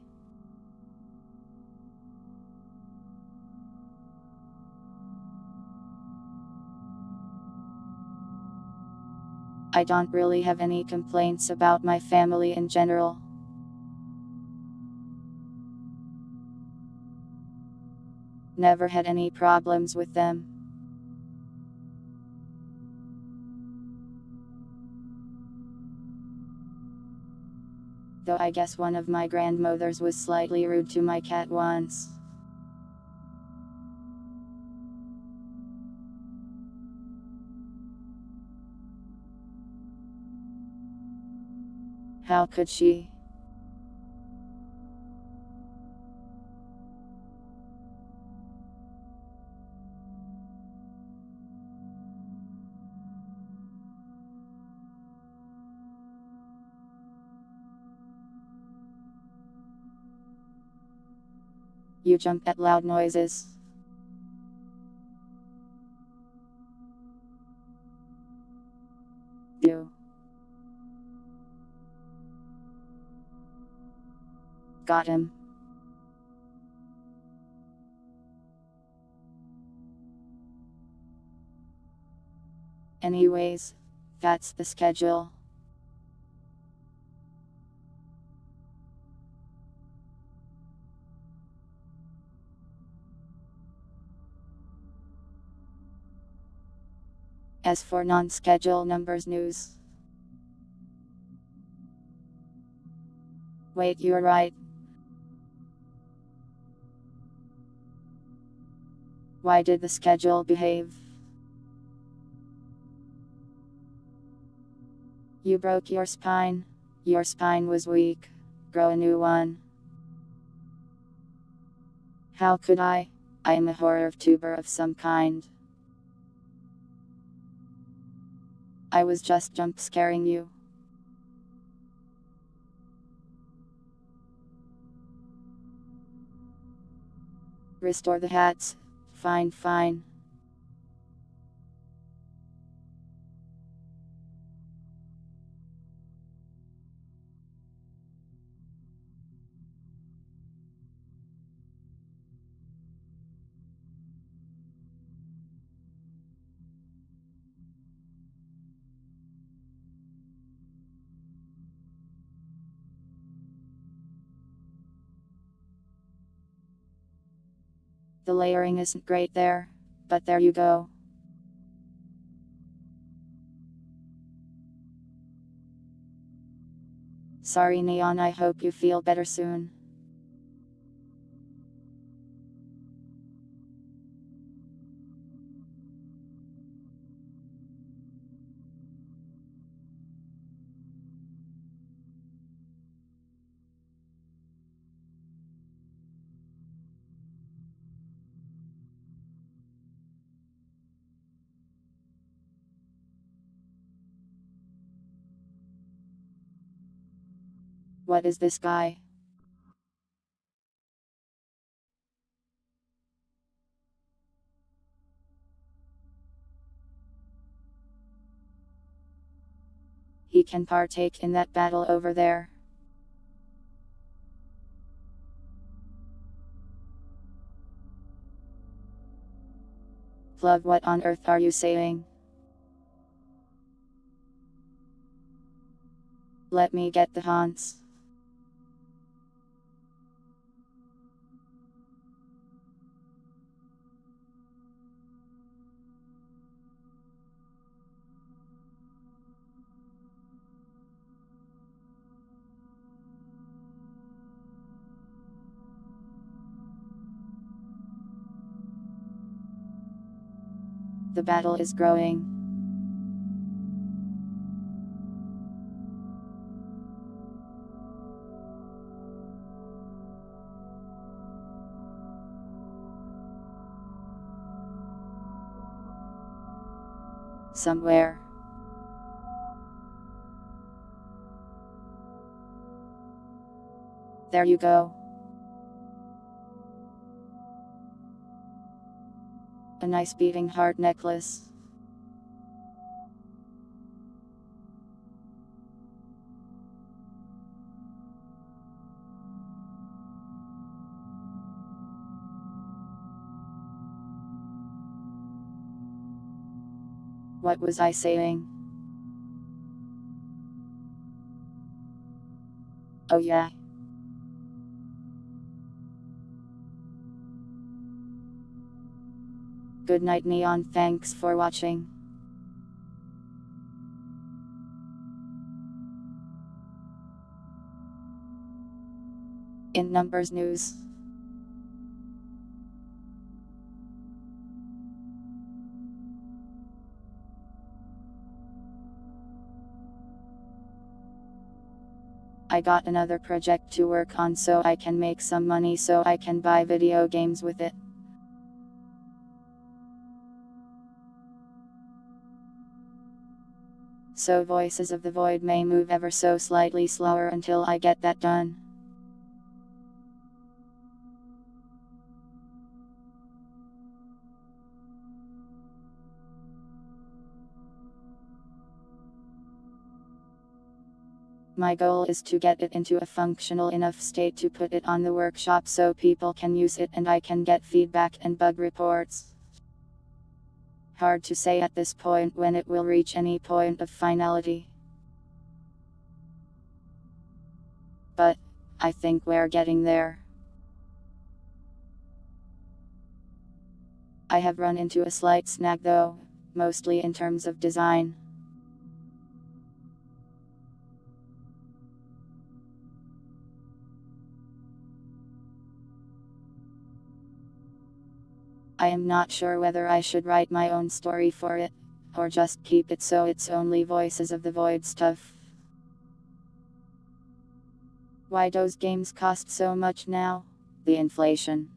I don't really have any complaints about my family in general. Never had any problems with them. Though I guess one of my grandmothers was slightly rude to my cat once. How could she? You jump at loud noises. You. Got him. Anyways, that's the schedule. As for non-schedule numbers news. Wait, you're right. Why did the schedule behave? You broke your spine. Your spine was weak. Grow a new one. How could I? I am a horror tuber of some kind. I was just jump scaring you. Restore the hats. Fine, fine. The layering isn't great there, but there you go. Sorry Neon, I hope you feel better soon. What is this guy? He can partake in that battle over there. Plug, what on earth are you saying? Let me get the haunts. The battle is growing. Somewhere. There you go. A nice beating heart necklace. What was I saying? Oh yeah. Good night, Neon. Thanks for watching. In numbers news. I got another project to work on so I can make some money so I can buy video games with it. So Voices of the Void may move ever so slightly slower until I get that done. My goal is to get it into a functional enough state to put it on the workshop so people can use it and I can get feedback and bug reports. Hard to say at this point when it will reach any point of finality. But I think we're getting there. I have run into a slight snag though, mostly in terms of design. I am not sure whether I should write my own story for it, or just keep it so it's only Voices of the Void stuff. Why those games cost so much now? The inflation.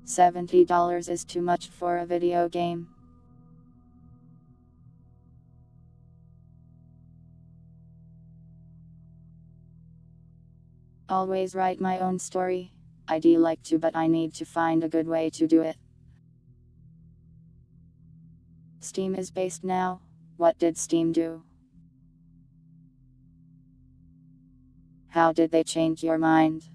$70 is too much for a video game. Always write my own story. I'd like to, but I need to find a good way to do it. Steam is based now. What did Steam do? How did they change your mind?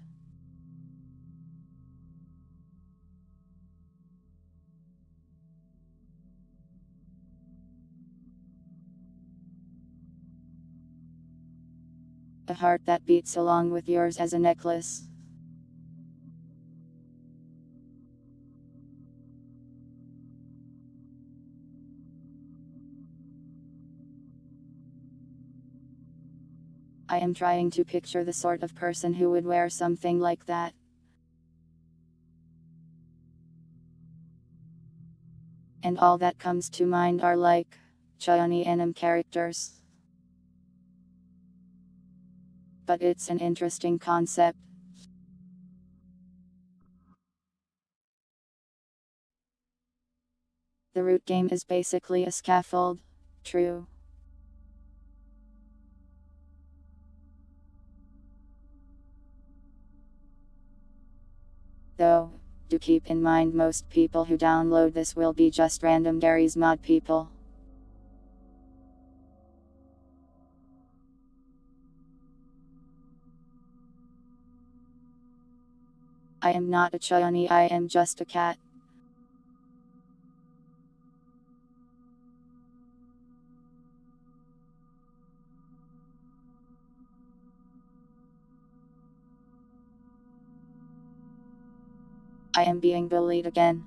A heart that beats along with yours as a necklace. I am trying to picture the sort of person who would wear something like that. And all that comes to mind are like Chani anime characters. But it's an interesting concept. The root game is basically a scaffold. True. Though, do keep in mind most people who download this will be just random Gary's Mod people. I am not a chunny, I am just a cat. I am being bullied again.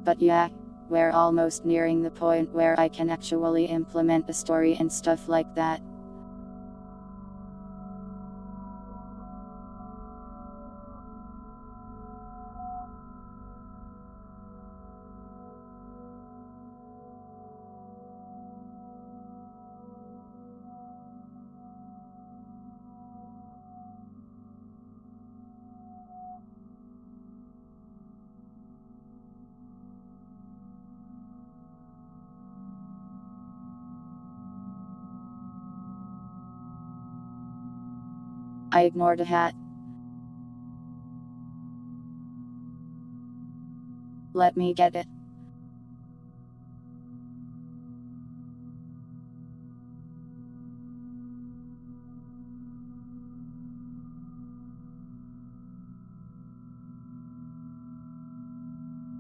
But yeah, we're almost nearing the point where I can actually implement a story and stuff like that. I ignored a hat. Let me get it.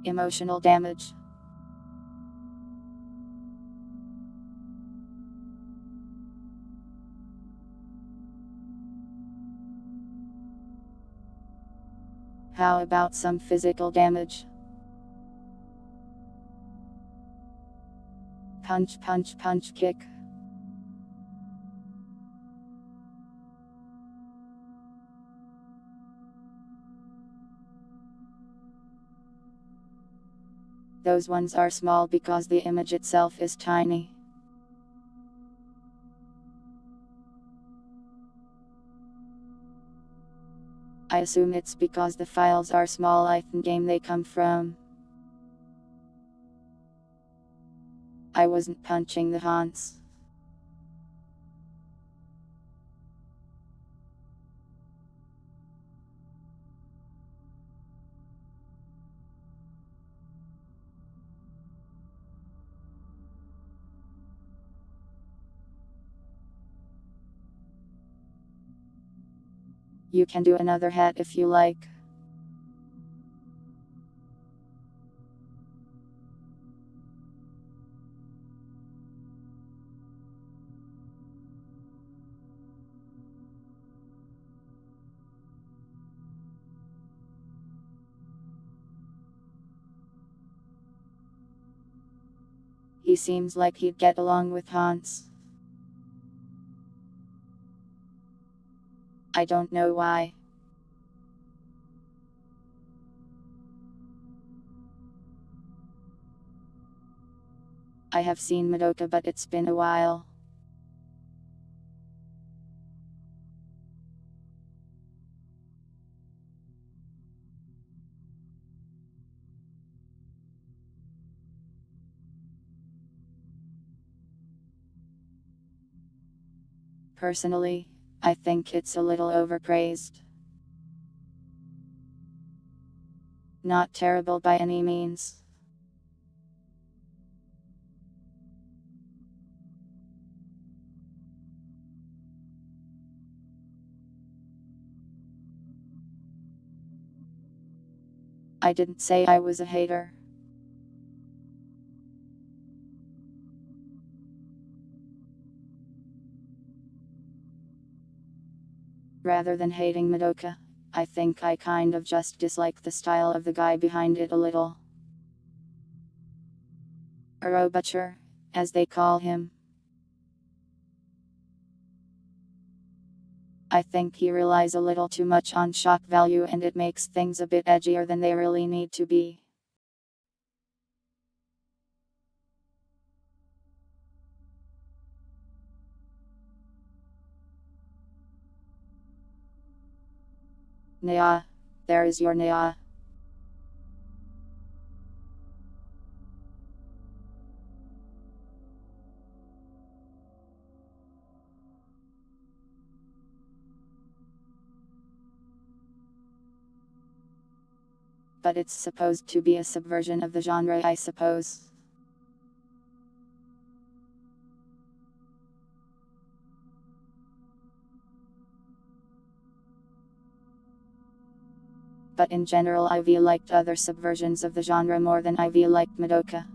Emotional damage. How about some physical damage? Punch, punch, punch, kick. Those ones are small because the image itself is tiny. I assume it's because the files are small in game they come from. I wasn't punching the haunts. You can do another hat if you like. He seems like he'd get along with Hans. I don't know why. I have seen Madoka, but it's been a while. Personally, I think it's a little overpraised. Not terrible by any means. I didn't say I was a hater. Rather than hating Madoka, I think I kind of just dislike the style of the guy behind it a little. Uro Butcher, as they call him. I think he relies a little too much on shock value and it makes things a bit edgier than they really need to be. Nya. There is your Nya. But it's supposed to be a subversion of the genre, I suppose. But in general I've liked other subversions of the genre more than I've liked Madoka.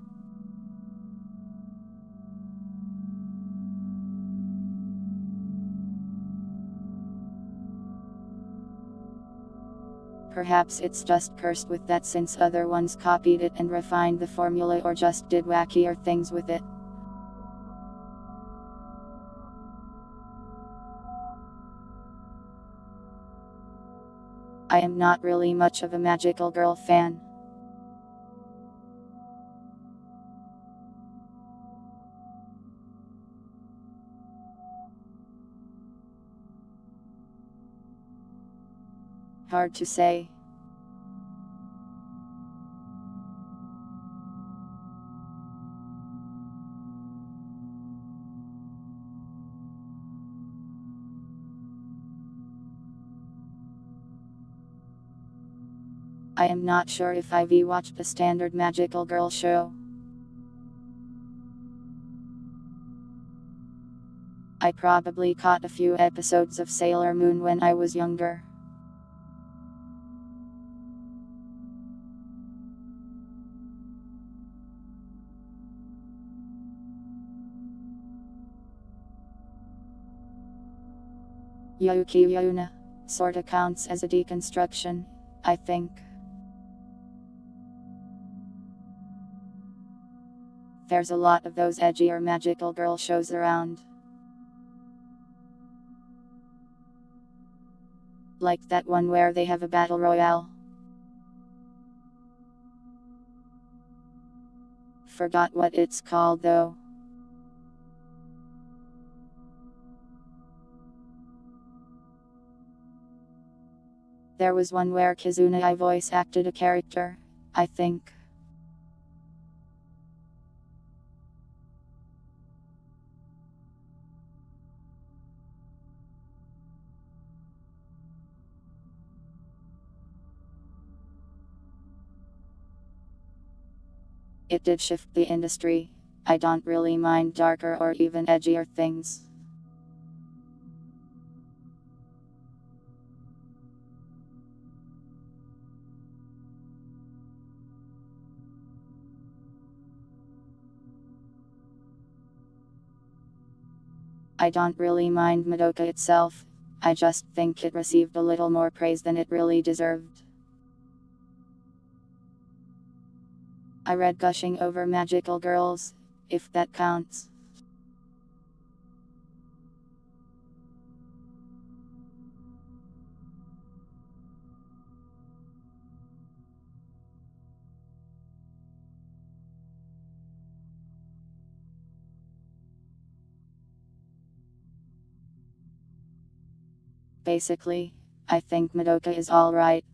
Perhaps it's just cursed with that since other ones copied it and refined the formula or just did wackier things with it. I am not really much of a magical girl fan. Hard to say. I am not sure if I've watched a standard magical girl show. I probably caught a few episodes of Sailor Moon when I was younger. Yuki Yuna sorta counts as a deconstruction, I think. There's a lot of those edgier magical girl shows around. Like that one where they have a battle royale. Forgot what it's called though. There was one where Kizuna voice acted a character, I think. It did shift the industry. I don't really mind darker or even edgier things. I don't really mind Madoka itself, I just think it received a little more praise than it really deserved. I read gushing over magical girls, if that counts. Basically, I think Madoka is alright,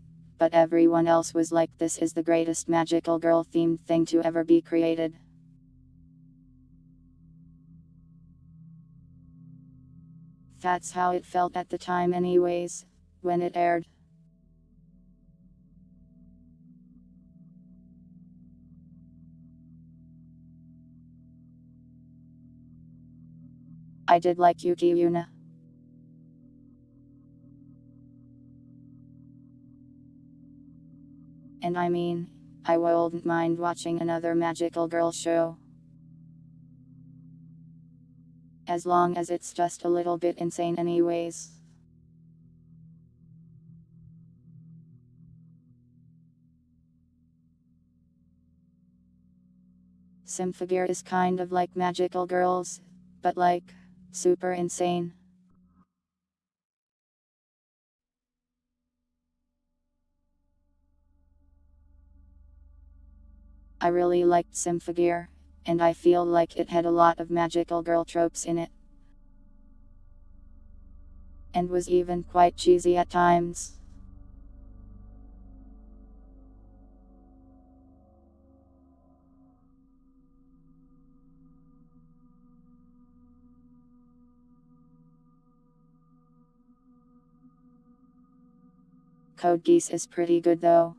but everyone else was like, this is the greatest magical girl themed thing to ever be created. That's how it felt at the time anyways, when it aired. I did like Yuki Yuna. And I mean, I wouldn't mind watching another magical girl show. As long as it's just a little bit insane anyways. Symphogear is kind of like magical girls, but like, super insane. I really liked Symphogear, and I feel like it had a lot of magical girl tropes in it. And was even quite cheesy at times. Code Geass is pretty good though.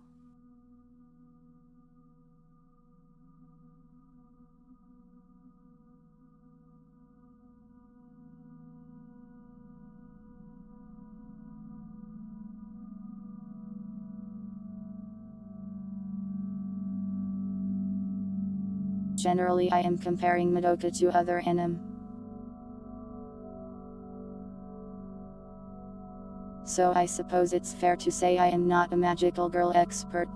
Generally I am comparing Madoka to other anime. So I suppose it's fair to say I am not a magical girl expert.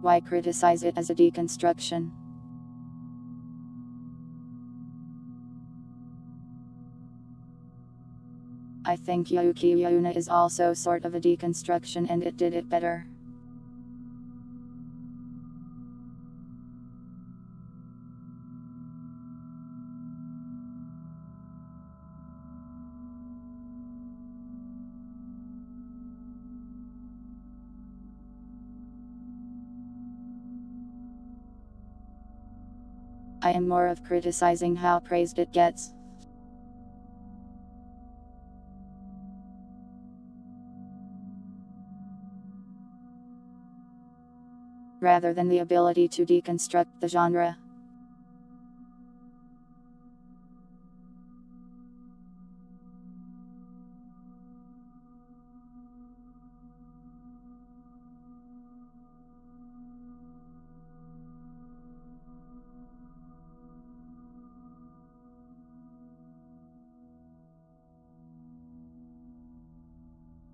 Why criticize it as a deconstruction? I think Yuki Yuna is also sort of a deconstruction and it did it better. I am more of criticizing how praised it gets. Rather than the ability to deconstruct the genre.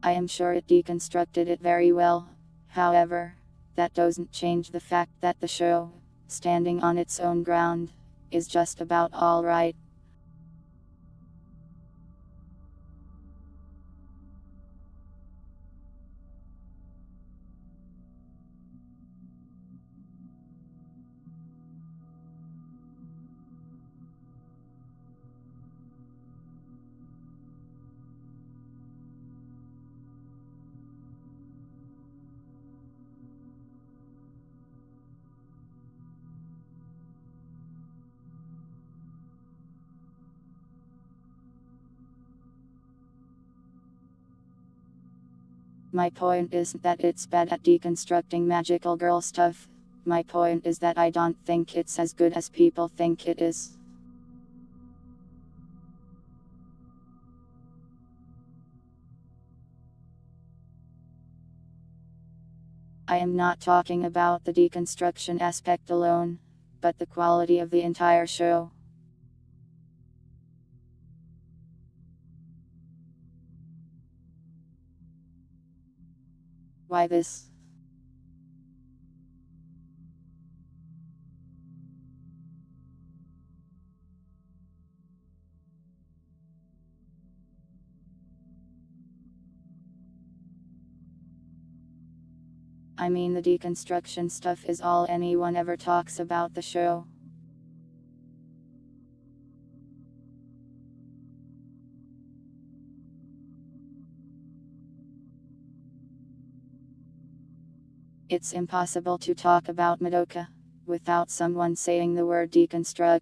I am sure it deconstructed it very well, however, that doesn't change the fact that the show, standing on its own ground, is just about alright. My point isn't that it's bad at deconstructing magical girl stuff. My point is that I don't think it's as good as people think it is. I am not talking about the deconstruction aspect alone, but the quality of the entire show. Why this? I mean, the deconstruction stuff is all anyone ever talks about the show. It's impossible to talk about Madoka without someone saying the word deconstruct.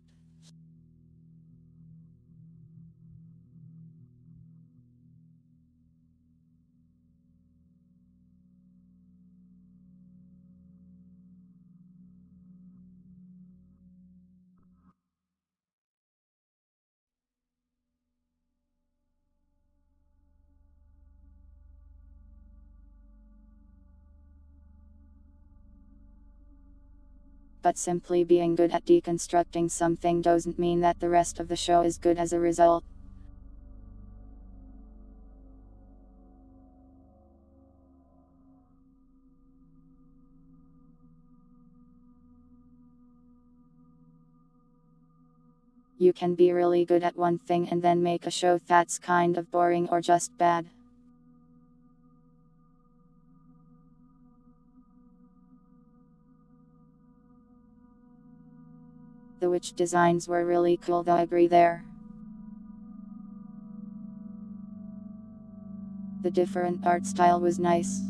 But simply being good at deconstructing something doesn't mean that the rest of the show is good as a result. You can be really good at one thing and then make a show that's kind of boring or just bad. The witch designs were really cool though, I agree there. The different art style was nice.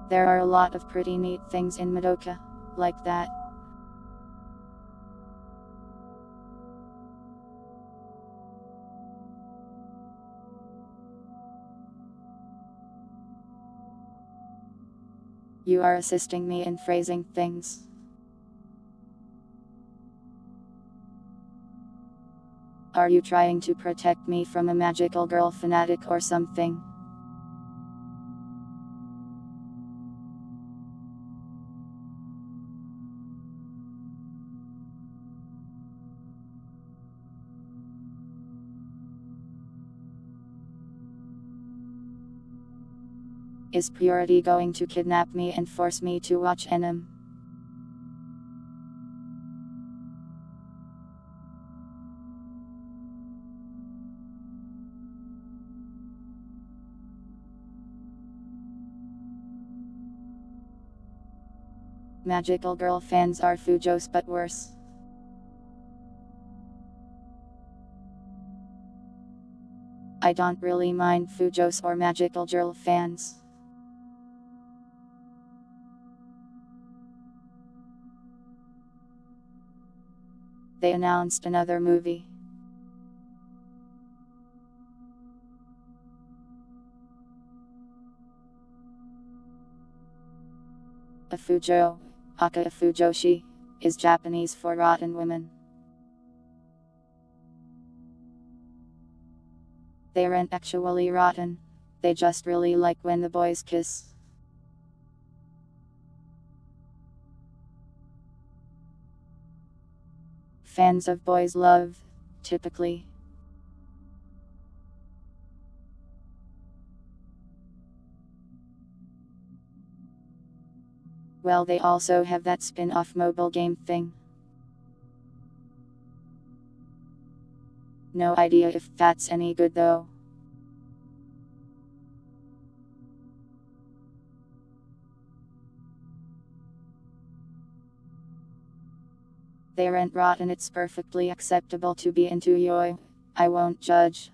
There are a lot of pretty neat things in Madoka, like that. You are assisting me in phrasing things. Are you trying to protect me from a magical girl fanatic or something? Is Purity going to kidnap me and force me to watch anime? Magical girl fans are Fujos but worse. I don't really mind Fujos or magical girl fans. They announced another movie. A Fujo, aka Fujoshi, is Japanese for rotten women. They aren't actually rotten, they just really like when the boys kiss. Fans of boys love, typically. Well, they also have that spin-off mobile game thing. No idea if that's any good though. They aren't rotten, it's perfectly acceptable to be into yoi. I won't judge.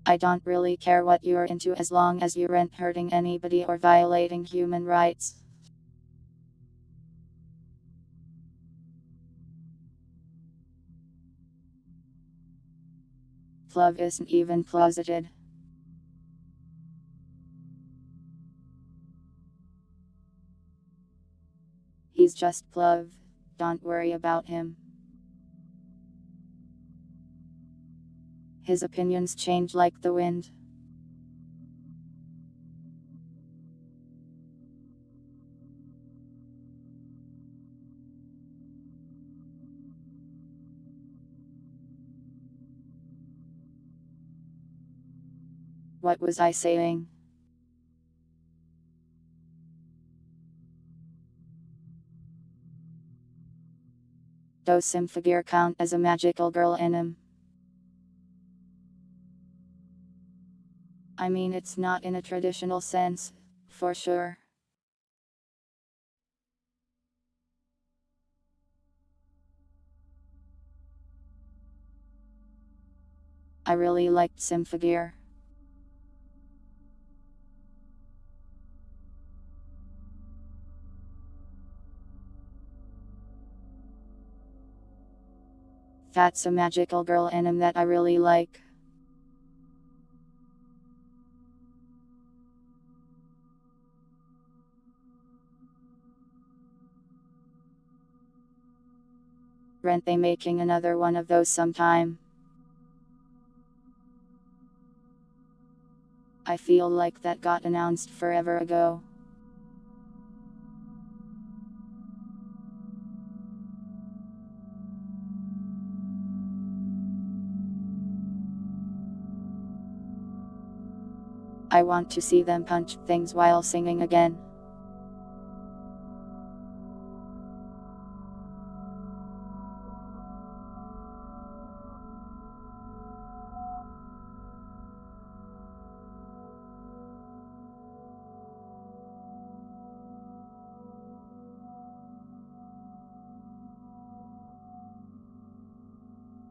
I don't really care what you're into as long as you aren't hurting anybody or violating human rights. Plov isn't even closeted. He's just Plov. Don't worry about him. His opinions change like the wind. What was I saying? Does Symphogear count as a magical girl anime? I mean, it's not in a traditional sense, for sure. I really liked Symphogear. That's a magical girl anime that I really like. Aren't they making another one of those sometime? I feel like that got announced forever ago. I want to see them punch things while singing again.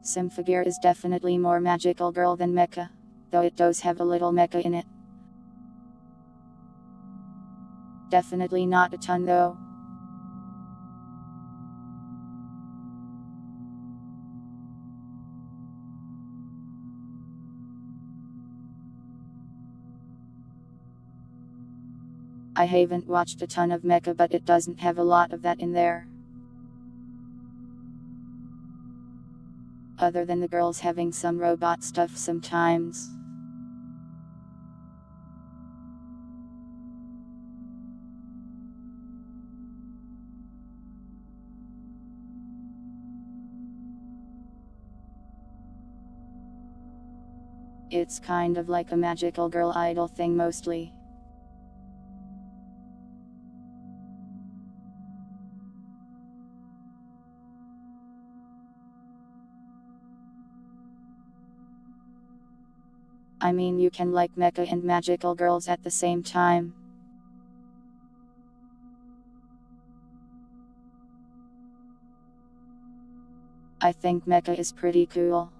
Symphogear is definitely more magical girl than Mecha, though it does have a little mecha in it. Definitely not a ton though. I haven't watched a ton of Mecha, but it doesn't have a lot of that in there. Other than the girls having some robot stuff sometimes. It's kind of like a magical girl idol thing mostly. I mean, you can like mecha and magical girls at the same time. I think mecha is pretty cool.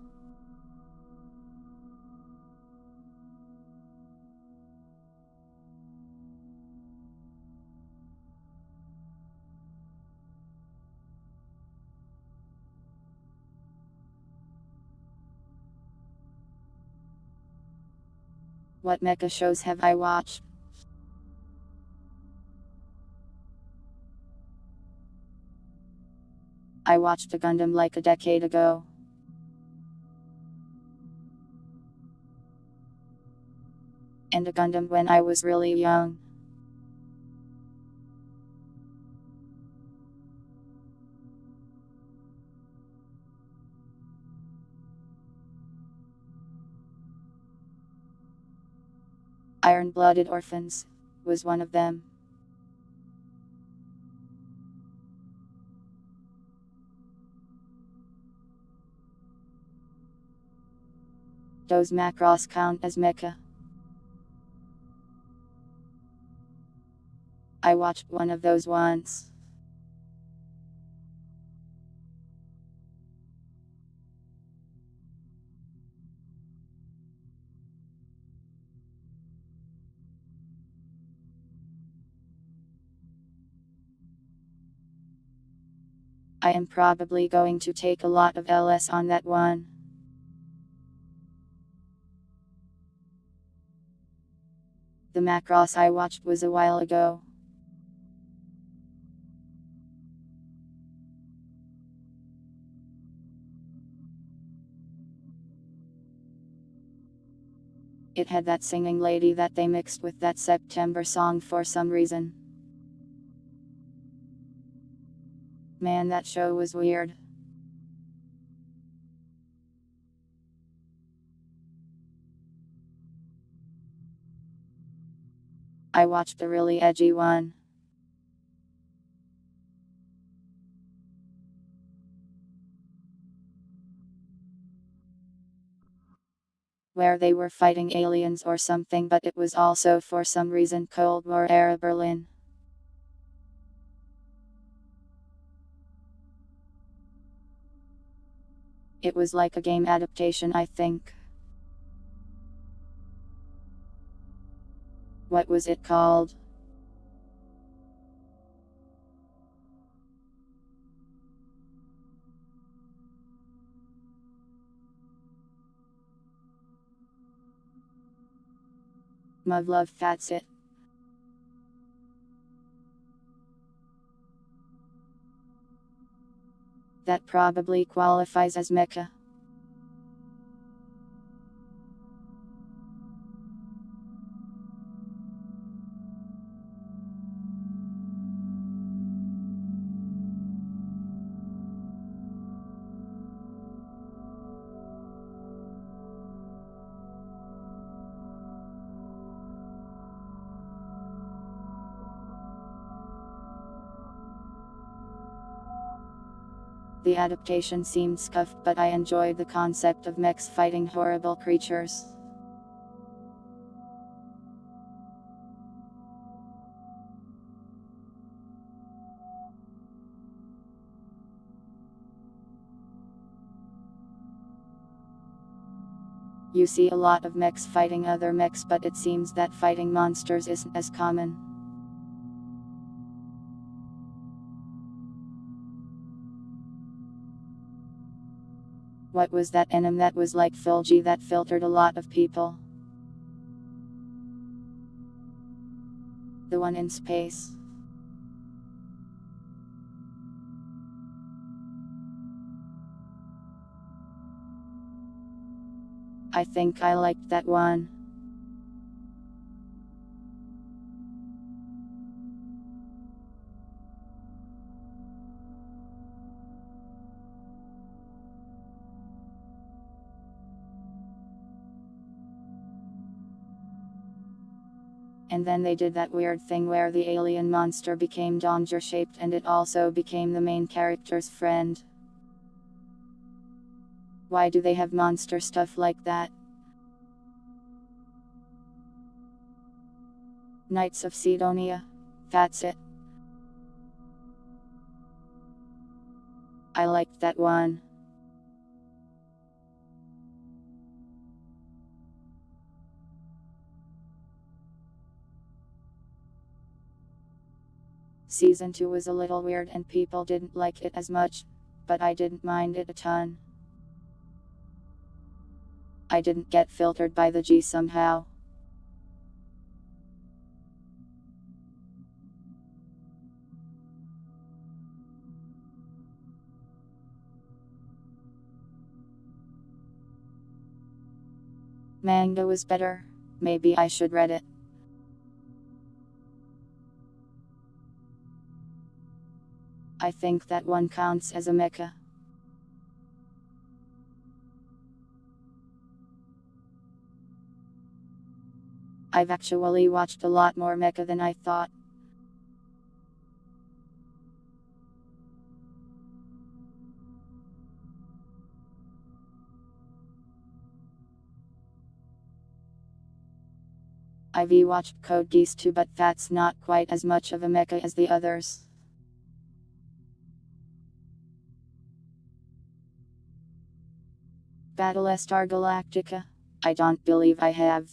What mecha shows have I watched? I watched a Gundam like a decade ago. And a Gundam when I was really young. Iron-Blooded Orphans was one of them. Does Macross count as mecha? I watched one of those once. I am probably going to take a lot of LS on that one. The Macross I watched was a while ago. It had that singing lady that they mixed with that September song for some reason. Man, that show was weird. I watched the really edgy one. Where they were fighting aliens or something, but it was also for some reason Cold War era Berlin. It was like a game adaptation, I think. What was it called? Love, that's it. That probably qualifies as mecha. The adaptation seemed scuffed, but I enjoyed the concept of mechs fighting horrible creatures. You see a lot of mechs fighting other mechs, but it seems that fighting monsters isn't as common. What was that enemy that was like Fulgi that filtered a lot of people? The one in space. I think I liked that one. And then they did that weird thing where the alien monster became Danger shaped, and it also became the main character's friend. Why do they have monster stuff like that? Knights of Sidonia. That's it. I liked that one. Season 2 was a little weird and people didn't like it as much, but I didn't mind it a ton. I didn't get filtered by the G somehow. Manga was better. Maybe I should read it. I think that one counts as a mecha. I've actually watched a lot more mecha than I thought. I've watched Code Geass too, but that's not quite as much of a mecha as the others. Battlestar Galactica? I don't believe I have.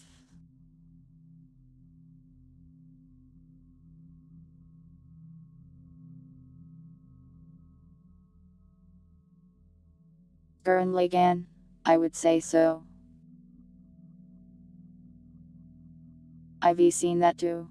Gurren Lagann? I would say so. I've seen that too.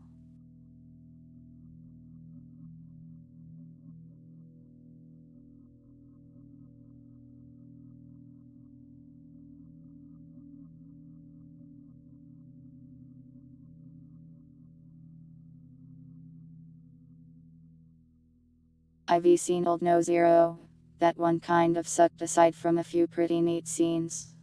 I've seen Old No Zero. That one kind of sucked aside from a few pretty neat scenes.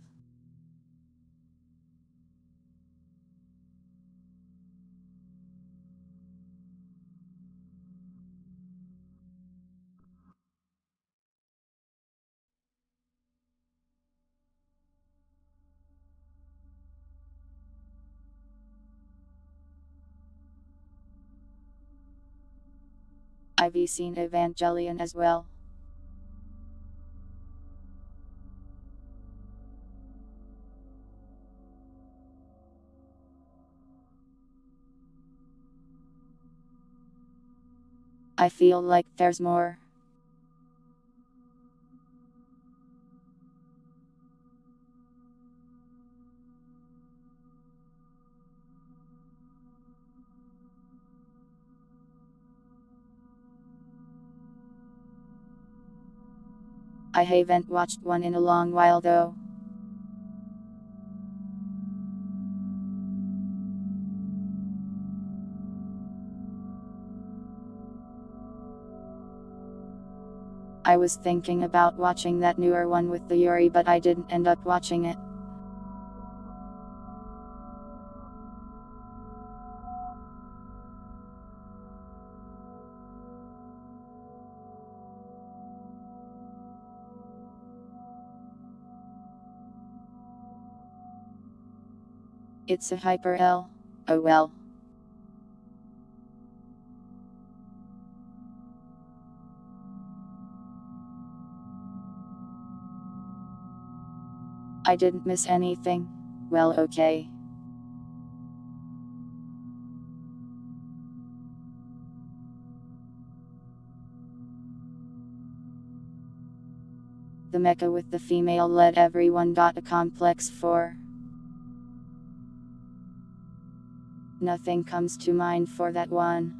I've seen Evangelion as well. I feel like there's more. I haven't watched one in a long while though. I was thinking about watching that newer one with the Yuri, but I didn't end up watching it. It's a hyper L. Oh well. I didn't miss anything. Well, okay. The mecha with the female led everyone got a complex 4. Nothing comes to mind for that one.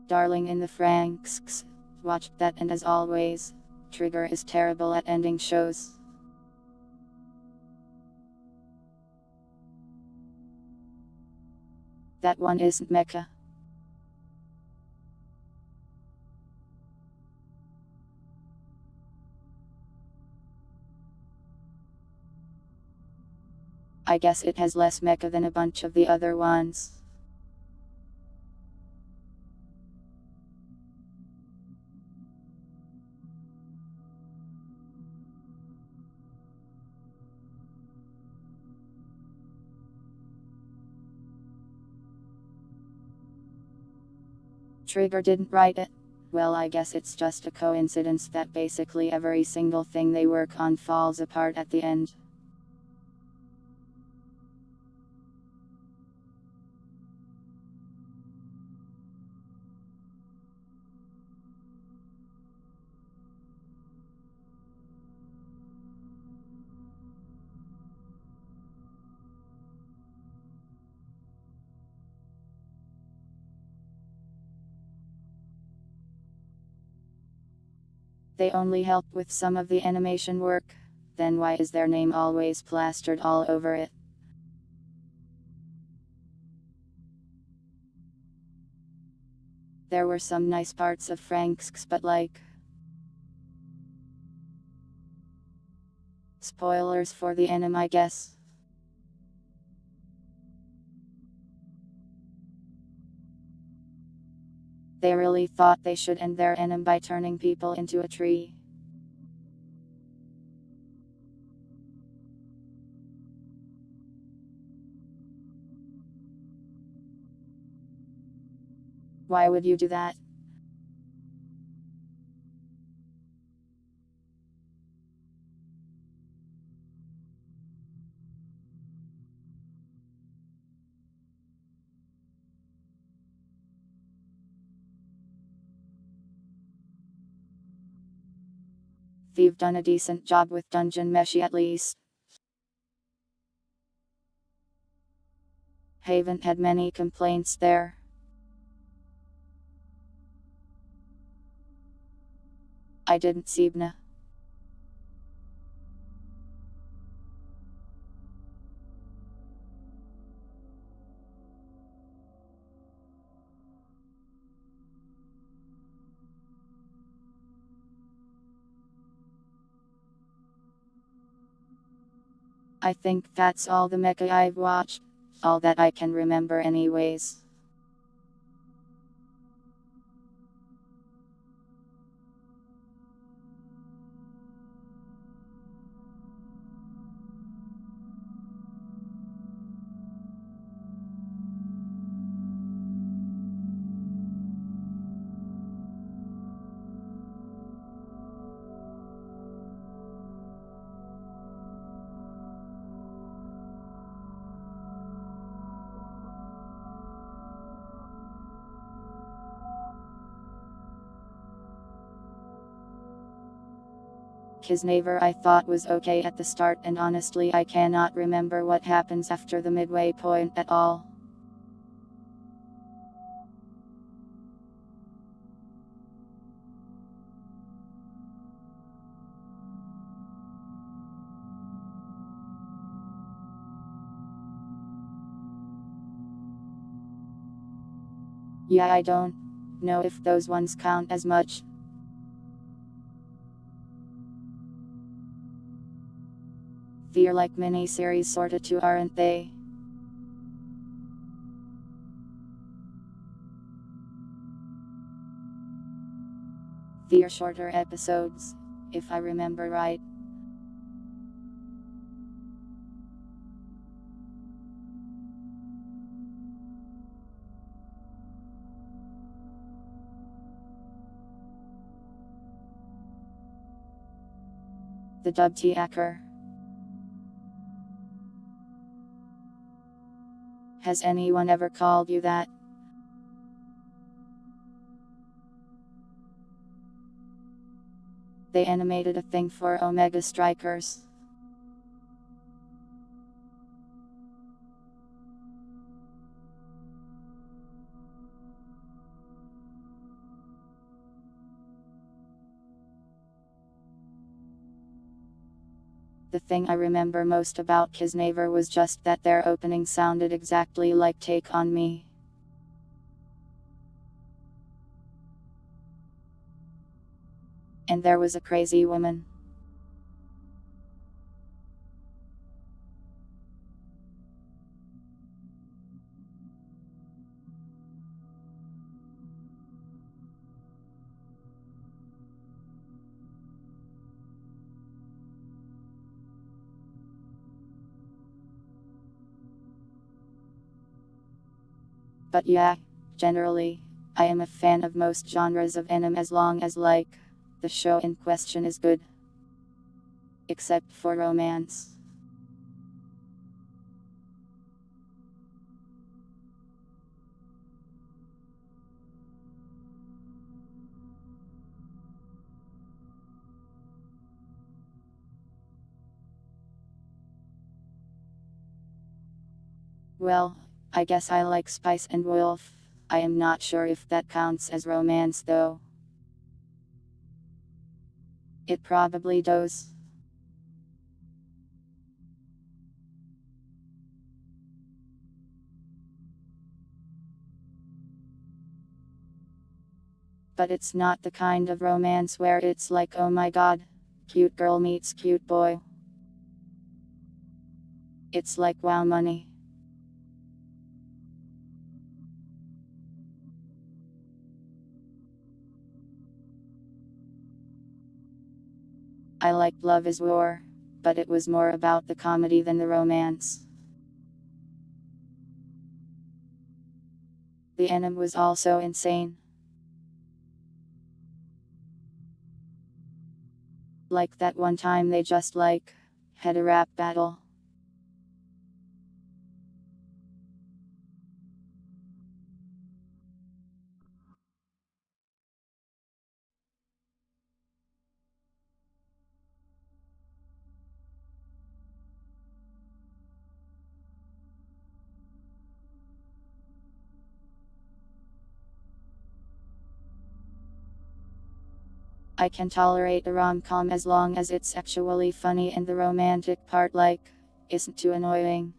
Darling in the Franks. Watched that, and as always, Trigger is terrible at ending shows. That one isn't mecha. I guess it has less mecha than a bunch of the other ones. Trigger didn't write it. Well, I guess it's just a coincidence that basically every single thing they work on falls apart at the end. They only help with some of the animation work. Then why is their name always plastered all over it? There were some nice parts of Franks, but like... Spoilers for the anime, I guess. They really thought they should end their anime by turning people into a tree. Why would you do that? They've done a decent job with Dungeon Meshi at least. Haven't had many complaints there. I didn't see Bna. I think that's all the mecha I've watched. All that I can remember anyways. Kisnaver I thought was okay at the start, and honestly I cannot remember what happens after the midway point at all. Yeah, I don't know if those ones count as much. They're like mini-series sorta too, aren't they? They're shorter episodes, if I remember right. The Dubty Hacker. Has anyone ever called you that? They animated a thing for Omega Strikers. The thing I remember most about Kisnaver was just that their opening sounded exactly like Take On Me. And there was a crazy woman. But yeah, generally, I am a fan of most genres of anime as long as the show in question is good. Except for romance. Well, I guess I like Spice and Wolf. I am not sure if that counts as romance though. It probably does. But it's not the kind of romance where it's like, oh my god, cute girl meets cute boy. It's like wow money. I liked Love is War, but it was more about the comedy than the romance. The anime was also insane. Like that one time they just had a rap battle. I can tolerate a rom-com as long as it's actually funny and the romantic part isn't too annoying.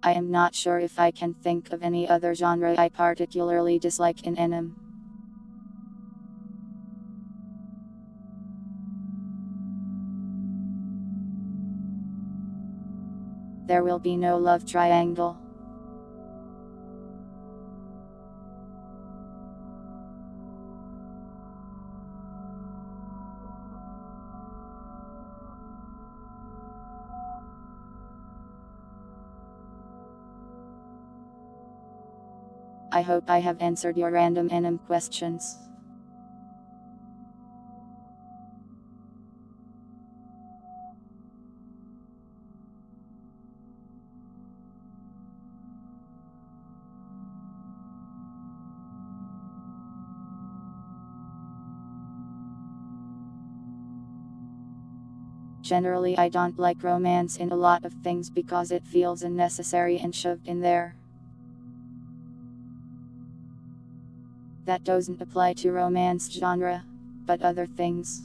I am not sure if I can think of any other genre I particularly dislike in anime. There will be no love triangle. I hope I have answered your random anime questions. Generally, I don't like romance in a lot of things because it feels unnecessary and shoved in there. That doesn't apply to romance genre, but other things.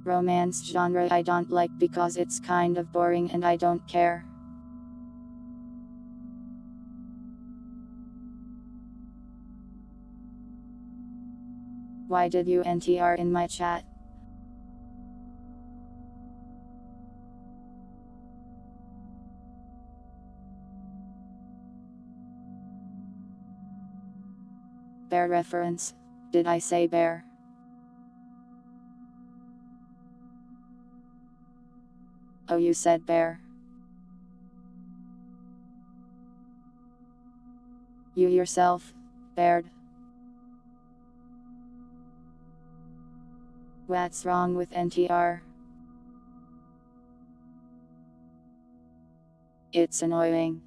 Romance genre I don't like because it's kind of boring and I don't care. Why did you enter in my chat? Bear reference. Did I say bear? Oh, you said bear. You yourself, bared. What's wrong with NTR? It's annoying.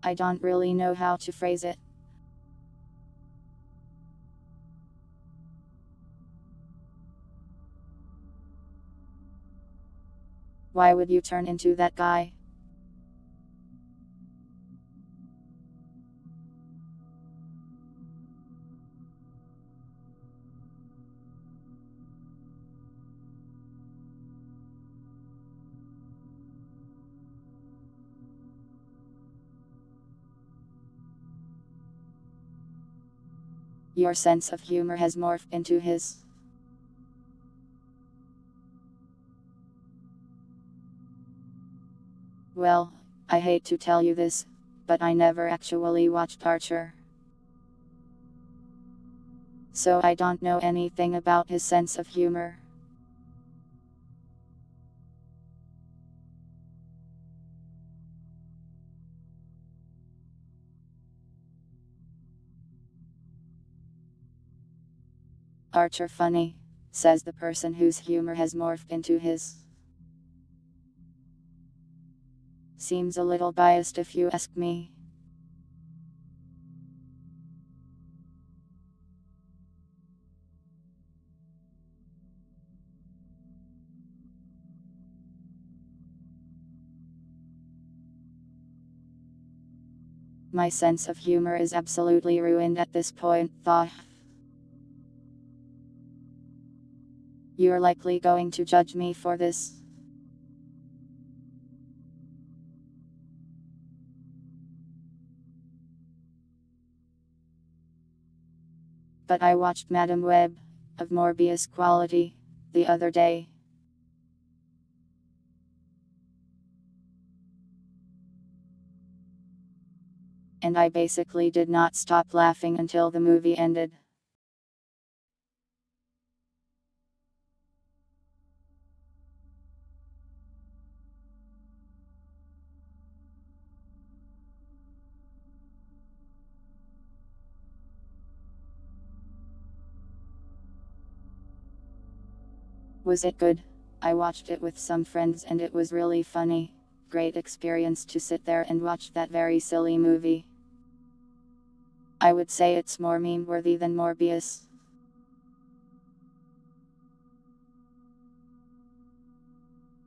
I don't really know how to phrase it. Why would you turn into that guy? Your sense of humor has morphed into his. Well, I hate to tell you this, but I never actually watched Archer. So I don't know anything about his sense of humor. Archer funny, says the person whose humor has morphed into his. Seems a little biased if you ask me. My sense of humor is absolutely ruined at this point, though. You're likely going to judge me for this. But I watched Madam Web, of Morbius quality, the other day. And I basically did not stop laughing until the movie ended. Was it good? I watched it with some friends and it was really funny. Great experience to sit there and watch that very silly movie. I would say it's more meme-worthy than Morbius.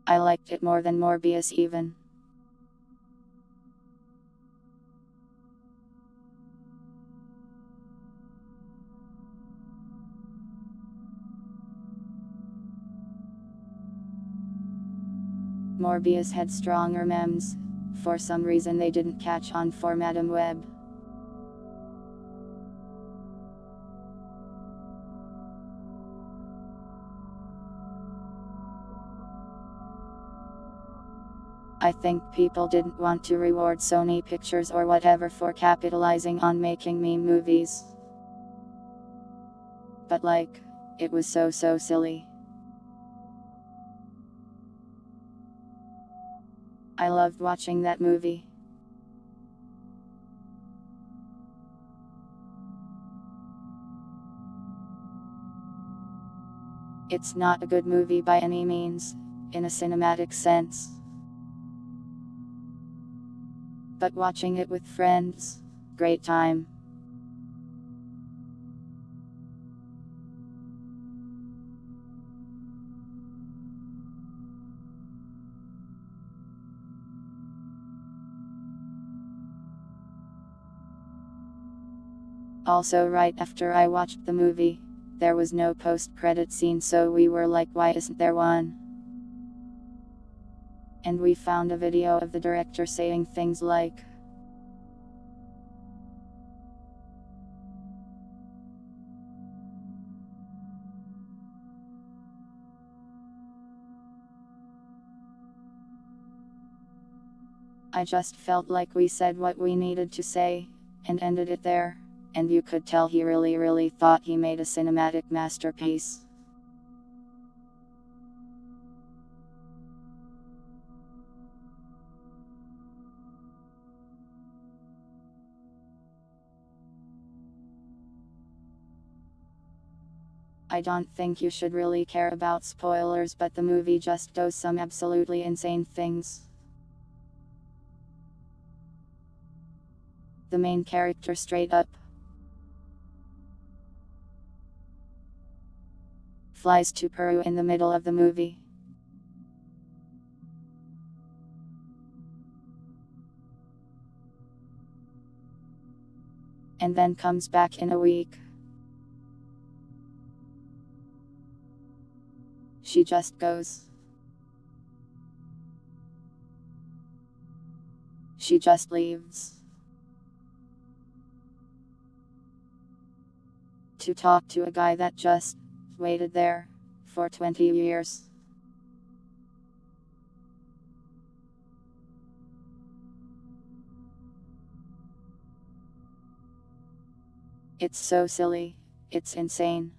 I liked it more than Morbius even. Morbius had stronger memes. For some reason they didn't catch on for Madam Web. I think people didn't want to reward Sony Pictures or whatever for capitalizing on making meme movies. But like, it was so silly. I loved watching that movie. It's not a good movie by any means, in a cinematic sense. But watching it with friends, great time. Also, right after I watched the movie, there was no post-credit scene, so we were like, why isn't there one? And we found a video of the director saying things like, I just felt like we said what we needed to say, and ended it there, and you could tell he really thought he made a cinematic masterpiece. I don't think you should really care about spoilers, but the movie just does some absolutely insane things. The main character straight up flies to Peru in the middle of the movie. And then comes back in a week. She just goes. She just leaves. To talk to a guy that just waited there for 20 years. It's so silly, it's insane.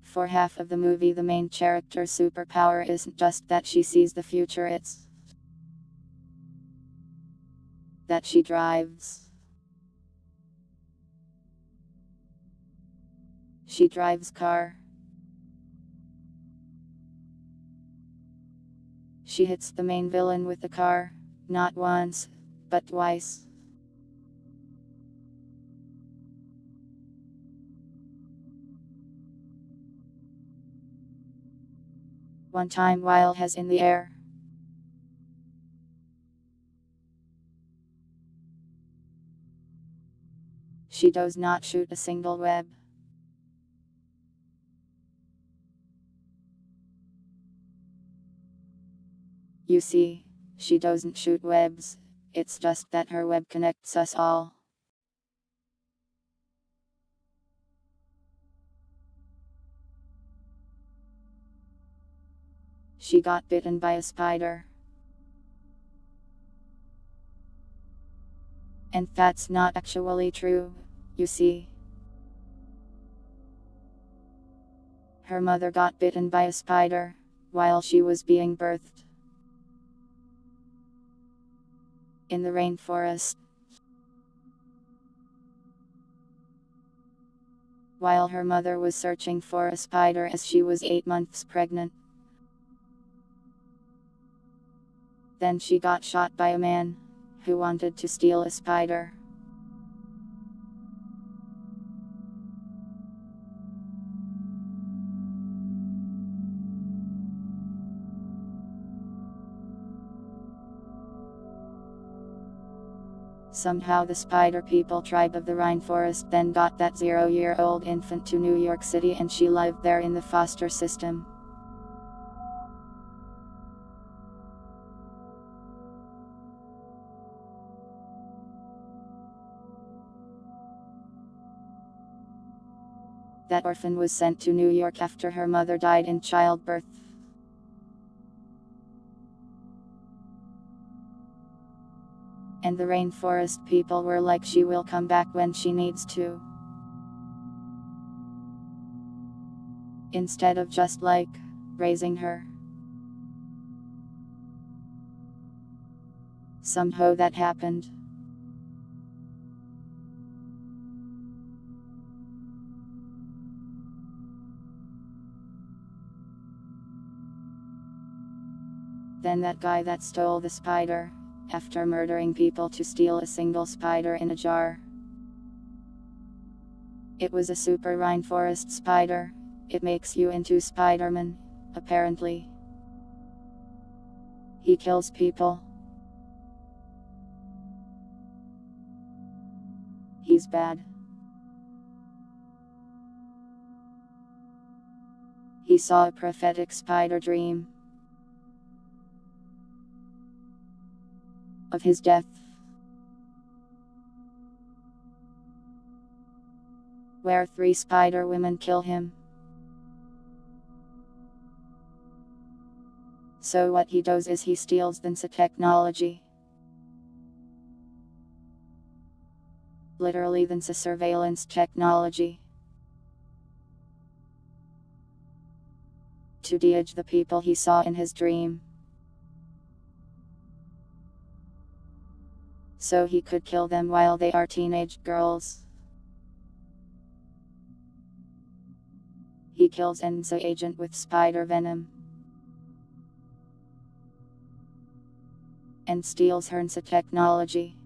For half of the movie, the main character's superpower isn't just that she sees the future, it's that she drives. She drives car. She hits the main villain with the car, not once, but twice. One time while has in the air. She does not shoot a single web. You see, she doesn't shoot webs, it's just that her web connects us all. She got bitten by a spider. And that's not actually true, you see. Her mother got bitten by a spider while she was being birthed. In the rainforest. While her mother was searching for a spider as she was 8 months pregnant. Then she got shot by a man who wanted to steal a spider. Somehow the spider people tribe of the rainforest then got that 0-year-old infant to New York City, and she lived there in the foster system. That orphan was sent to New York after her mother died in childbirth. And the rainforest people were like, she will come back when she needs to. Instead of just like raising her. Somehow that happened. Then that guy that stole the spider, after murdering people to steal a single spider in a jar. It was a super rainforest spider. It makes you into Spider-Man, apparently. He kills people. He's bad. He saw a prophetic spider dream of his death, where 3 spider women kill him. So what he does is he steals the technology. Literally the surveillance technology. To de-age the people he saw in his dream. So he could kill them while they are teenage girls. He kills NSA agent with spider venom. And steals her NSA technology.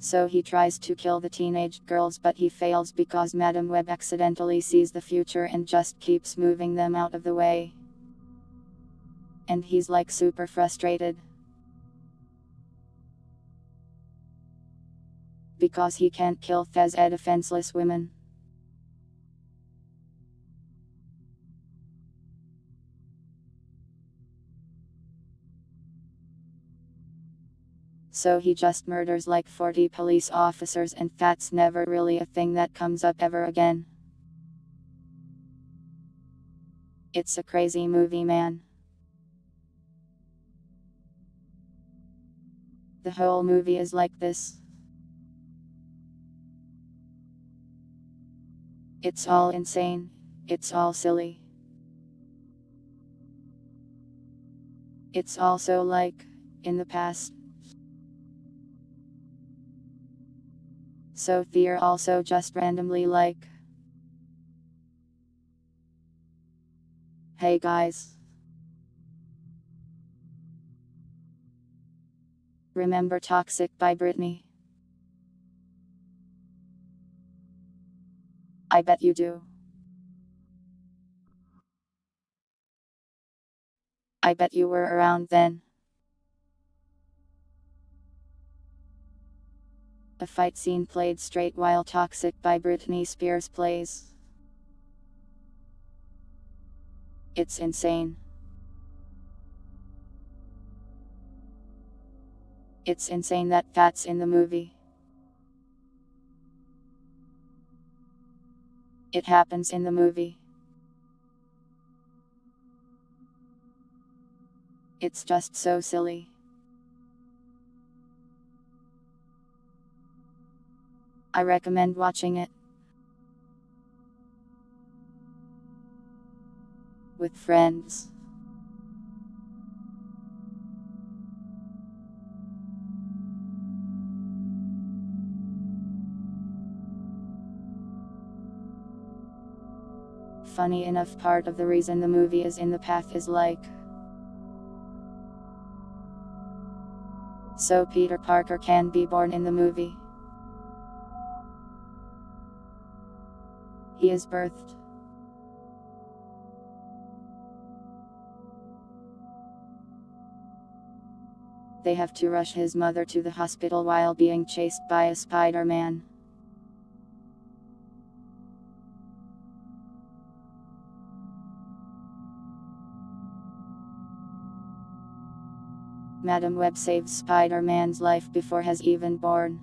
So he tries to kill the teenage girls, but he fails because Madam Web accidentally sees the future and just keeps moving them out of the way. And he's like super frustrated. Because he can't kill defenseless women. So he just murders like 40 police officers, and that's never really a thing that comes up ever again. It's a crazy movie, man. The whole movie is like this. It's all insane. It's all silly. It's also like, in the past. So they're also just randomly like, hey guys. Remember Toxic by Britney? I bet you do. I bet you were around then. A fight scene played straight while Toxic by Britney Spears plays. It's insane. It's insane that that's in the movie. It happens in the movie. It's just so silly. I recommend watching it with friends. Funny enough, part of the reason the movie is in the path is like, so Peter Parker can be born in the movie. He is birthed. They have to rush his mother to the hospital while being chased by a Spider-Man. Madam Web saves Spider-Man's life before he's even born.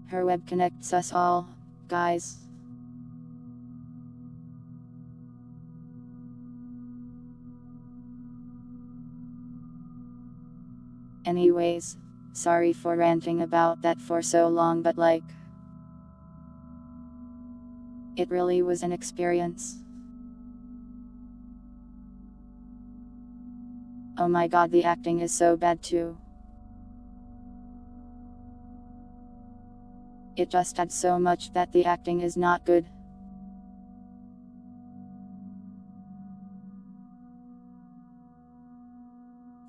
Her web connects us all, guys. Anyways, sorry for ranting about that for so long, but like, it really was an experience. Oh my god, the acting is so bad too. It just adds so much that the acting is not good.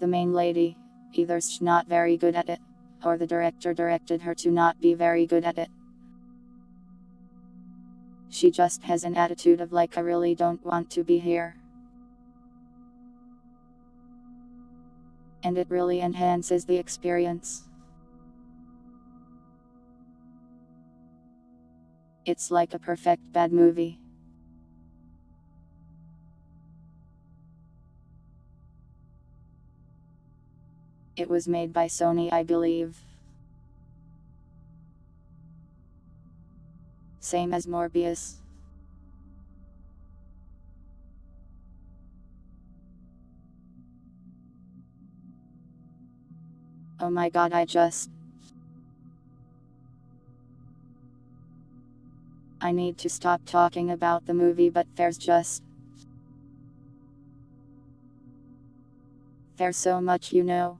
The main lady, either she's not very good at it, or the director directed her to not be very good at it. She just has an attitude of like, I really don't want to be here. And it really enhances the experience. It's like a perfect bad movie. It was made by Sony, I believe. Same as Morbius. Oh my god, I need to stop talking about the movie, but there's so much, you know.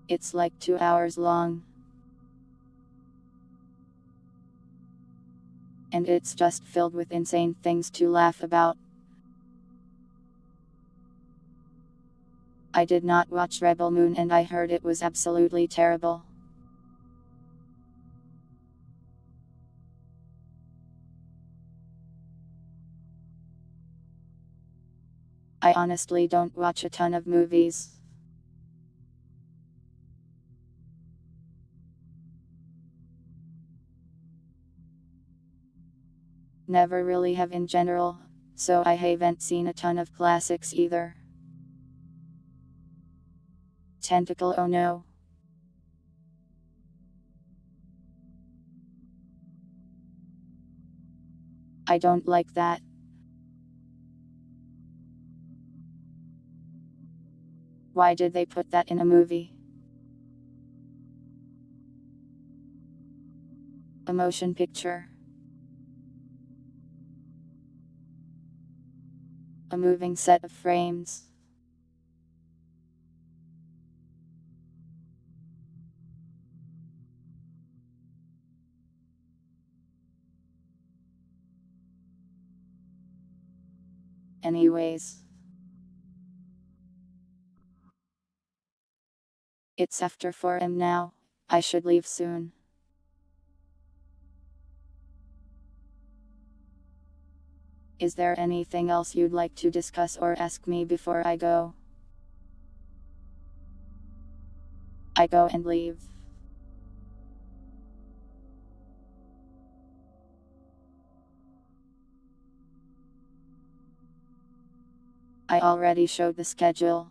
It's like 2 hours long. And it's just filled with insane things to laugh about. I did not watch Rebel Moon and I heard it was absolutely terrible. I honestly don't watch a ton of movies. Never really have in general, so I haven't seen a ton of classics either. Tentacle, oh no. I don't like that. Why did they put that in a movie? A motion picture. A moving set of frames. Anyways. It's after 4 am now. I should leave soon. Is there anything else you'd like to discuss or ask me before I go? I go and leave. I already showed the schedule.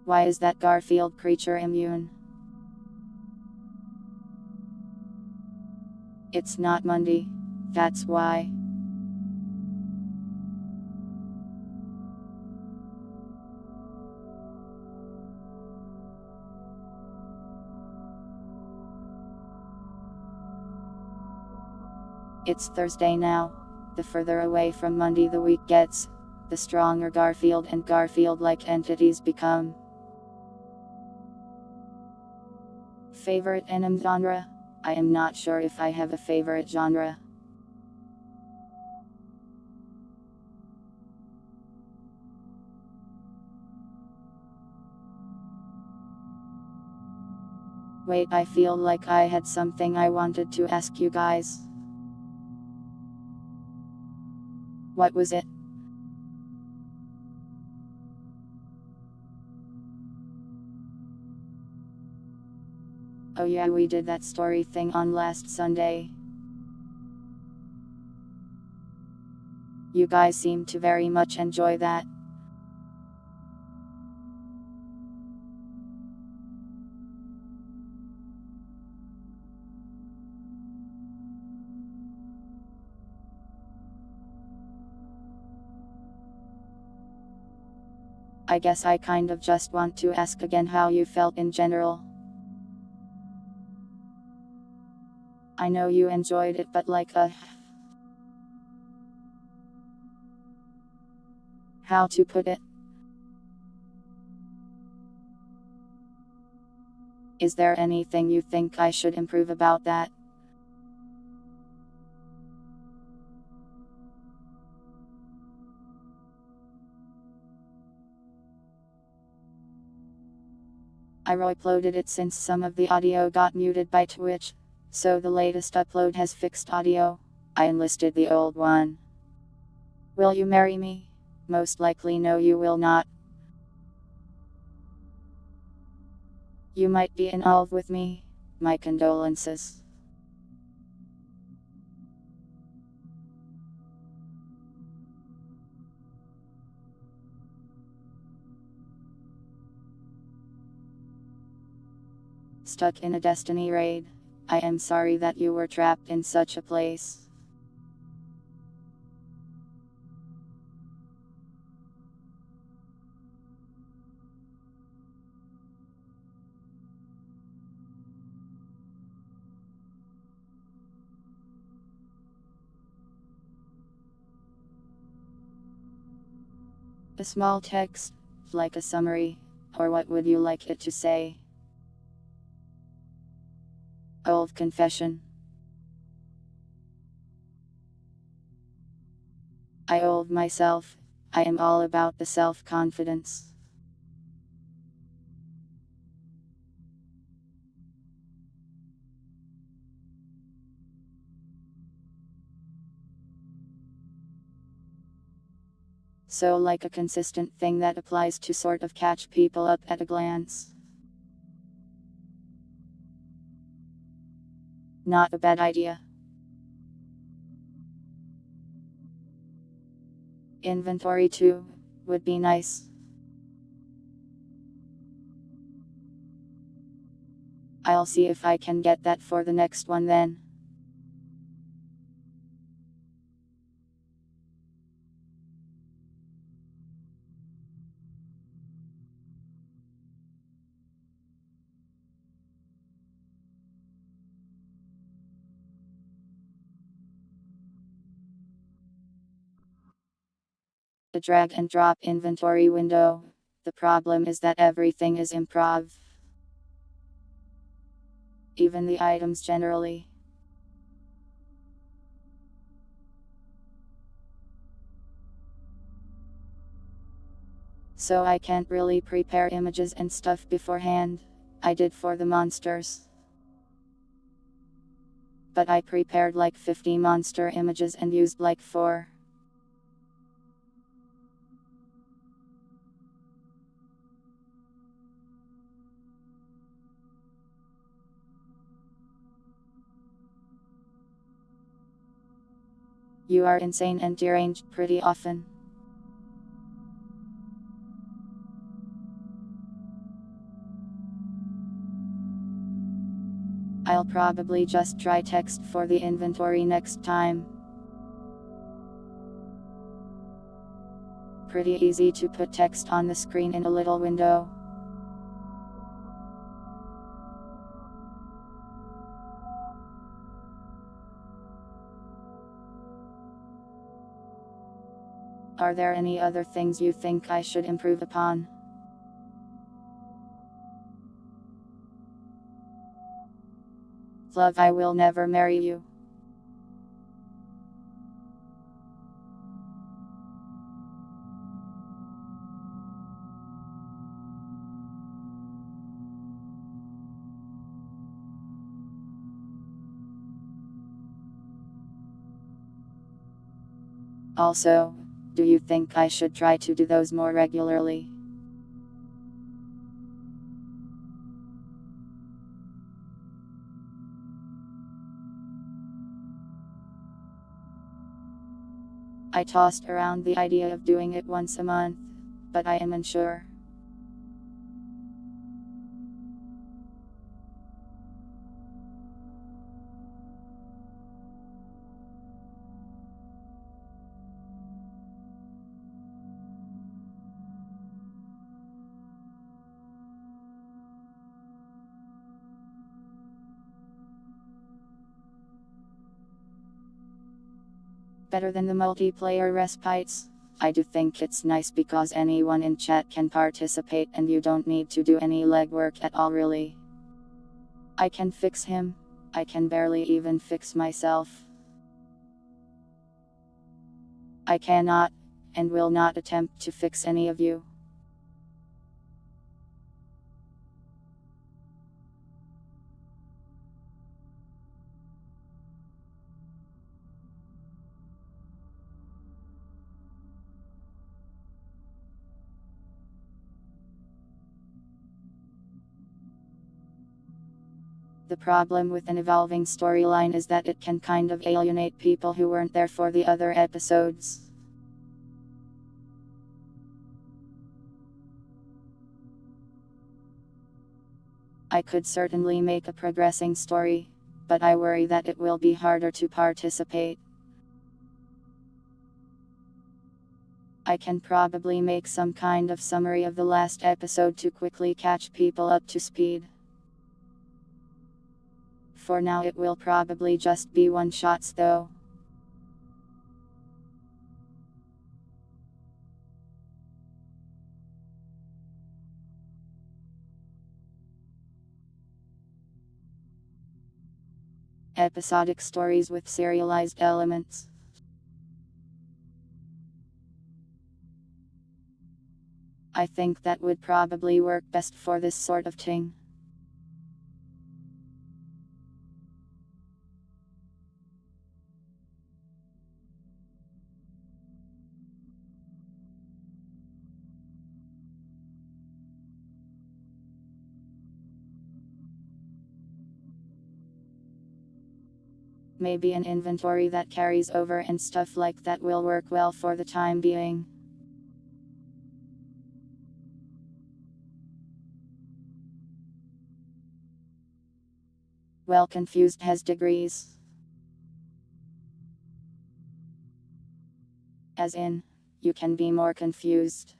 Why is that Garfield creature immune? It's not Monday. That's why. It's Thursday now. The further away from Monday the week gets, the stronger Garfield and Garfield-like entities become. Favorite anime genre? I am not sure if I have a favorite genre. Wait, I feel like I had something I wanted to ask you guys. What was it? Oh yeah, we did that story thing on last Sunday. You guys seem to very much enjoy that. I guess I kind of just want to ask again how you felt in general. I know you enjoyed it, but how to put it? Is there anything you think I should improve about that? I uploaded it since some of the audio got muted by Twitch, so the latest upload has fixed audio. I enlisted the old one. Will you marry me? Most likely no, you will not. You might be in love with me. My condolences. Stuck in a destiny raid. I am sorry that you were trapped in such a place. A small text, like a summary, or what would you like it to say? Old confession. I old myself. I am all about the self-confidence. So like a consistent thing that applies to sort of catch people up at a glance. Not a bad idea. Inventory too, would be nice. I'll see if I can get that for the next one then. A drag and drop inventory window. The problem is that everything is improv. Even the items generally. So I can't really prepare images and stuff beforehand. I did for the monsters. But I prepared like 50 monster images and used like 4. You are insane and deranged pretty often. I'll probably just try text for the inventory next time. Pretty easy to put text on the screen in a little window. Are there any other things you think I should improve upon? Love, I will never marry you. Also, do you think I should try to do those more regularly? I tossed around the idea of doing it once a month, but I am unsure. better than the multiplayer respites. I do think it's nice because anyone in chat can participate and you don't need to do any legwork at all really. I can fix him. I can barely even fix myself. I cannot, and will not attempt to fix any of you. The problem with an evolving storyline is that it can kind of alienate people who weren't there for the other episodes. I could certainly make a progressing story, but I worry that it will be harder to participate. I can probably make some kind of summary of the last episode to quickly catch people up to speed. For now it will probably just be one-shots though. Episodic stories with serialized elements. I think that would probably work best for this sort of thing. Maybe an inventory that carries over and stuff like that will work well for the time being. Well, confused has degrees. As in, you can be more confused.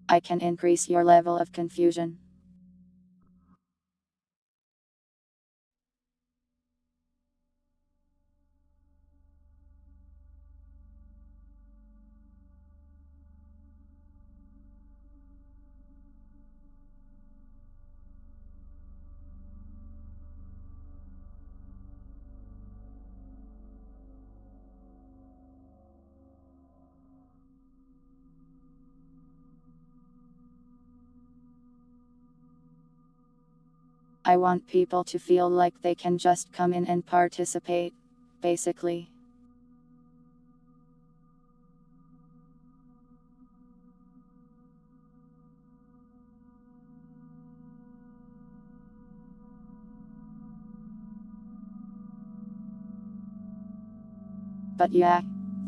I can increase your level of confusion. I want people to feel like they can just come in and participate, basically. But yeah,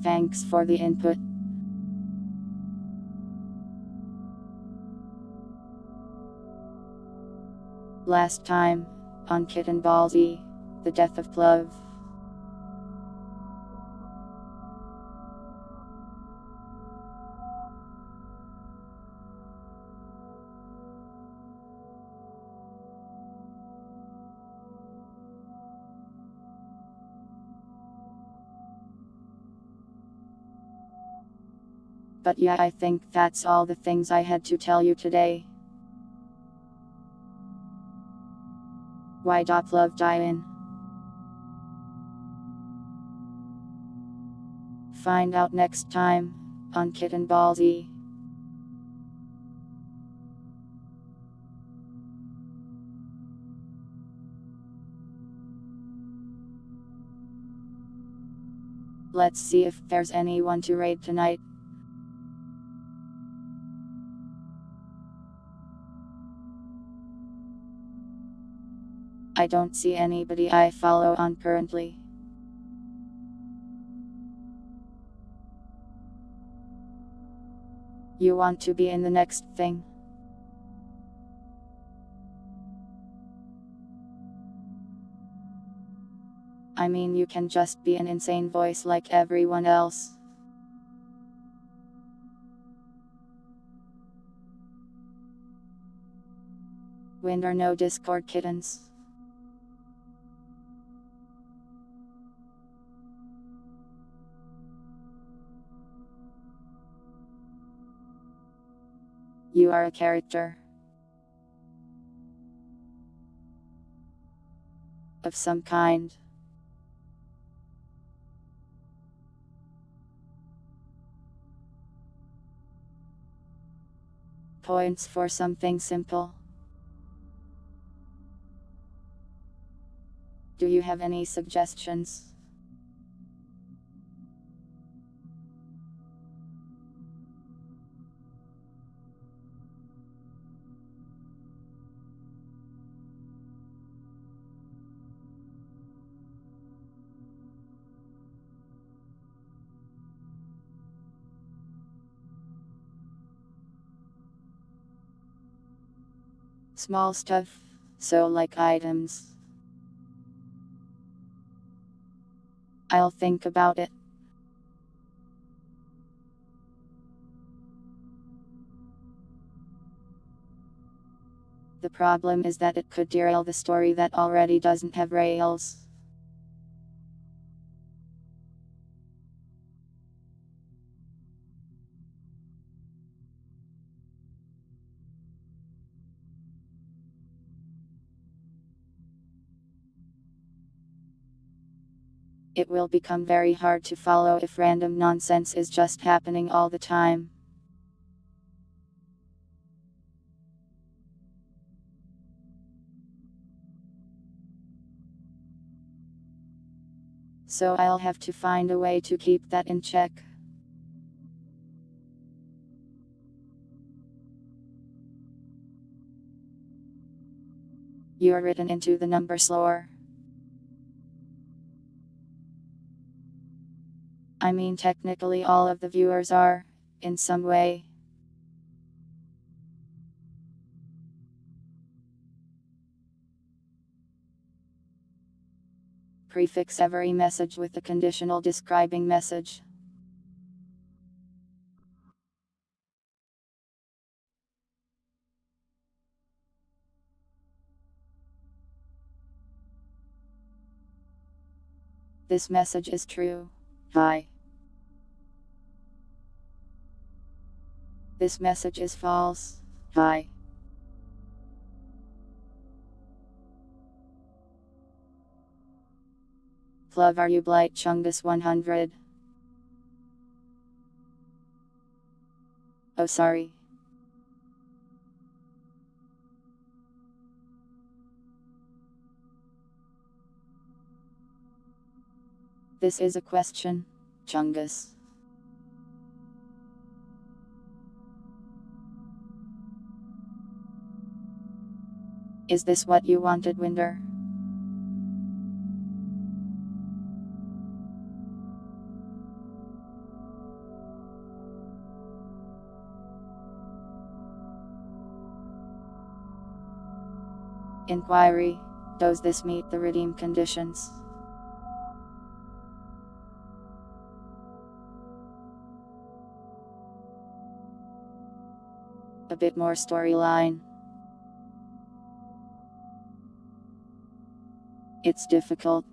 thanks for the input. Last time, on Kitten Ball Z, the death of Plov. But yeah, I think that's all the things I had to tell you today. Why Plov die in? Find out next time, on Kitten Ball Z. Let's see if there's anyone to raid tonight. I don't see anybody I follow on currently. You want to be in the next thing? I mean, you can just be an insane voice like everyone else. Wind or no Discord kittens. You are a character of some kind. Points for something simple. Do you have any suggestions? Small stuff, so like items. I'll think about it. The problem is that it could derail the story that already doesn't have rails. It will become very hard to follow if random nonsense is just happening all the time. So I'll have to find a way to keep that in check. You're written into the numbers lore. I mean, technically all of the viewers are, in some way. Prefix every message with the conditional describing message. This message is true. Hi. This message is false. Hi. Love, are you Blight Chungus 100? Oh, sorry. This is a question, Chungus. Is this what you wanted, Winder? Inquiry: does this meet the redeem conditions? A bit more storyline. It's difficult.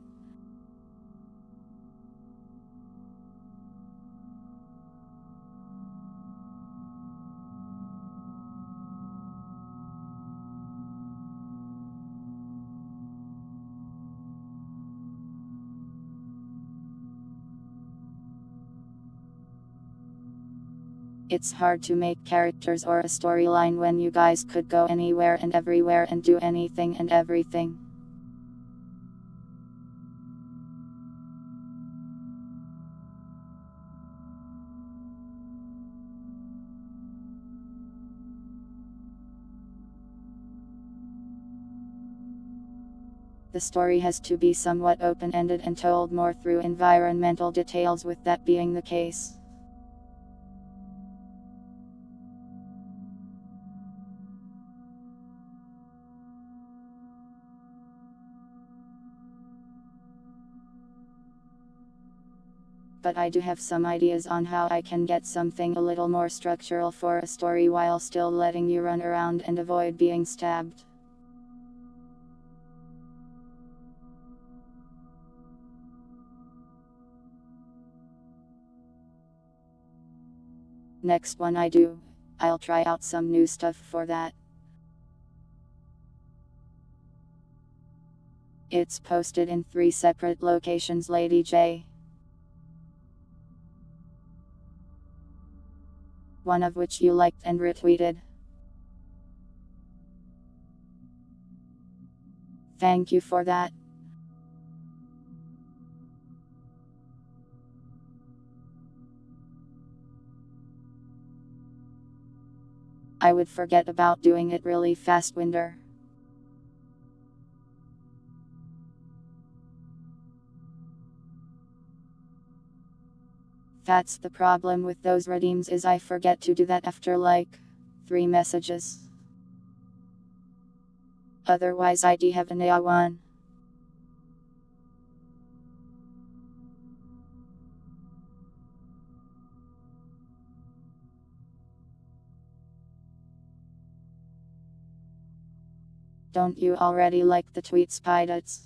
It's hard to make characters or a storyline when you guys could go anywhere and everywhere and do anything and everything. The story has to be somewhat open-ended and told more through environmental details, with that being the case. But I do have some ideas on how I can get something a little more structural for a story while still letting you run around and avoid being stabbed. Next one I do I'll try out some new stuff for that. It's posted in 3 separate locations, Lady J. One of which you liked and retweeted. Thank you for that. I would forget about doing it really fast, Winder. That's the problem with those redeems, is I forget to do that after like 3 messages. Otherwise I'd have an A1. Don't you already like the tweet spidots?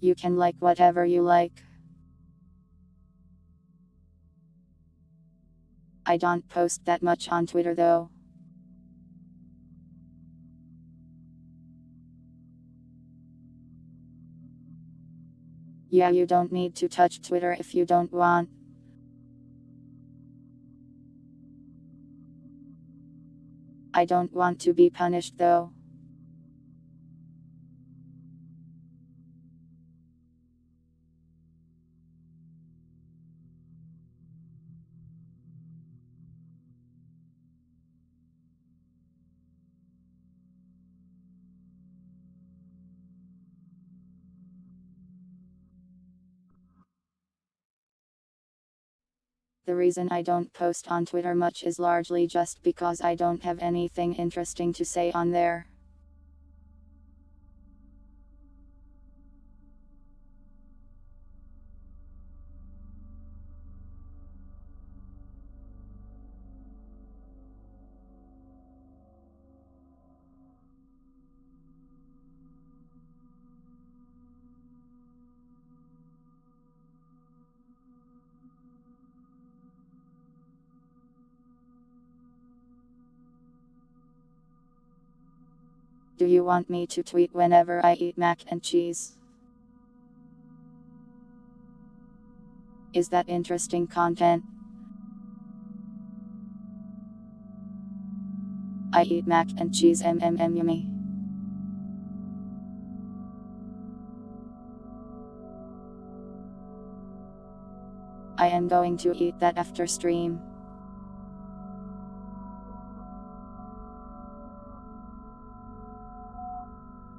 You can like whatever you like. I don't post that much on Twitter though. Yeah, you don't need to touch Twitter if you don't want. I don't want to be punished though. The reason I don't post on Twitter much is largely just because I don't have anything interesting to say on there. Do you want me to tweet whenever I eat mac and cheese? Is that interesting content? I eat mac and cheese, yummy. I am going to eat that after stream.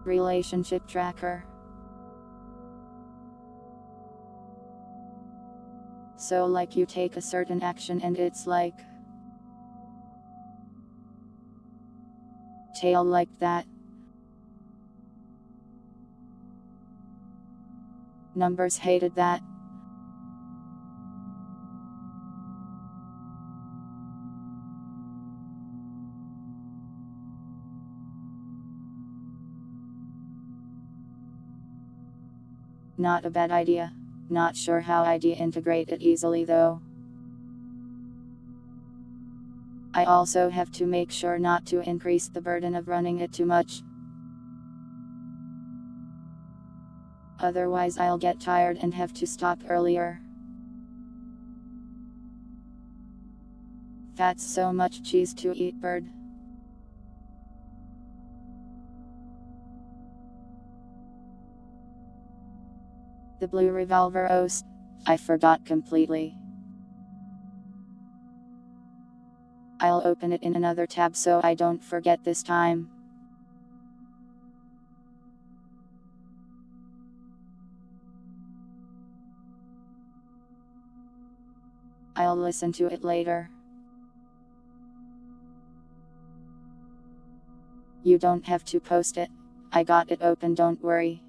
Relationship tracker. So like you take a certain action and it's like tail like that. Numbers hated that. Not a bad idea. Not sure how I'd integrate it easily though. I also have to make sure not to increase the burden of running it too much. Otherwise I'll get tired and have to stop earlier. That's so much cheese to eat, bird. The blue revolver OS. I forgot completely. I'll open it in another tab so I don't forget this time. I'll listen to it later. You don't have to post it. I got it open, don't worry.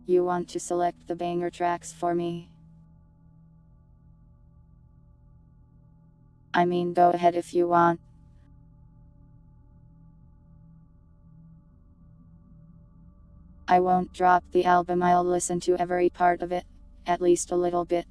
You want to select the banger tracks for me? I mean, go ahead if you want. I won't drop the album, I'll listen to every part of it, at least a little bit.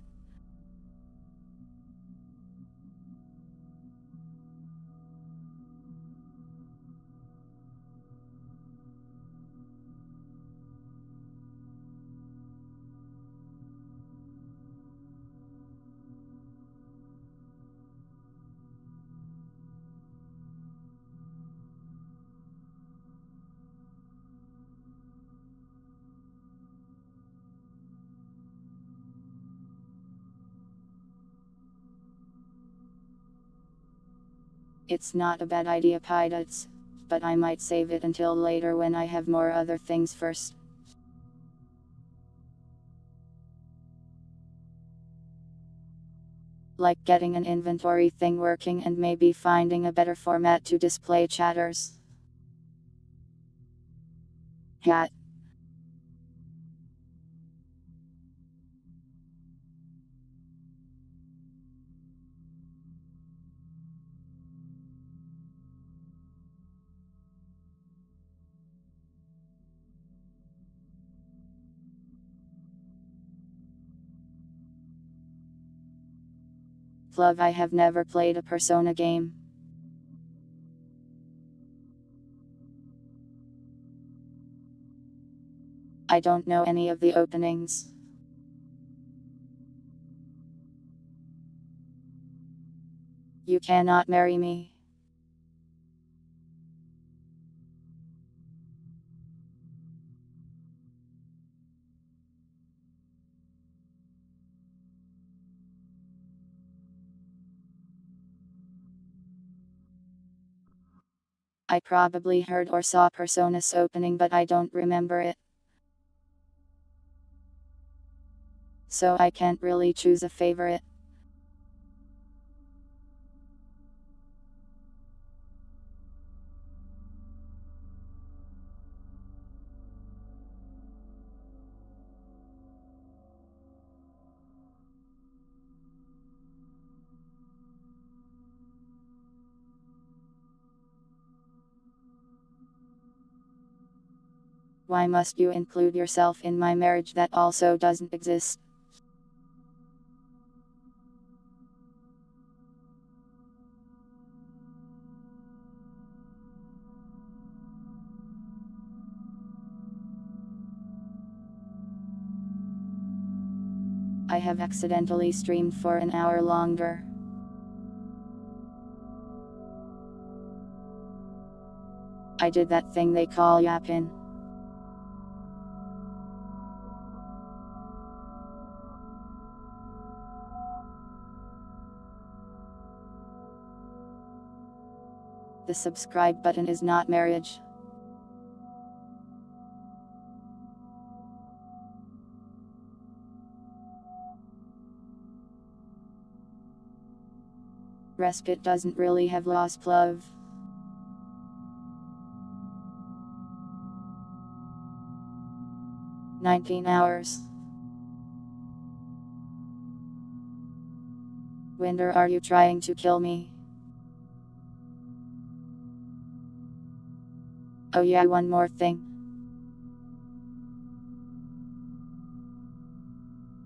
It's not a bad idea, pilots, but I might save it until later when I have more other things first. Like getting an inventory thing working and maybe finding a better format to display chatters. Hat. Love, I have never played a Persona game. I don't know any of the openings. You cannot marry me. I probably heard or saw Persona's opening, but I don't remember it. So I can't really choose a favorite. Why must you include yourself in my marriage that also doesn't exist? I have accidentally streamed for an hour longer. I did that thing they call yapping. The subscribe button is not marriage. Respite doesn't really have lost love. "19 hours. Winder, are you trying to kill me? Oh yeah, one more thing.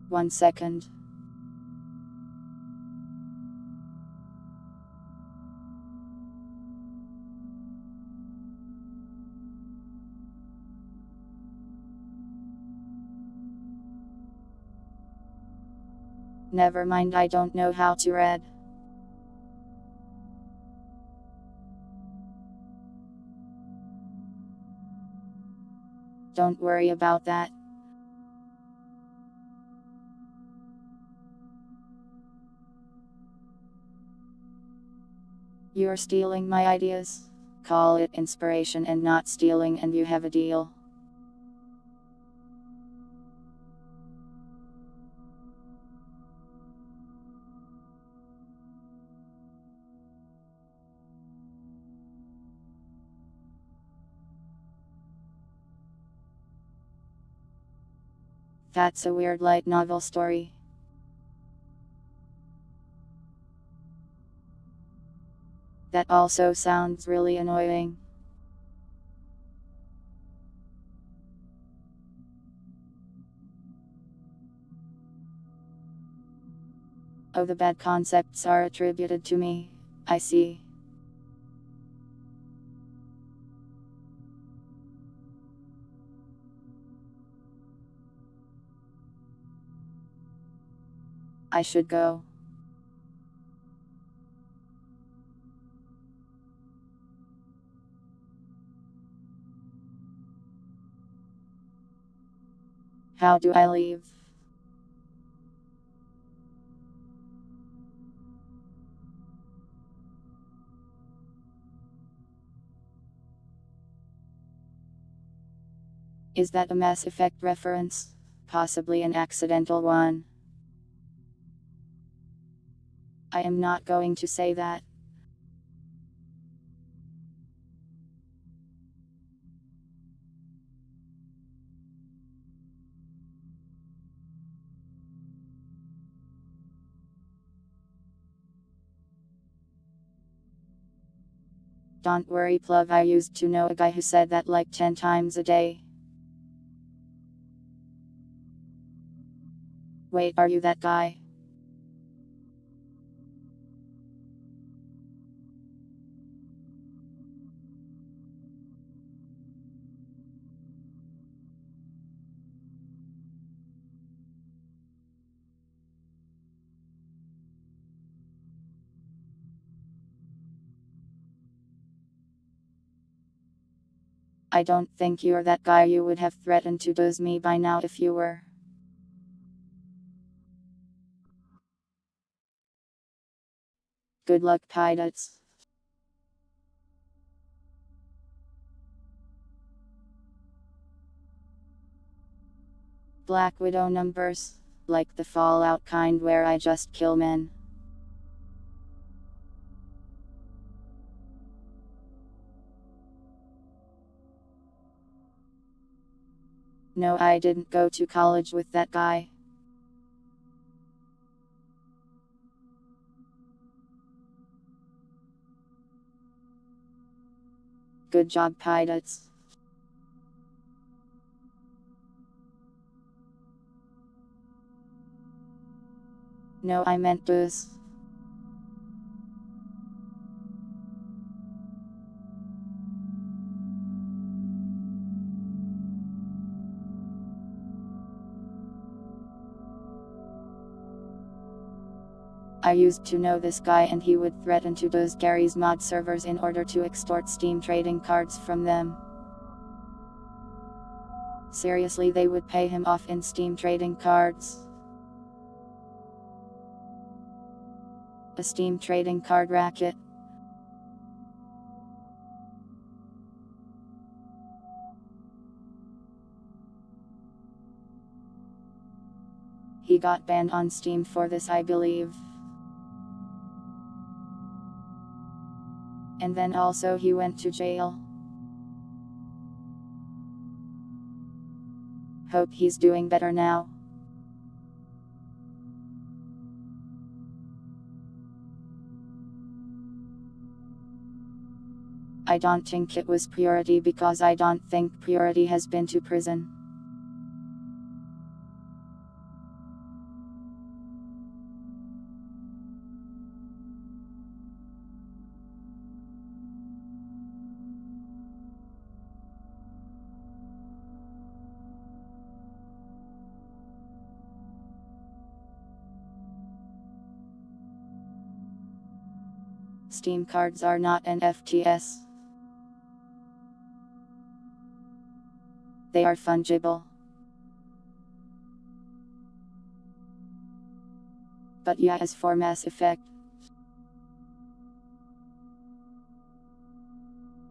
1 second. Never mind, I don't know how to read. Don't worry about that. You're stealing my ideas. Call it inspiration and not stealing, and you have a deal. That's a weird light novel story. That also sounds really annoying. Oh, the bad concepts are attributed to me. I see. I should go. How do I leave? Is that a Mass Effect reference? Possibly an accidental one. I am not going to say that. Don't worry, plug. I used to know a guy who said that like 10 times a day. Wait, are you that guy? I don't think you're that guy. You would have threatened to doze me by now if you were. Good luck, pilots. Black Widow numbers. Like the Fallout kind where I just kill men. No, I didn't go to college with that guy. Good job, pilots. No, I meant booze. I used to know this guy and he would threaten to booze Gary's mod servers in order to extort Steam trading cards from them. Seriously, they would pay him off in Steam trading cards. A Steam trading card racket. He got banned on Steam for this, I believe. And then also he went to jail. Hope he's doing better now. I don't think it was Purity because I don't think Purity has been to prison. Steam cards are not NFTs. They are fungible. But yeah, as for Mass Effect,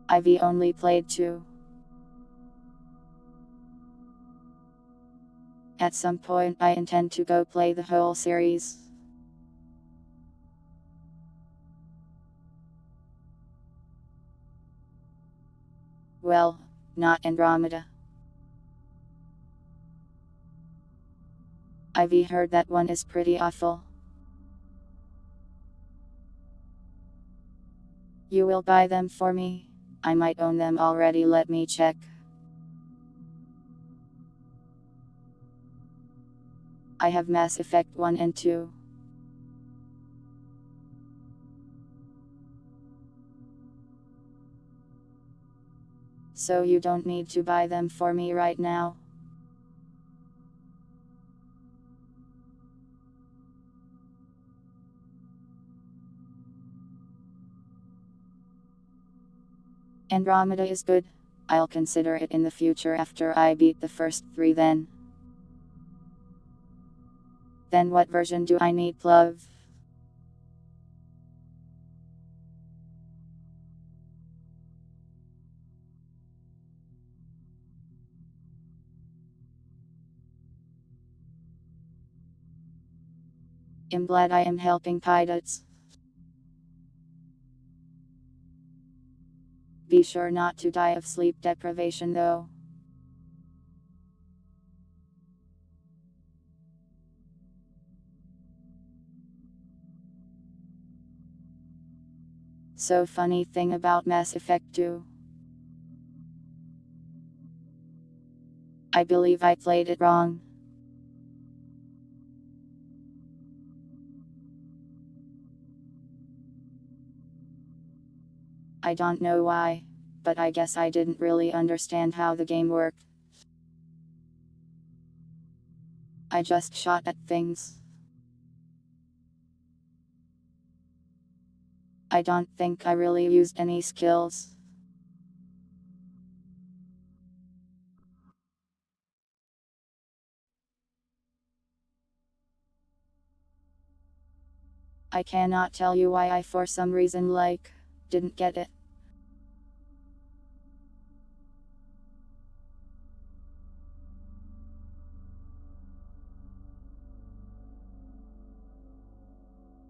I've only played 2. At some point I intend to go play the whole series. Well, not Andromeda. I've heard that one is pretty awful. You will buy them for me? I might own them already, let me check. I have Mass Effect 1 and 2. So you don't need to buy them for me right now? Andromeda is good. I'll consider it in the future after I beat the first 3 then. Then what version do I need, love? I'm glad I am helping pilots. Be sure not to die of sleep deprivation though. So funny thing about Mass Effect 2. I believe I played it wrong. I don't know why, but I guess I didn't really understand how the game worked. I just shot at things. I don't think I really used any skills. I cannot tell you why I for some reason didn't get it.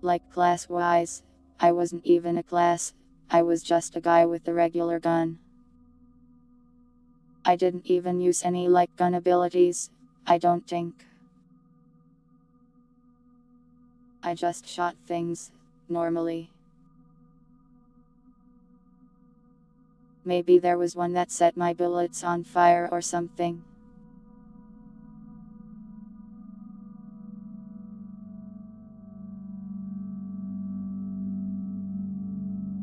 Like class-wise, I wasn't even a class, I was just a guy with a regular gun. I didn't even use any gun abilities, I don't think. I just shot things, normally. Maybe there was one that set my bullets on fire or something.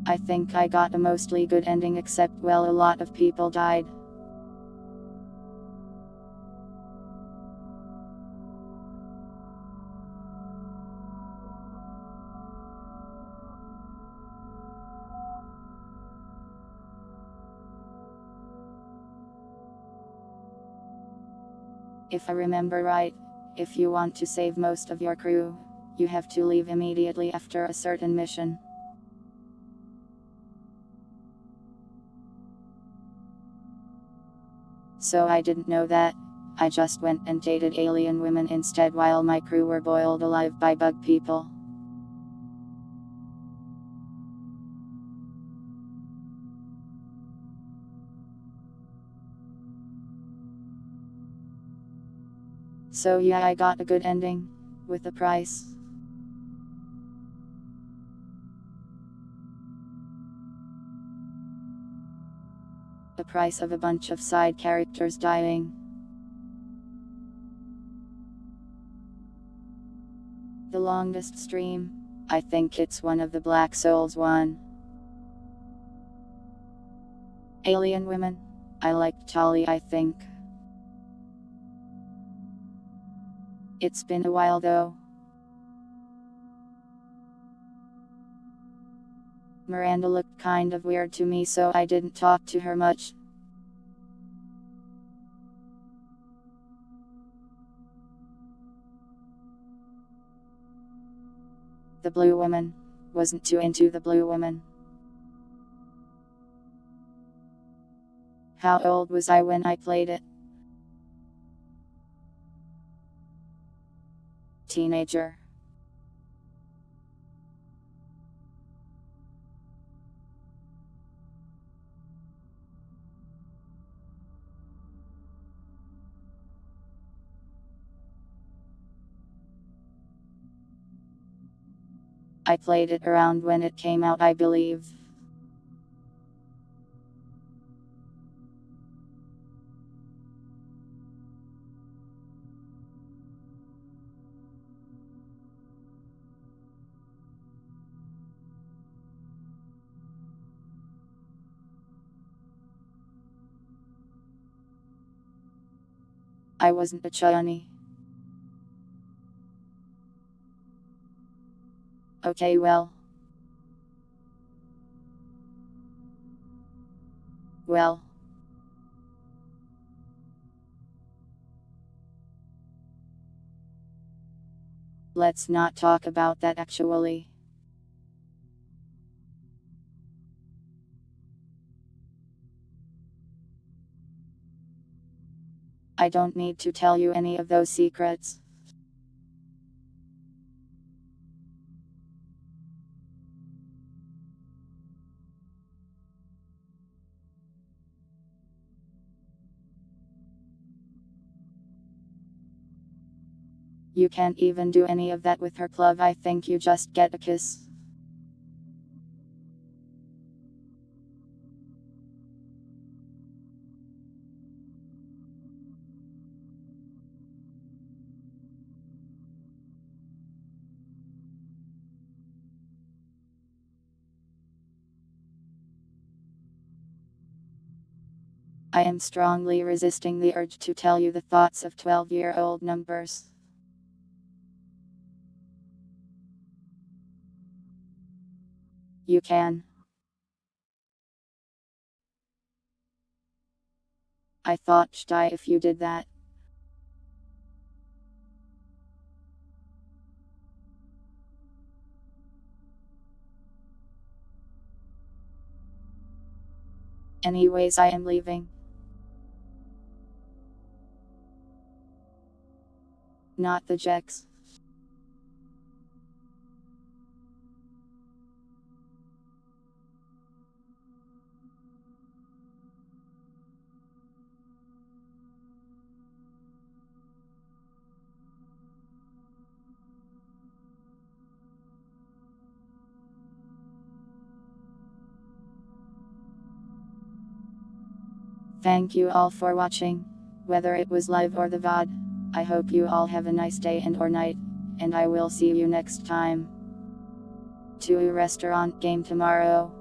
I think I got a mostly good ending except well a lot of people died. If I remember right, if you want to save most of your crew, you have to leave immediately after a certain mission. So I didn't know that, I just went and dated alien women instead while my crew were boiled alive by bug people. So yeah, I got a good ending, with a price. The price of a bunch of side characters dying. The longest stream, I think it's one of the Black Souls one. Alien women, I liked Tali, I think. It's been a while though. Miranda looked kind of weird to me, so I didn't talk to her much. The blue woman, wasn't too into the blue woman. How old was I when I played it? Teenager. I played it around when it came out, I believe. I wasn't a chunny. Okay, well. Well. Let's not talk about that actually. I don't need to tell you any of those secrets. You can't even do any of that with her glove. I think you just get a kiss. I am strongly resisting the urge to tell you the thoughts of 12-year-old numbers. You can. I thought I'd die if you did that. Anyways, I am leaving. Not the Jacks. Thank you all for watching. Whether it was live or the VOD. I hope you all have a nice day and or night. And I will see you next time. To a restaurant game tomorrow.